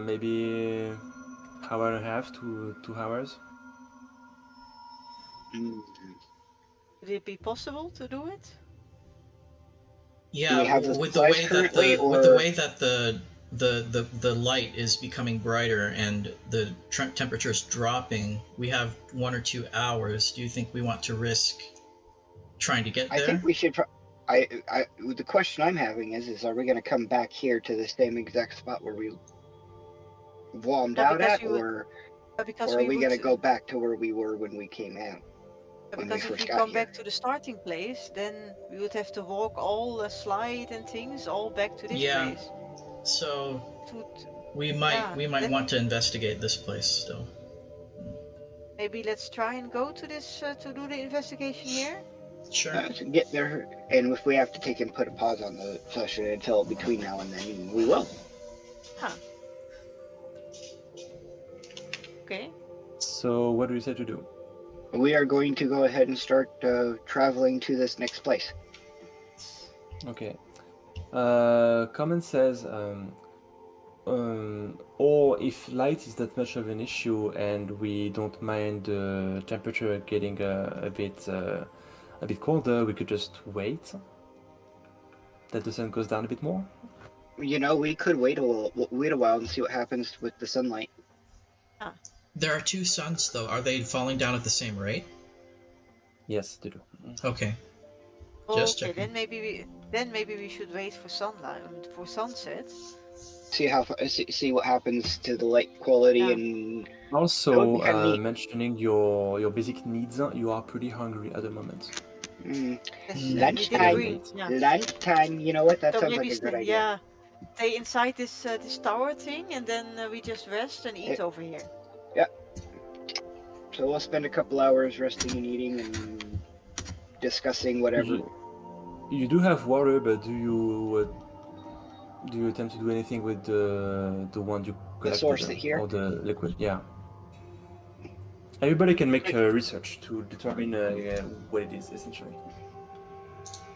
maybe hour and a half to 2 hours. Mm. Would it be possible to do it? Yeah, Do we have the with the supplies way that currently, the light is becoming brighter and the temperature is dropping, we have 1 or 2 hours. Do you think we want to risk trying to get I there? think we should. The question I'm having is are we going to come back here to the same exact spot where we bombed Yeah, out because at, we would. or are We we would. going to go back to where we were when we came out, when we Because if first we got come here? back to the starting place, then we would have to walk all the slide and things all back to this Yeah. place. So It would, we might that- want to investigate this place still. maybe let's try and go to this to do the investigation here. Sure. To get there, and if we have to take and put a pause on the session until between now and then, we will. Okay. So what do you say to do? We are going to go ahead and start traveling to this next place. Okay. Comment says, or if light is that much of an issue and we don't mind the temperature getting a bit colder, we could just wait. That the sun goes down a bit more. You know, we could wait a while and see what happens with the sunlight. There are 2 suns though. Are they falling down at the same rate? Yes, they do. Okay. Just Okay, checking. then maybe we should wait for sunlight for sunset. See what happens to the light quality Yeah. and Also, That would be kinda neat. mentioning your basic needs, you are pretty hungry at the moment. mm, Yes, Mm. we Lunchtime. did agree. Yeah. lunchtime. You know what? That So sounds maybe like a good idea. yeah, stay inside this tower thing, and then we just rest and eat over here. So we'll spend a couple hours resting and eating and discussing whatever. You do have water, but do you attempt to do anything with the one you collected, source here? or the liquid? Yeah. Everybody can make research to determine what it is, essentially,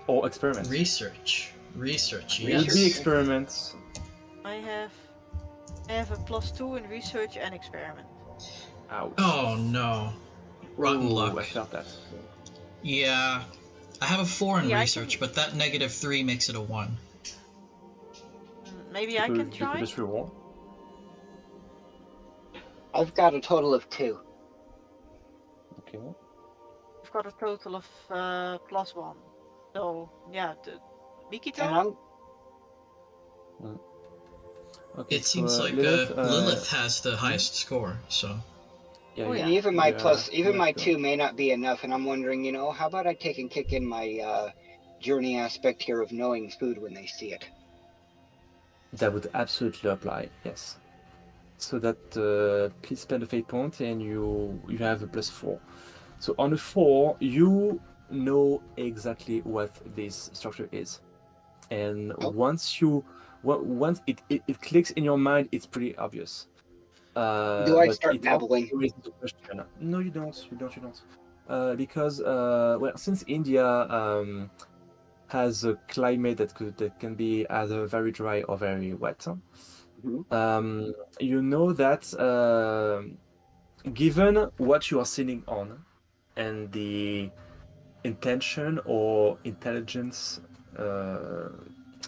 or experiments. Research. It Yes. would be experiments. I have a +2 in research and experiment. Ouch. Oh no. Rotten Ooh, luck. I felt that. Yeah. I have a 4 in Yeah, I research, but that -3 makes it a 1. Maybe I can You could try. just reroll. I've got a total of 2. Okay. I've got a total of +1. So yeah, Mikito. And I'm Okay. It seems like Lilith has the highest score, so. Yeah, Oh, yeah. And even my Yeah, my yeah. 2 may not be enough, and I'm wondering, how about I take and kick in my journey aspect here of knowing food when they see it? That would absolutely apply. Yes. So that please spend a fate point, and you have a +4. So on a 4, you know exactly what this structure is, and Oh. once it clicks in your mind, it's pretty obvious. Do I but start it babbling? also raises the question. No, you don't. You don't. Because well, since India has a climate that can be either very dry or very wet, Mhm. you know that given what you are sitting on and the intention or intelligence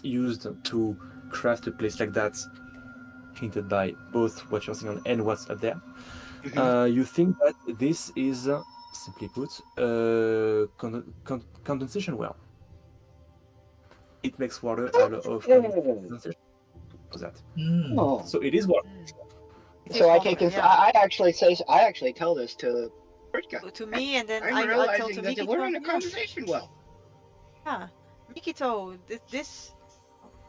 used to craft a place like that, hinted by both what you're sitting on and what's up there, you think that this is, simply put, a condensation well. It makes water out of condensation. That. Oh. So it is water. It So is I water, take yeah. I actually tell this to Britka. To me, and then I'm I tell realizing to that Mikito. we're in a conversation well. Yeah, Mikito, this.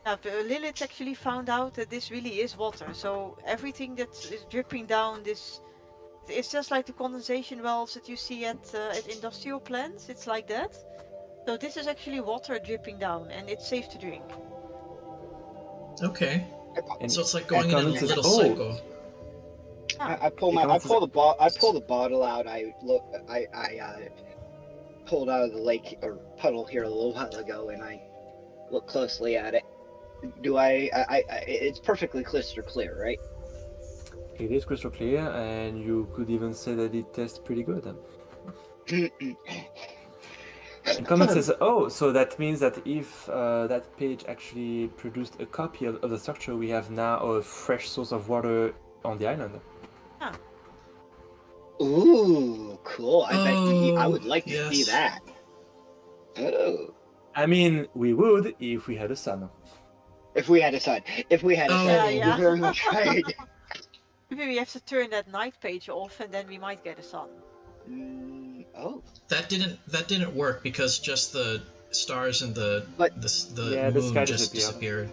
Yeah, Lilith actually found out that this really is water. So everything that is dripping down this, it's just like the condensation wells that you see at industrial plants. It's like that. So this is actually water dripping down, and it's safe to drink. Okay. And So it's like going in a Conan says, little "Oh." cycle. I pull the bottle out. I pulled out of the lake or puddle here a little while ago, and I look closely at it. Do I it's perfectly crystal clear, right? It is crystal clear, and you could even say that it tastes pretty good. And comment says, oh, so that means that if that page actually produced a copy of the structure, we have now a fresh source of water on the island. Yeah. Ooh, cool. I bet I would like to see yes. that. Oh. I mean, we would if we had a sun. If we had a sun. If we had a sun. Oh. You're very much right. Maybe we have to turn that night page off, and then we might get a sun. Oh. That didn't work because just the stars and the But Yeah, the moon sky just disappeared.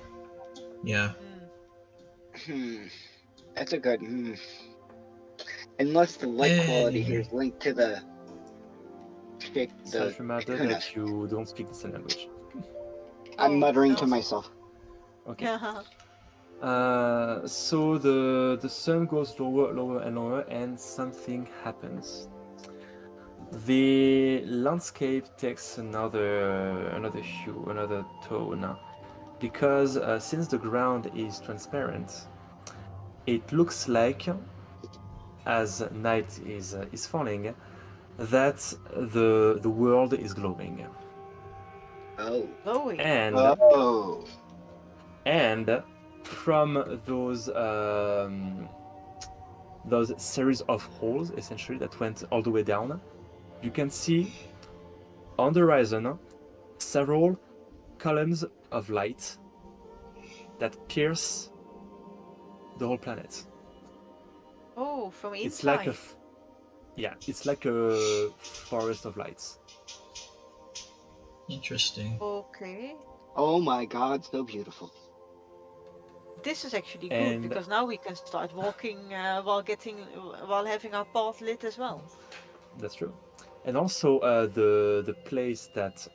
Yeah. That's a good. Unless the light quality here is linked to the Such a matter Kh'ris. that you don't speak the same language. I'm Oh, muttering no. to myself. Okay. Yeah. So the sun goes lower, lower, and lower, and something happens. The landscape takes another hue, another tone, because since the ground is transparent, it looks like, as night is falling, that the world is glowing. Oh. Glowing. And from those series of holes, essentially, that went all the way down, you can see on the horizon several columns of light that pierce the whole planet. Oh, from inside. It's like it's like a forest of lights. Interesting. Okay. Oh my God, so beautiful. This is actually good And- because now we can start walking while having our path lit as well. That's true. And also the place that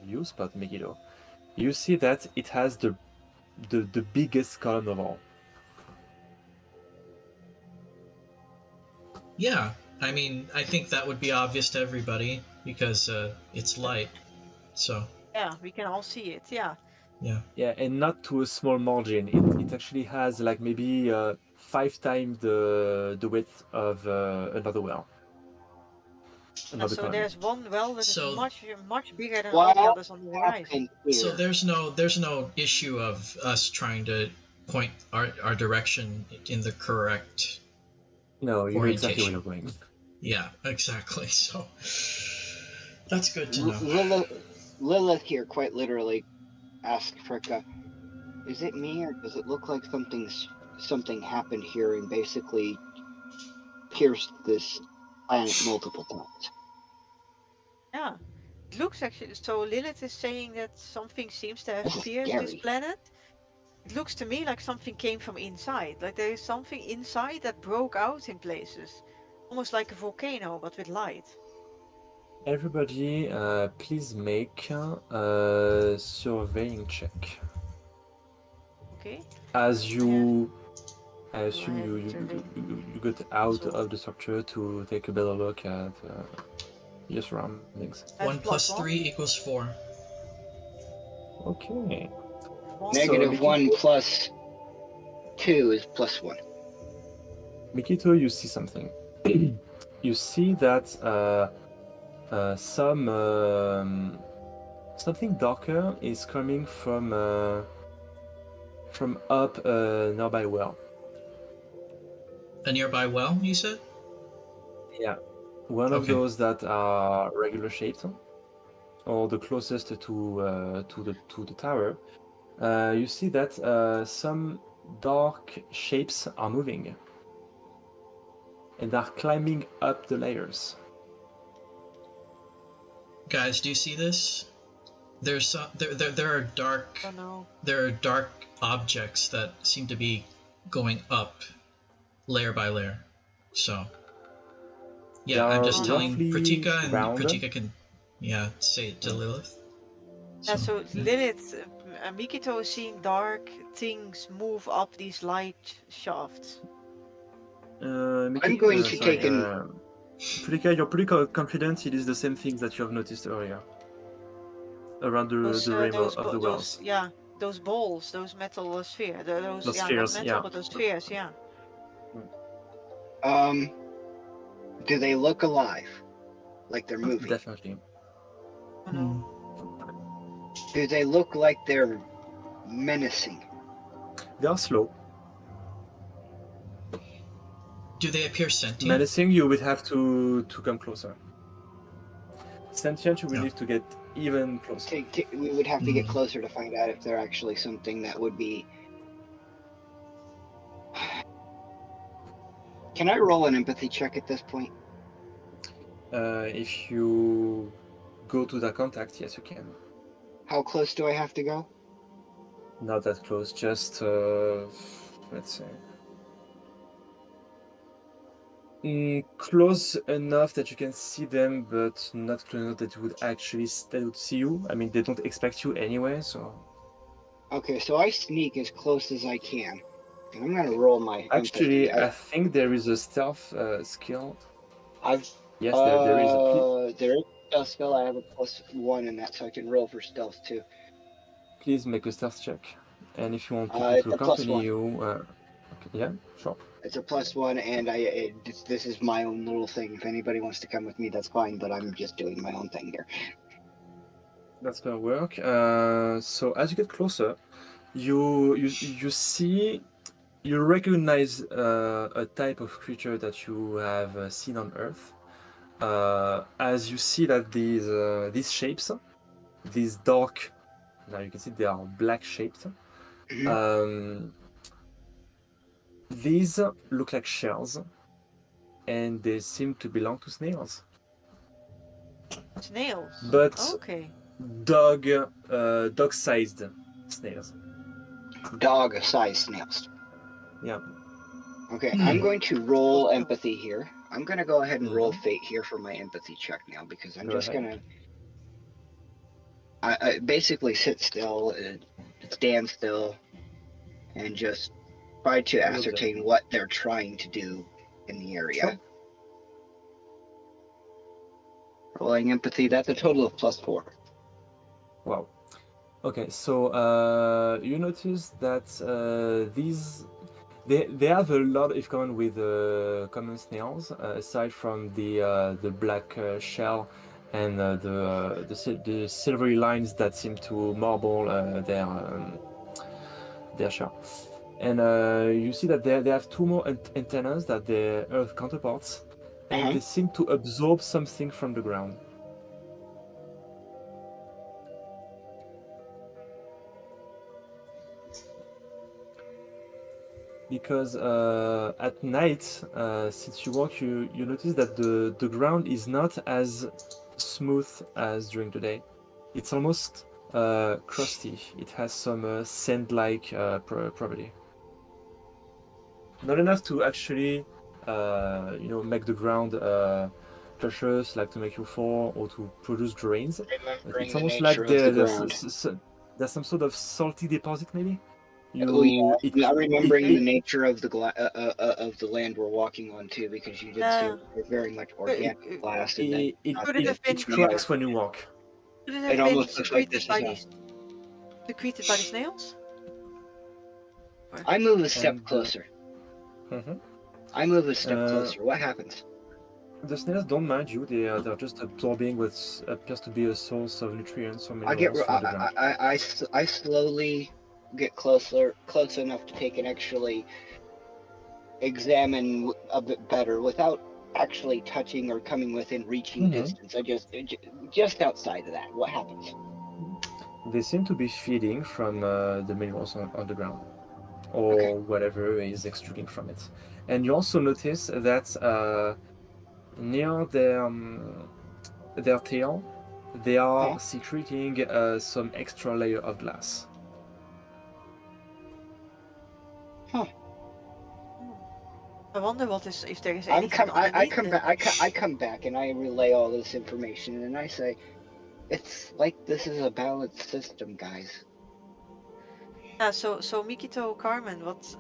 you spot, Megiddo, you see that it has the biggest column of all. Yeah. I mean, I think that would be obvious to everybody because it's light. So. Yeah, we can all see it. Yeah. Yeah, and not to a small margin. It actually has like maybe 5 times the width of another well. Another So column. there's one well that So- is much bigger than all the others on the horizon. So there's no issue of us trying to point our direction in the correct. No, you know exactly where orientation. you're going. Yeah, exactly. So that's good to know. Lilith here, quite literally, asked Fricka, "Is it me, or does it look like something happened here and basically pierced this planet multiple times?" Yeah. It looks actually so Lilith is saying that something seems to have This is pierced this scary. planet. It looks to me like something came from inside. Like there is something inside that broke out in places. Almost like a volcano, but with light. Everybody, please make a surveying check. Okay. As you, I assume ahead, you surveying. got out So- of the structure to take a better look at your surroundings. That's 1 plus +1. 3 equals 4. Okay. One. Negative Mickey- 1 plus 2 is +1. Mikito, you see something. You see that something darker is coming from up a nearby well. A nearby well, you said? Yeah, one of Okay. those that are regular shaped, or the closest to the tower. You see that some dark shapes are moving and are climbing up the layers. Guys, do you see this? There's some, there are dark Oh no. there are dark objects that seem to be going up layer by layer. So yeah, They I'm are just telling roughly Pratika, and round. Pratika can say it to Lilith. Yeah, so Lilith, Mikito is seeing dark things move up these light shafts. Mikito, going to take You're pretty confident it is the same things that you have noticed earlier around the rim of the wells. Yeah, those balls, those metal sphere, those Those yeah, spheres, not metal, yeah. but those spheres, yeah. Do they look alive? Like they're moving? Definitely. Do they look like they're menacing? They are slow. Do they appear sentient? Menacing, you would have to come closer. Sentient, you will No. need to get even closer. We would have to get closer to find out if they're actually something that would be. Can I roll an empathy check at this point? If you go to the contact, yes, you can. How close do I have to go? Not that close, just let's say close enough that you can see them, but not close enough that they would see you. I mean, they don't expect you anyway, so. Okay, so I sneak as close as I can. And I'm gonna roll my Actually, empathy. I think there is a stealth skill. I've Yes, there is a. there is a stealth skill. I have a +1 in that, so I can roll for stealth too. Please make a stealth check, and if you want people It's to a accompany +1. you, okay, yeah, sure. It's a +1, and this is my own little thing. If anybody wants to come with me, that's fine. But I'm just doing my own thing here. That's gonna work. So as you get closer, you see, you recognize a type of creature that you have seen on Earth. As you see that these shapes, these dark, now you can see they are black shaped. These look like shells, and they seem to belong to snails. Snails. But Okay. dog-sized snails. Dog-sized snails. Yeah. Okay, I'm going to roll empathy here. I'm gonna go ahead and roll fate here for my empathy check now, because I'm just gonna. I basically sit still, stand still, and just try to ascertain what they're trying to do in the area. Sure. Rolling empathy, that's a total of +4. Wow. Okay, so you notice that they have a lot in common with common snails, aside from the black shell and the silvery lines that seem to marble their shell. And you see that they have two more antennas than their Earth counterparts, and they seem to absorb something from the ground. Because at night, since you walk, you notice that the ground is not as smooth as during the day. It's almost crusty. It has some sand-like property. Not enough to actually, make the ground treacherous, like to make you fall or to produce drains. It's almost like there's some sort of salty deposit, maybe. I'm remembering the nature of the land we're walking on too, because you did say it's very much organic glass, and it cracks when you walk. Could it have been secreted by the snails? I move a step closer. I move a step closer. What happens? The snails don't mind you. They're just absorbing what appears to be a source of nutrients or minerals from the ground. I slowly get close enough to take and actually examine a bit better without actually touching or coming within reaching distance. I just outside of that. What happens? They seem to be feeding from the minerals on the ground, or whatever is extruding from it. And you also notice that near their tail, they are secreting some extra layer of glass. I wonder if there is I anything come back and I relay all this information, and I say, it's like this is a balanced system, guys. So Mikito, Carmen, what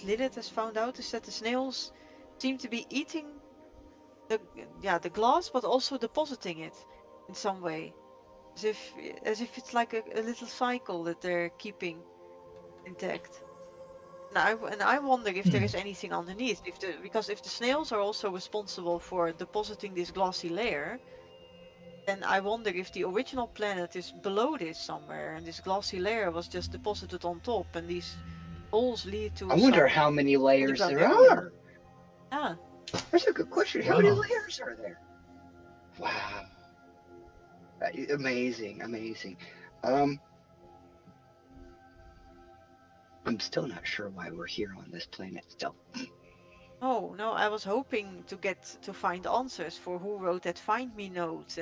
Lilith has found out is that the snails seem to be eating the glass, but also depositing it in some way, as if it's like a little cycle that they're keeping intact. And I wonder if there is anything underneath, because if the snails are also responsible for depositing this glossy layer, then I wonder if the original planet is below this somewhere, and this glossy layer was just deposited on top, and these holes lead to I wonder some how many layers underground there area. are. Yeah. That's a good question. How many Wow. layers are there? Wow. Amazing, amazing. I'm still not sure why we're here on this planet still. Oh, no, I was hoping to find answers for who wrote that find me note,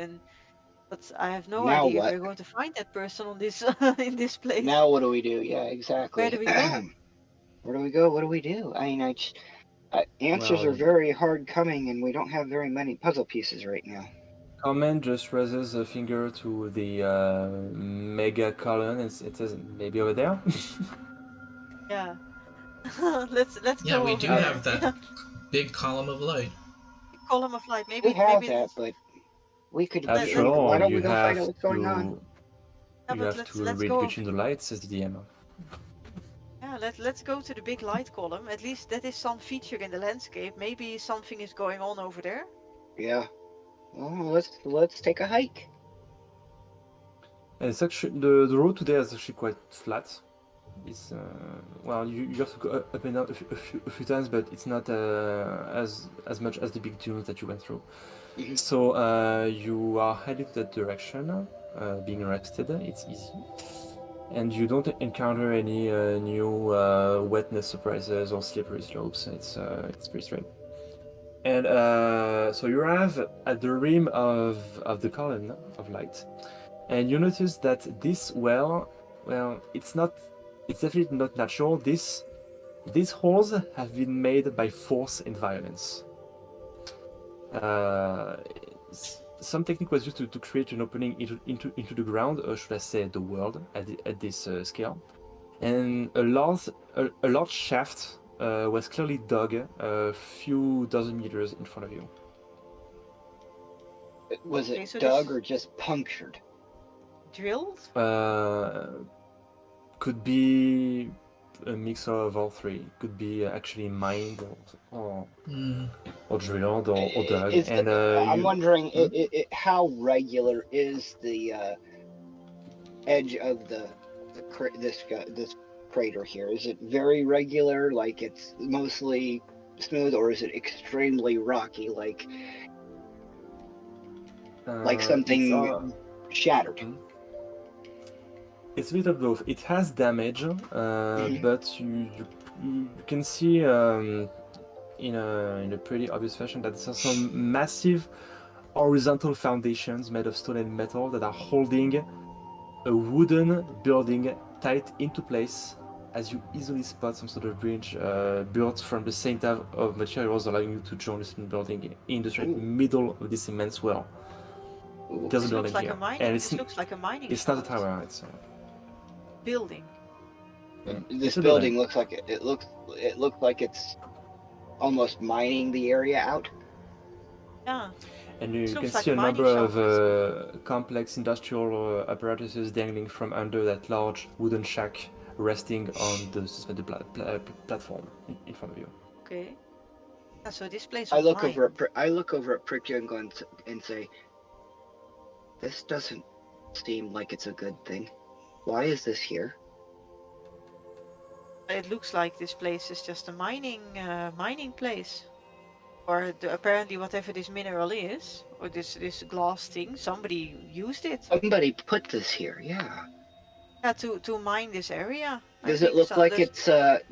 but I have no Now idea if what? we're going to find that person on this in this place. Now what do we do? Yeah, Where exactly. do we go? Where do we go? What do we do? I mean, answers Well, are very hard coming, and we don't have very many puzzle pieces right now. Comment just raises a finger to the mega column, and it says maybe over there. Yeah. let's Yeah, go we over do there. have that Yeah. big column of light. Column of light. We have Maybe that, but we could. After let- Why all, don't you we go find out have what's going on? yeah, you but have to let's read go. between the lights, says the DM. Yeah, let's go to the big light column. At least that is some feature in the landscape. Maybe something is going on over there. Yeah. Well, let's take a hike. And it's actually the road today is actually quite flat. It's well, you have to go up and down a few times, but it's not as much as the big dunes that you went through. Mhm. So you are heading that direction, being rested. It's easy, and you don't encounter any new wetness surprises or slippery slopes. It's pretty straight. And so you arrive at the rim of the column of light, and you notice that this well, it's definitely not natural. These holes have been made by force and violence. Some technique was used to create an opening into the ground, or should I say the world, at this scale. And a large shaft was clearly dug a few dozen meters in front of you. Was Okay, it so dug this or just punctured? drilled? Could be a mix of all three. Could be actually mined or drilled or dug. And I'm wondering Hmm? how regular is the edge of this crater here? Is it very regular, like it's mostly smooth, or is it extremely rocky, like something shattered? It's a bit of both. It has damage, but you can see in a pretty obvious fashion that there are some massive horizontal foundations made of stone and metal that are holding a wooden building tight into place, as you easily spot some sort of bridge built from the same type of materials, allowing you to join this building in the straight middle of this immense well. Ooh. There's a This building looks like here, a mining. and This looks like a mining it's not a shaft. tower. It's Building. This a building looks like it looks like it's almost mining the area out. Yeah. And This you can looks like see a a mining number shaft. of complex industrial apparatuses dangling from under that large wooden shack, resting on the suspended platform in front of you. Okay. Yeah, so this place I was look mined. over at Prickja and say, "This doesn't seem like it's a good thing. Why is this here?" It looks like this place is just a mining place. Or apparently whatever this mineral is, or this glass thing, somebody used it. Somebody put this here, yeah. Yeah, to mine this area. Does it look like it's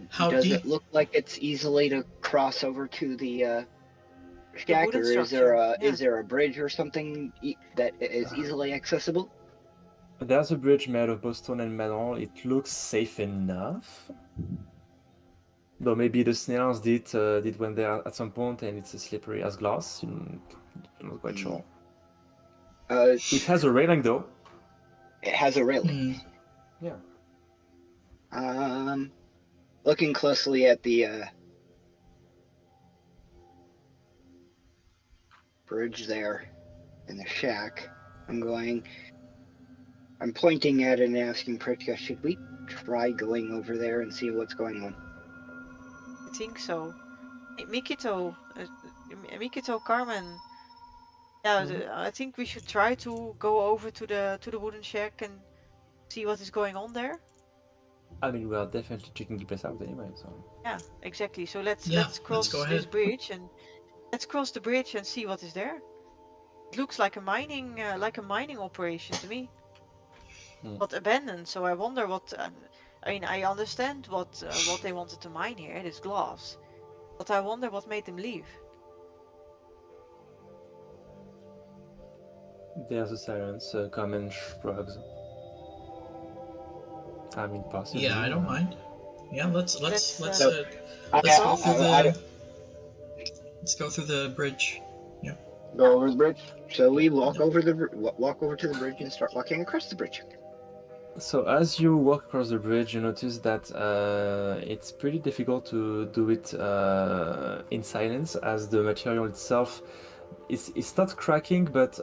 How does deep? it look like it's easily to cross over to the the shack, wooden or structure? is there a bridge or something that is easily accessible? There's a bridge made of both stone and metal. It looks safe enough. Though maybe the snails did went there at some point, and it's as slippery as glass. I'm not quite sure. It has a railing though. It has a railing. Yeah. Looking closely at the bridge there in the shack, I'm pointing at it and asking Pritka, should we try going over there and see what's going on? I think so. Hey, Mikito, Carmen. Yeah, I think we should try to go over to the wooden shack and see what is going on there. I mean, we are definitely checking the place out anyway, so. Yeah, exactly. So let's Yeah, let's cross go this ahead. bridge and let's cross the bridge and see what is there. It looks like a mining operation to me, but abandoned. So I wonder what. I mean, I understand what they wanted to mine here. It is glass, but I wonder what made them leave. There's a silence. Carmen shrugs. I mean, possibly. Yeah, I don't mind. Yeah, let's go through the bridge. Yeah. Go over the bridge. So we walk over to the bridge and start walking across the bridge. So as you walk across the bridge, you notice that it's pretty difficult to do it in silence, as the material itself it's not cracking, but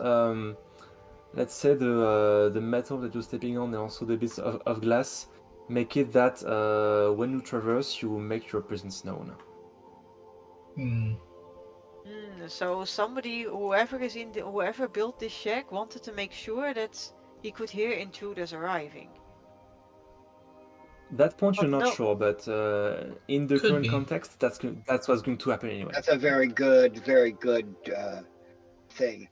let's say the metal that you're stepping on and also the bits of glass make it that when you traverse, you make your presence known. So somebody, whoever built this shack, wanted to make sure that he could hear intruders arriving. That point you're not no. sure, but in the Could current be. context, that's what's going to happen anyway. That's a very good thing.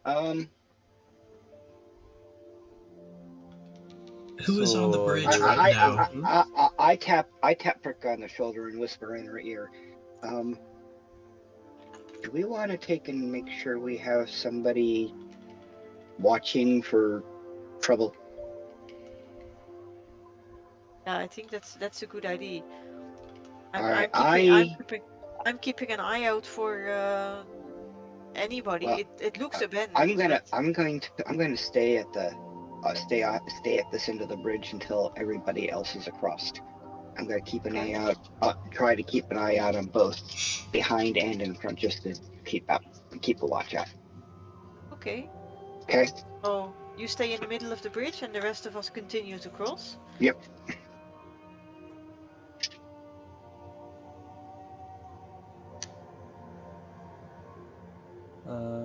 Who is on the bridge So- right now? I tap Pritka on the shoulder and whisper in her ear. Do we want to take and make sure we have somebody watching for trouble? Yeah, I think that's a good idea. Alright, I'm keeping an eye out for anybody. Well, it looks abandoned. I'm going to stay at this end of the bridge until everybody else is across. I'm going to keep an eye out. Try to keep an eye out on both behind and in front, just to keep a watch out. Okay. Okay. Oh, you stay in the middle of the bridge, and the rest of us continue to cross. Yep.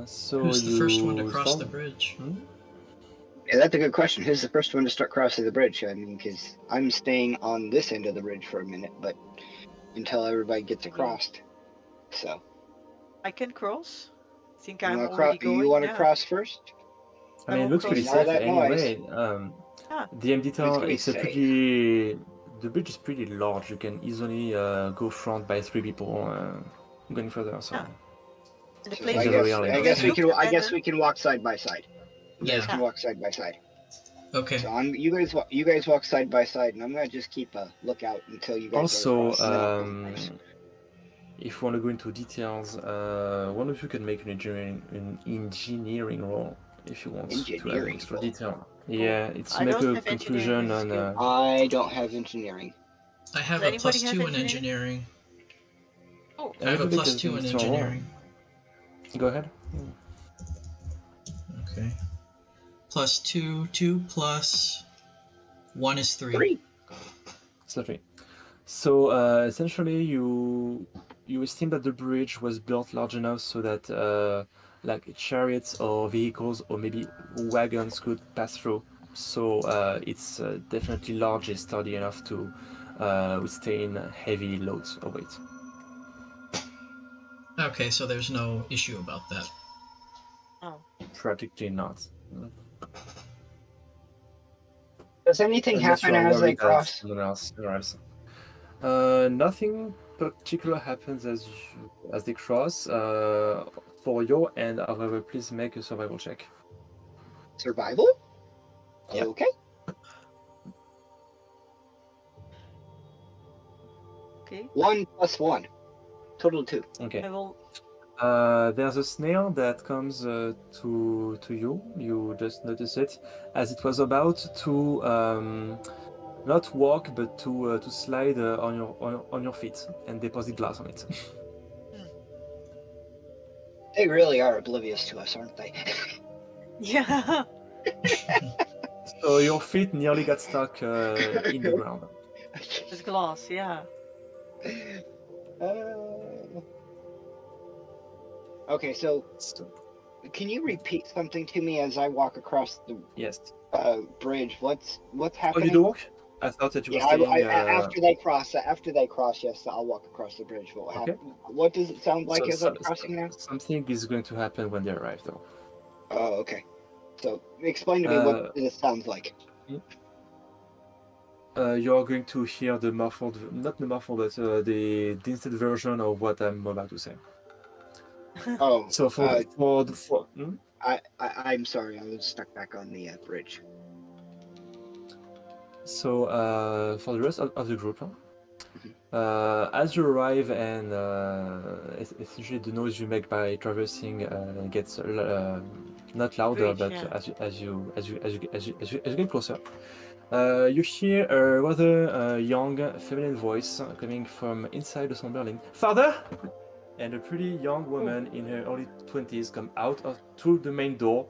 So Who's the first one to you cross start- the bridge? Yeah, that's a good question. Who's the first one to start crossing the bridge? I mean, because I'm staying on this end of the bridge for a minute, but until everybody gets across. So. I can cross. I think You I'm wanna already going. You want to yeah. cross first? I mean, it looks pretty cross. safe All that anyway. Ah. The MD tower, Basically it's a safe. pretty. The bridge is pretty large. You can easily go front by 3 people going further. So. Yeah. And the So place I I guess guess looks I guess abandoned. we can walk side by side. You guys Yeah. can walk side by side. Okay. So you guys walk side by side, and I'm gonna just keep a lookout until you guys Also, are across. and then I'll go across. if you want to go into details, one of you can make an engineering roll if you want to have Engineering extra roll. detail. Yeah, it's I to make don't a have conclusion engineering on. I don't have engineering. I have Does a anybody have +2 in engineering? engineering. Oh, I have a Everybody +2 can in throw a roll. engineering. Go ahead. Okay. +2, 2 plus 1 is 3. 3. It's lovely. So essentially, you esteem that the bridge was built large enough so that like chariots or vehicles or maybe wagons could pass through. So it's definitely large and sturdy enough to withstand heavy loads or weight. Okay, so there's no issue about that. oh. Practically not. Does anything Unless happen you are as they worried that cross? someone else arrives. Nothing particular happens as they cross. For your end, however, please make a survival check. Survival? Yep. Okay. Okay. 1 + 1. Total 2. Okay. I will. There's a snail that comes to you. You just notice it as it was about to not walk, but to slide on your feet and deposit glass on it. They really are oblivious to us, aren't they? Yeah. So your feet nearly got stuck in the ground. It's glass, yeah. Okay, so So, can you repeat something to me as I walk across the yes. bridge? What's Oh, you happening? do walk? I thought that you were Yeah, saying. after they cross, yes, I'll walk across the bridge. Okay. What does it sound like So, as I'm crossing now? something is going to happen when they arrive, though. Oh, okay. So explain to me what this sounds like. You're going to hear the muffled, not the muffled, but the instant version of what I'm about to say. Oh, So I'm sorry, I was stuck back on the bridge. So for the rest of the group, as you arrive and essentially the noise you make by traversing gets not louder, Bridge, but yeah. as you get closer, you hear a rather young feminine voice coming from inside the small building. Father! And a pretty young woman in her early 20s come out through the main door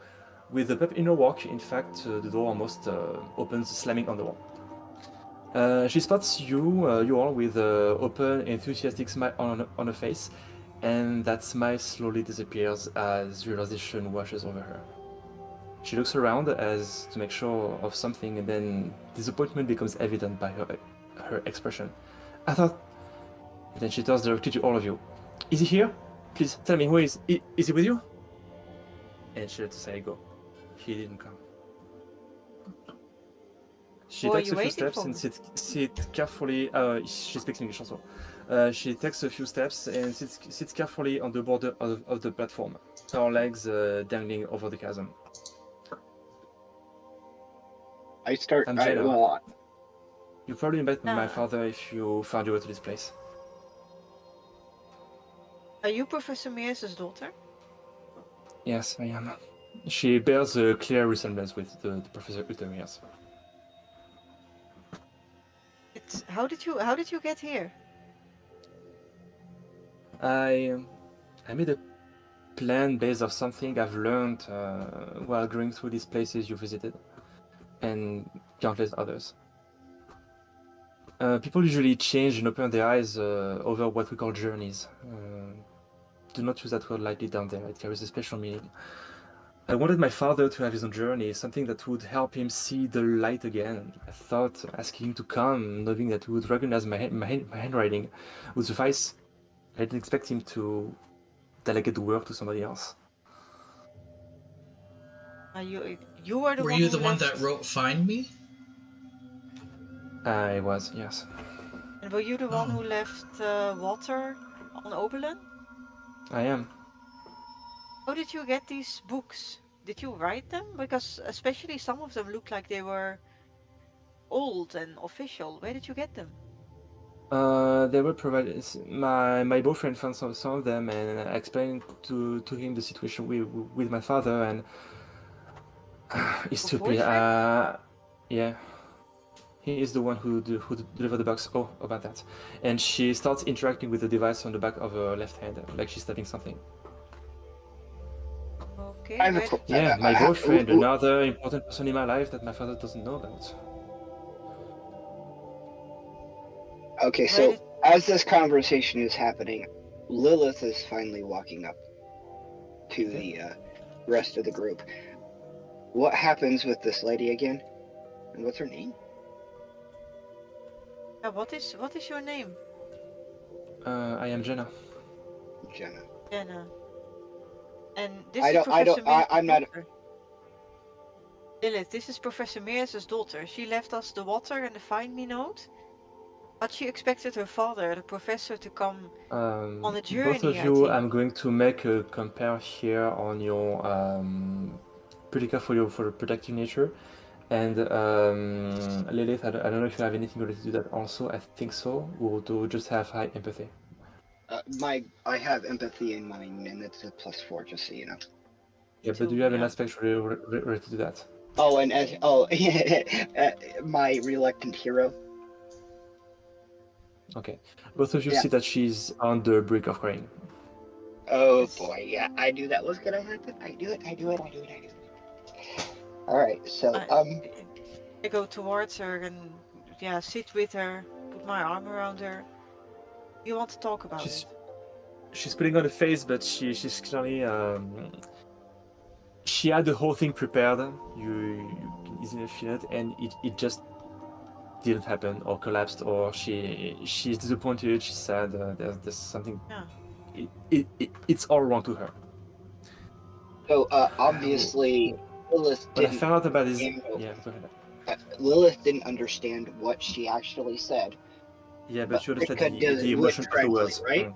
with a pep in her walk. In fact, the door almost opens, slamming on the wall. She spots you all with an open, enthusiastic smile on her face, and that smile slowly disappears as realization washes over her. She looks around as to make sure of something, and then disappointment becomes evident by her expression. I thought. And then she turns directly to all of you. Is he here? Please tell me who is. Is he with you? And she lets Sai go. He didn't come. She Who are takes you a few waiting steps for? and sit carefully. She speaks English also. She takes a few steps and sits carefully on the border of the platform, her legs dangling over the chasm. I start. I'm Jenna. Well, You probably met my Ah. father if you found your way to this place. Are you Professor Mears' daughter? Yes, I am. She bears a clear resemblance with the Professor Uterias. How did you get here? I made a plan based off something I've learned while going through these places you visited, and countless others. People usually change and open their eyes over what we call journeys. Do not use that word lightly down there, it carries a special meaning. I wanted my father to have his own journey, something that would help him see the light again. I thought asking him to come, knowing that he would recognize my handwriting, would suffice. I didn't expect him to delegate the work to somebody else. You were the Were one you who the one left. that wrote "Find Me"? I was, yes. And were you the one Oh. who left water on Oberlin? I am. How did you get these books? Did you write them? Because especially some of them look like they were old and official. Where did you get them? They were provided. My boyfriend found some of them, and I explained to him the situation with my father, and he's Your stupid. boyfriend? Yeah, he is the one who delivered the box. Oh, about that. And she starts interacting with the device on the back of her left hand, like she's tapping something. Okay. I have Where did Yeah, my boyfriend, another important person in my life that my father doesn't know about. Okay, so as this conversation is happening, Lilith is finally walking up to the rest of the group. What happens with this lady again? And what's her name? what is your name? I am Jenna. Jenna. Jenna. And this is Professor Mears' daughter. Lilith, this is Professor Mears' daughter. She left us the water and the find me note. But she expected her father, the professor, to come on a journey. Both of you, I'm going to make a compare here on your pretty careful for the protective nature. And Lilith, I don't know if you have anything related to that also. I think so. Or to just have high empathy. I have empathy in mine, and it's a +4, just so you know. Yeah, but do you have an aspect related to that? Oh, and my reluctant hero. Okay. Both of you see that she's on the brink of crying. Oh Yes. boy, yeah, I knew that was gonna happen. I knew it. All right, so I go towards her and sit with her, put my arm around her. You want to talk about it? She's putting on a face, but she's clearly she had the whole thing prepared. You can easily feel it, and it just didn't happen or collapsed, or she's disappointed. She's sad. There's something. Yeah. It's all wrong to her. so obviously Lilith When I didn't. found out about this, Go ahead. Lilith didn't understand what she actually said. Yeah, but you understand Pritka does the do it emotion of the correctly, words. right?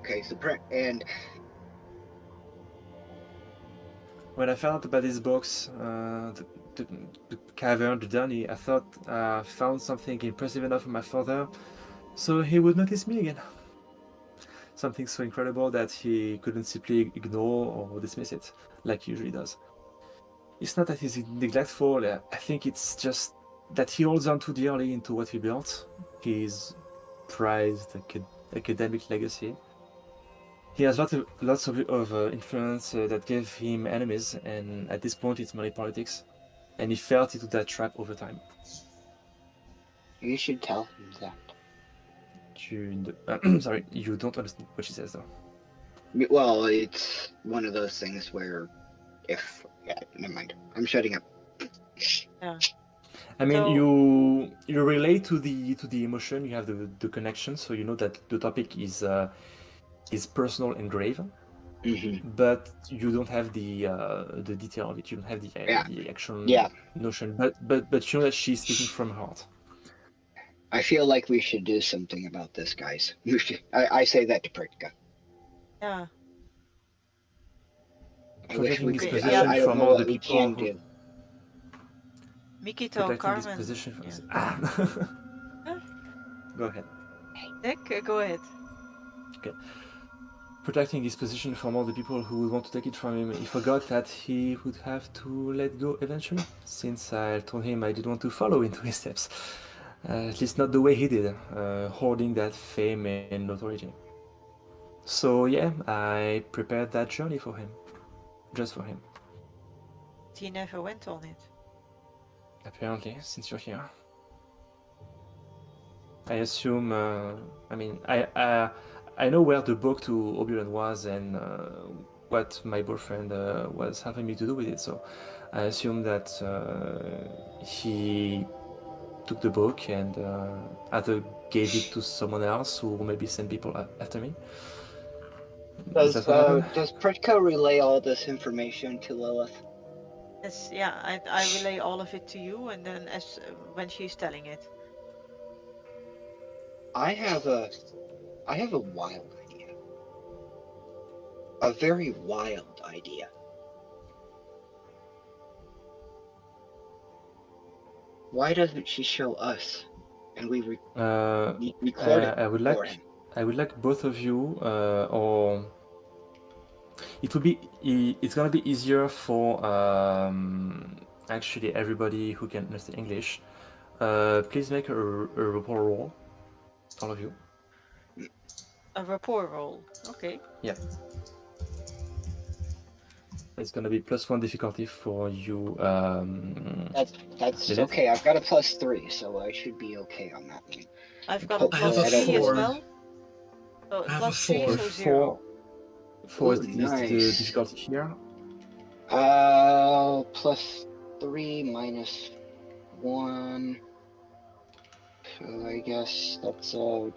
Okay, so and When I found out about this box, the cavern, the journey, I thought I found something impressive enough for my father, so he would notice me again. Something so incredible that he couldn't simply ignore or dismiss it, like he usually does. It's not that he's neglectful, I think it's just that he holds on too dearly into what he built, his prized academic legacy. He has lots of influence that gave him enemies, and at this point it's money politics, and he fell into that trap over time. you should tell him that. Sorry, you don't understand what she says though. Well, it's one of those things where never mind. I'm shutting up. Yeah. I mean, So- you relate to the emotion, you have the connection, so you know that the topic is personal and grave, but you don't have the detail of it. You don't have the actual notion. But you know that she's speaking from her heart. I feel like we should do something about this, guys. I say that to Pritka. Yeah. I wish we Protecting his could. position I don't from know all what the we people can who do. Mikito, protecting his Carmen. position from Yeah. Go ahead. Nick, go ahead. Okay. Protecting his position from all the people who would want to take it from him, he forgot that he would have to let go eventually, since I told him I didn't want to follow into his steps. At least not the way he did, hoarding that fame and notoriety. So yeah, I prepared that journey for him. Just for him. He never went on it. Apparently, since you're here. I assume, I know where the book to Oberon was and what my boyfriend was helping me to do with it, so I assume that he took the book and either gave it to someone else or maybe sent people after me. Does Pritka relay all this information to Lilith? Yes, yeah, I relay all of it to you, and then when she's telling it. I have a wild idea. A very wild idea. Why doesn't she show us, and we record it for him? I would like both of you, or it's gonna be easier for actually everybody who can understand English. Please make a rapport roll, all of you. A rapport roll, okay. Yeah. It's gonna be +1 difficulty for you. That's okay. I've got a +3, so I should be okay on that one. I've got a +3 as well. So +3, so 0. 4 is the difficulty here. +3 minus 1. So I guess that's a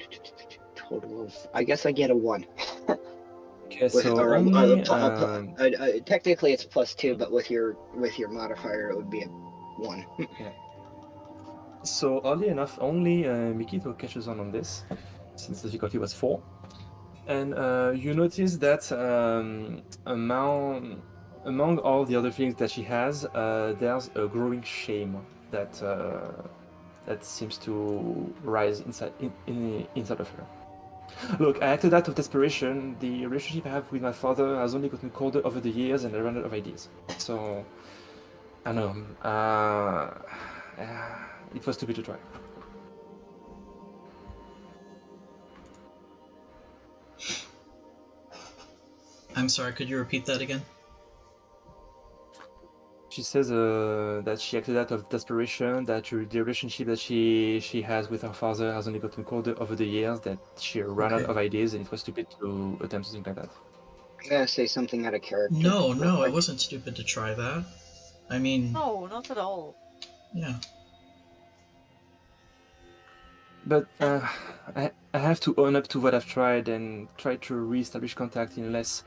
total of. I guess I get a 1. Okay, so only technically it's +2, but with your modifier it would be a 1. Yeah. So oddly enough, only Mikito catches on this, since the difficulty was 4. And you notice that among all the other feelings that she has, there's a growing shame that seems to rise inside of her. Look, I acted out of desperation. The relationship I have with my father has only gotten colder over the years, and I ran out of ideas. So, I know. It was stupid to try. I'm sorry, could you repeat that again? She says that she acted out of desperation, that the relationship that she has with her father has only gotten colder over the years, that she ran out Okay. of ideas and it was stupid to attempt something like that. I gotta say something out of character. No, real it quick. wasn't stupid to try that. I mean, No, not at all. yeah. But I have to own up to what I've tried and try to re-establish contact in a less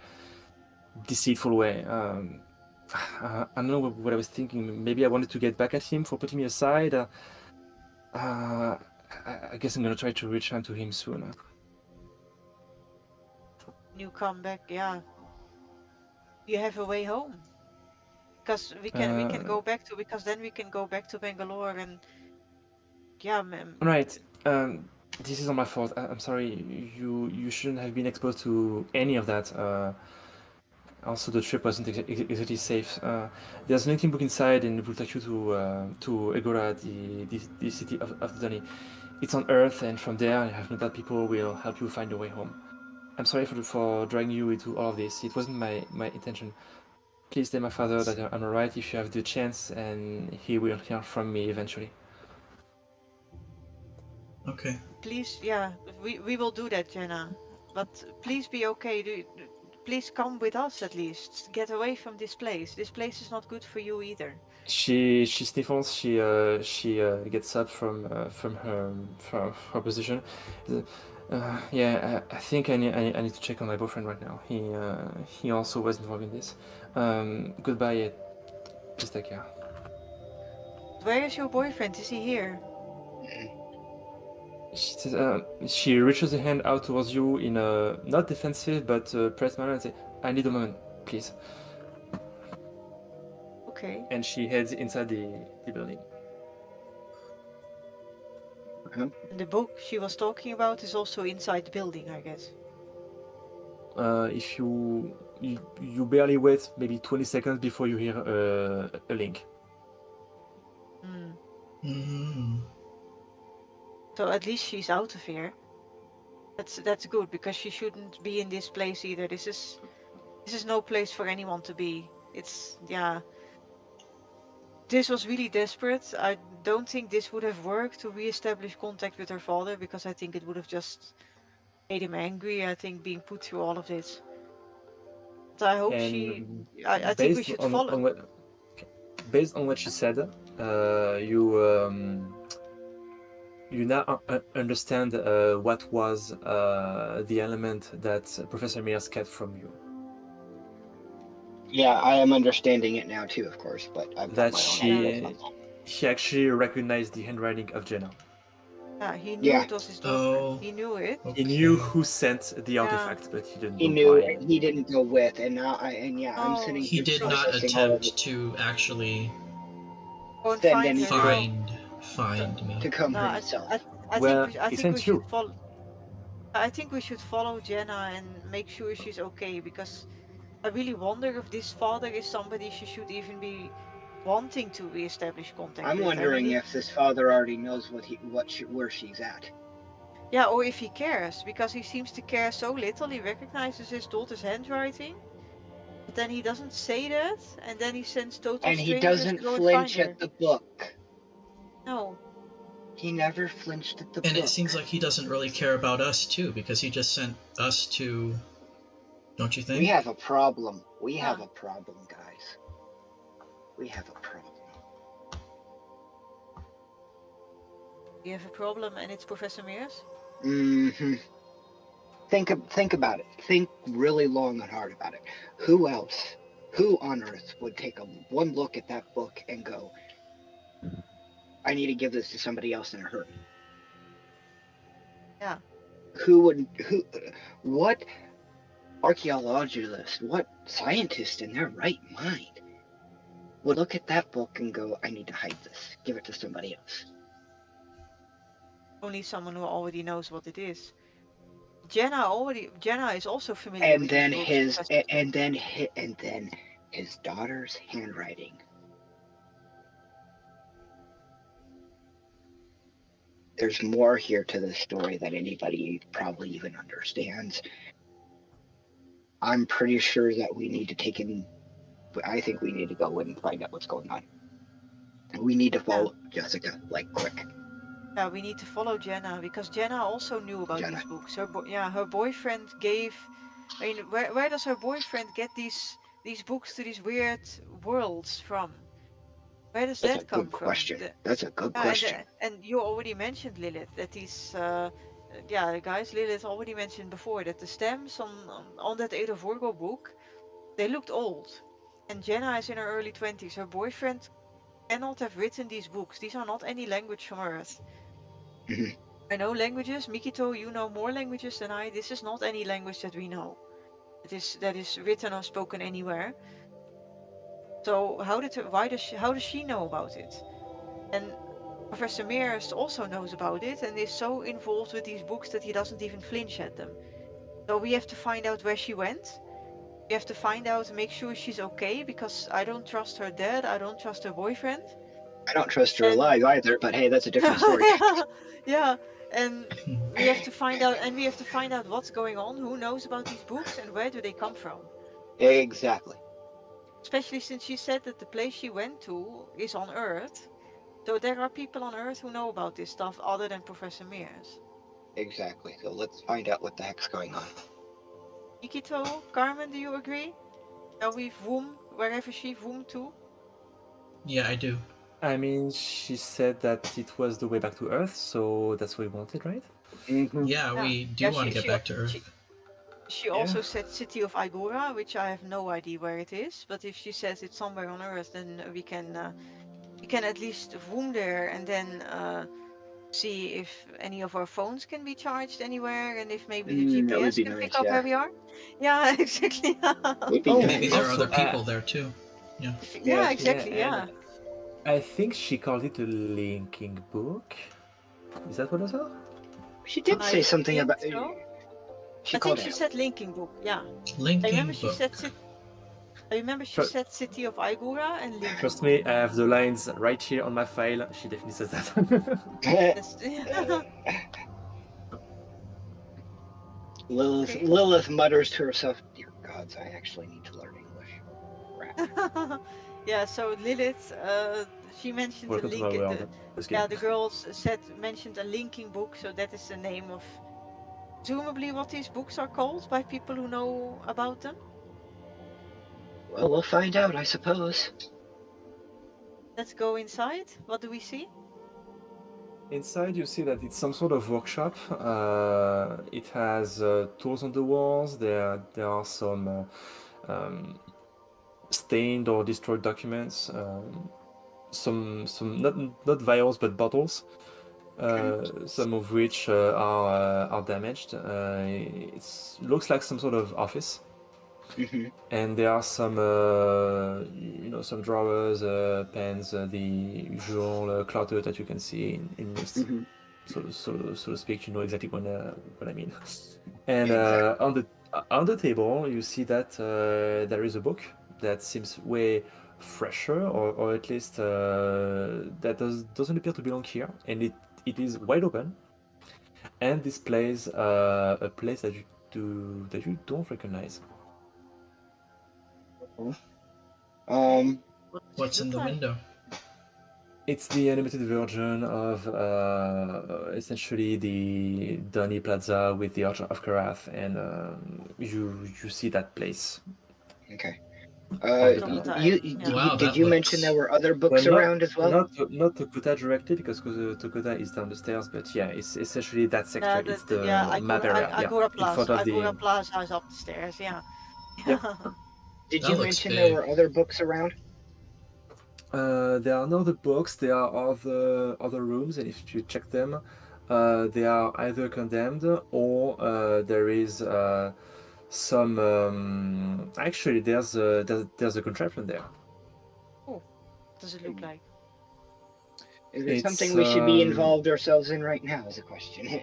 deceitful way. I don't know what I was thinking. Maybe I wanted to get back at him for putting me aside. I guess I'm gonna try to reach out to him soon. You come back, yeah. You have a way home. Because we can go back to, because then we can go back to Bangalore and yeah, Right. This is all my fault. I'm sorry. You shouldn't have been exposed to any of that. Also, the trip wasn't exactly safe. There's a linking book inside, and it will take you to Agora, the city of the Dani. It's on Earth, and from there, I have no doubt people will help you find your way home. I'm sorry for dragging you into all of this. It wasn't my intention. Please tell my father that I'm alright if you have the chance, and he will hear from me eventually. Okay. please, yeah, we will do that, Jenna. But please be okay. Please come with us at least. Get away from this place. This place is not good for you either. She sniffles. She gets up from her position. Yeah, I think I need to check on my boyfriend right now. He also was involved in this. Goodbye. Please take care. Where is your boyfriend? Is he here? She says, she reaches a hand out towards you in a not defensive but pressed manner and say, "I need a moment, please." Okay. And she heads inside the building. And the book she was talking about is also inside the building, I guess. If you barely wait maybe 20 seconds before you hear a link. Mm. So at least she's out of here. That's good, because she shouldn't be in this place either. This is no place for anyone to be. It's, yeah. This was really desperate. I don't think this would have worked to re-establish contact with her father, because I think it would have just made him angry, I think, being put through all of this. But I hope I think we should follow. Based on what she said, you now understand what was the element that Professor Mears kept from you. Yeah, I am understanding it now too, of course, but I've got That my own ideas on that. she actually recognized the handwriting of Jenna. Yeah, he knew Yeah. it was his daughter. Oh. He knew it. Okay. He knew who sent the artifact, but he didn't He go knew by. he didn't go with, and now I'm Oh, sitting He here did not processing all of attempt to actually go and Send find her. find me. to come No, himself. I Well, think he we sent should you. follow. I think we should follow Jenna and make sure she's okay, because I really wonder if this father is somebody she should even be wanting to re-establish contact I'm with. wondering if this father already knows where she's at. Yeah, or if he cares, because he seems to care so little. He recognizes his daughter's handwriting, but then he doesn't say that, and then he sends total And he strangers doesn't to go and find flinch her. at the book. No. He never flinched at the And book. it seems like he doesn't really care about us too, because he just sent us to. Don't you think? We have a problem. We Huh. have a problem, guys. We have a problem. We have a problem, and it's Professor Mears? Mm-hmm. Think about it. Think really long and hard about it. Who else? Who on earth would take one look at that book and go, I need to give this to somebody else in a hurry? Yeah. What archaeologist, what scientist in their right mind would look at that book and go, I need to hide this, give it to somebody else? Only someone who already knows what it is. Jenna is also familiar with his daughter's professor. And then his daughter's handwriting. There's more here to this story than anybody probably even understands. I'm pretty sure that we need to take in. I think we need to go and find out what's going on. And we need to follow Jessica, like, quick. Yeah, we need to follow Jenna because Jenna also knew about Jenna. these books. Her boyfriend gave. I mean, where does her boyfriend get these books to these weird worlds from? Where does That's a that come good from? question. That's a good Yeah, question. and you already mentioned Lilith that these guys, Lilith already mentioned before that the stamps on that Ada Virgo book, they looked old. And Jenna is in her early 20s. Her boyfriend cannot have written these books. These are not any language from Earth. Mhm. I know languages. Mikito, you know more languages than I. This is not any language that we know. That is written or spoken anywhere. So how does she know about it? And Professor Mears also knows about it and is so involved with these books that he doesn't even flinch at them. So we have to find out where she went. We have to find out, make sure she's okay, because I don't trust her dead. I don't trust her boyfriend. I don't trust her And alive either, but hey, that's a different story. yeah, and we have to find out, what's going on, who knows about these books, and where do they come from. Exactly. Especially since she said that the place she went to is on Earth. So there are people on Earth who know about this stuff other than Professor Mears. Exactly. So let's find out what the heck's going on. Nikito, Carmen, do you agree? Shall we voom wherever she voom to? Yeah, I do. I mean, she said that it was the way back to Earth, so that's what we wanted, right? Mm-hmm. Yeah, Yeah. we do Yeah, want to get back to Earth. she also said City of Igora, which I have no idea where it is. But if she says it's somewhere on Earth, then we can at least voom there and then see if any of our phones can be charged anywhere and if maybe the That would GPS be can pick nice, up yeah. where we are. Yeah, exactly. Would be Oh, Maybe there are nice. other also, people there too. Yeah. Yeah. Yeah, exactly. yeah, Yeah. and I think she called it a linking book. Is that what I saw? She did say I something think about. so. She I think called she it. said linking book. Yeah. I remember Linking she book. said Tru- City of Igora and linking Trust book. me, I have the lines right here on my file. She definitely says that. That's, okay. Lilith mutters to herself, "Dear gods, I actually need to learn English." Crap. Yeah, so Lilith, she mentioned a Welcome to my link. world. Just kidding. The girls mentioned a linking book, so that is the name of presumably what these books are called by people who know about them. Well, we'll find out, I suppose. Let's go inside. What do we see? Inside, you see that it's some sort of workshop. It has tools on the walls. There are some stained or destroyed documents. Some not vials but bottles. Some of which are damaged. It looks like some sort of office. Mm-hmm. And there are some, some drawers, pens, the usual clutter that you can see in Myst. Mm-hmm. So to speak, you know exactly what I mean. And Exactly. on the table, you see that there is a book that seems way fresher, or at least that doesn't appear to belong here, and it is wide open, and displays a place that you don't recognize. Um. What does it What's in look the like? window? It's the animated version of essentially the Donny Plaza with the Arch of Kh'ris, and you see that place. Okay. On the Tokuta, table. Wow, Did that you mention there looks. were other Well, books around as well? not Tokuta directly because Tokuta is down the stairs, but yeah, it's essentially that sector. It's the map area, yeah, in front of the. Agora Plaza is up the stairs. Yeah. Yep. Did That you looks mention there big. were other books around? There are no other books. There are other rooms, and if you check them, they are either condemned or there is some. Actually, there's a contraption there. Oh, what does it look like? Is there something It's we should be involved ourselves in right now? Is a question.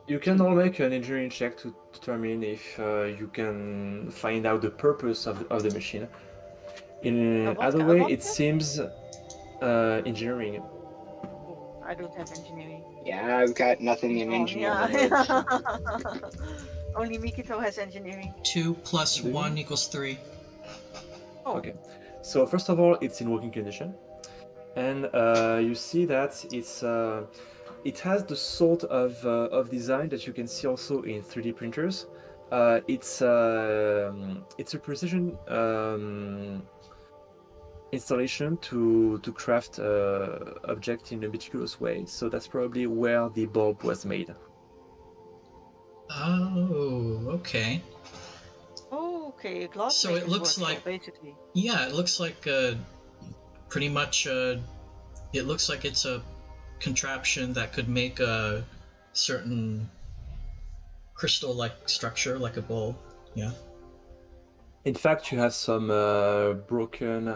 you can all make an engineering check to determine if you can find out the purpose of the machine. In other way, What it check? seems engineering. Oh, I don't have engineering. Yeah, I've got nothing in Wrong, engineering yeah. words. Only Mikito has engineering. 2 plus Do you? 1 equals 3. Oh. Okay. So first of all, it's in working condition, and you see that it has the sort of design that you can see also in 3D printers. It's a precision installation to craft object in a meticulous way. So that's probably where the bulb was made. Oh, okay. Oh, okay. A glass So it maker's looks workshop, like- basically. Yeah, it looks like pretty much it looks like it's a contraption that could make a certain crystal-like structure, like a bowl. Yeah. In fact, you have some broken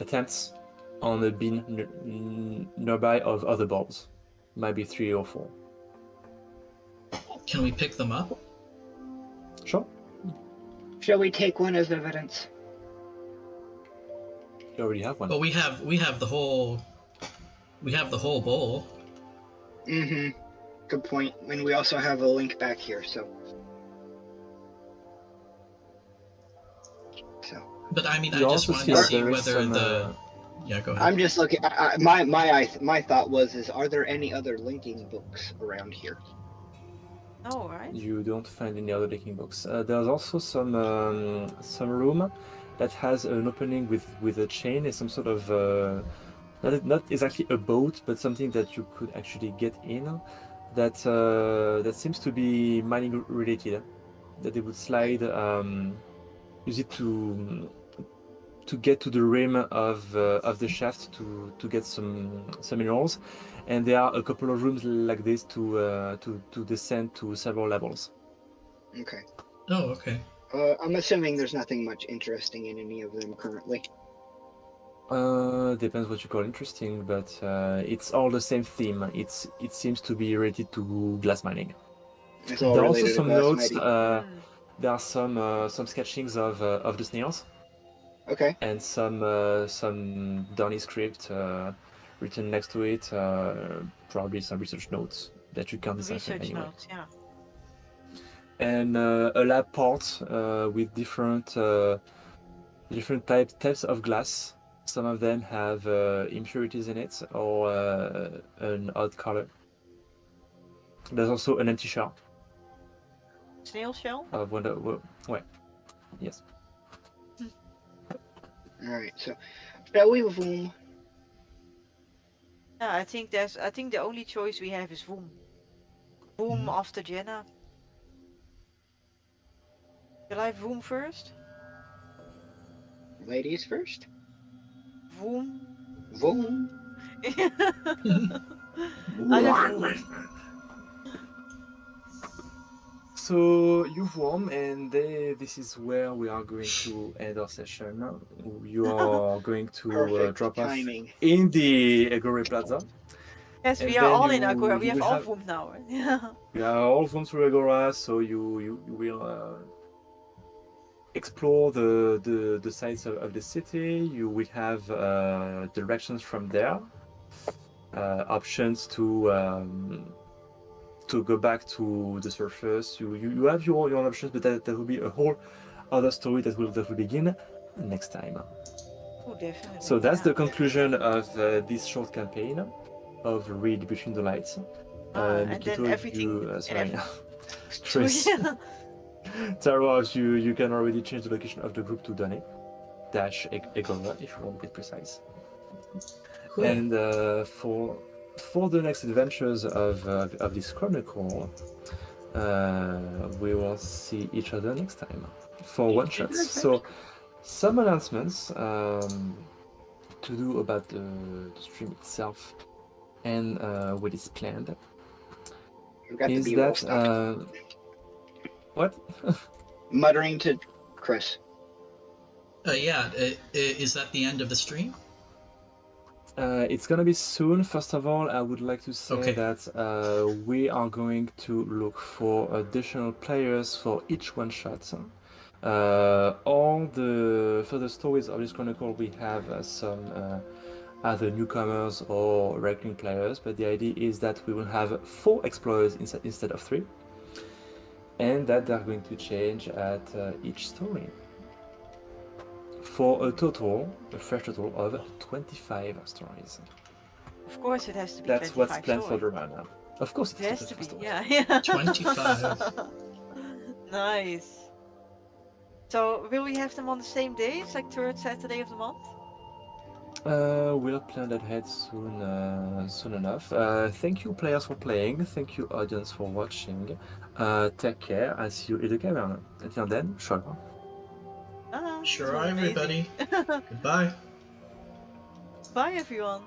attempts on a bin nearby of other bulbs, maybe 3 or 4. Can we pick them up? Sure. Shall we take one as evidence? You already have one. But we have the whole bowl. Mm-hmm. Good point. And we also have a link back here, so. But I mean, You I just also wanted see to that see there is whether some, the. Yeah, go ahead. I'm just looking. My thought was, are there any other linking books around here? Oh, right. You don't find any other linking books. There's also some room that has an opening with a chain and some sort of not exactly a boat, but something that you could actually get in. That seems to be mining related. That they would slide, use it to get to the rim of the shaft to get some minerals, and there are a couple of rooms like this to descend to several levels. Okay. Oh, okay. I'm assuming there's nothing much interesting in any of them currently. Depends what you call interesting, but it's all the same theme. It seems to be related to glass mining. It's all There are also related to some glass notes. mining. There are some sketchings of the snails. Okay. And some Donny script written next to it, probably some research notes that you can't decipher Research anyway. notes, yeah. And a lab port with different types of glass. Some of them have impurities in it or an odd color. There's also an empty shell. Snail shell? Wait. Yes. All right. So, shall we zoom? Yeah, I think the only choice we have is Voom. Voom after Jenna. Shall I Voom first? Ladies first. Voom. Zoom. So you've won, and this is where we are going to end our session. You are going to Perfect drop off timing. in the Agora Plaza. Yes, And we are then all in you- Agora. We you have will all have- Voom now. You are all from through Agora, so you will explore the sides of the city. You will have directions from there, options to go back to the surface. You have your own options, but that will be a whole other story that will begin next time. Oh, definitely. So that's yeah. the conclusion of this short campaign of Read Between the Lights. And Mikito, then everything. Kh'ris, Tara, you can already change the location of the group to Donny -Egora if you want to get precise. Cool. And for the next adventures of this chronicle, we will see each other next time for one shots. So some announcements to do about the stream itself and what is planned. We've got the Is B-roll that stuff. what? Muttering to Kh'ris. Is that the end of the stream? It's gonna be soon. First of all, I would like to say Okay. that we are going to look for additional players for each one shot. For the stories of this chronicle, we have some either newcomers or recurring players, but the idea is that we will have 4 explorers instead of 3. and that they're going to change at each story. For a fresh total of 25 stories. Of course, it has to be That's 25 what's planned for stories. the run. Of course, It it's has to be, 25 yeah. 25. Nice. So, will we have them on the same days, like third Saturday of the month? We'll plan that ahead soon enough. Thank you, players, for playing. Thank you, audience, for watching. Take care. I'll see you in the cavern. Until then, sure. This Sure, was everybody. amazing. Goodbye. Bye, everyone.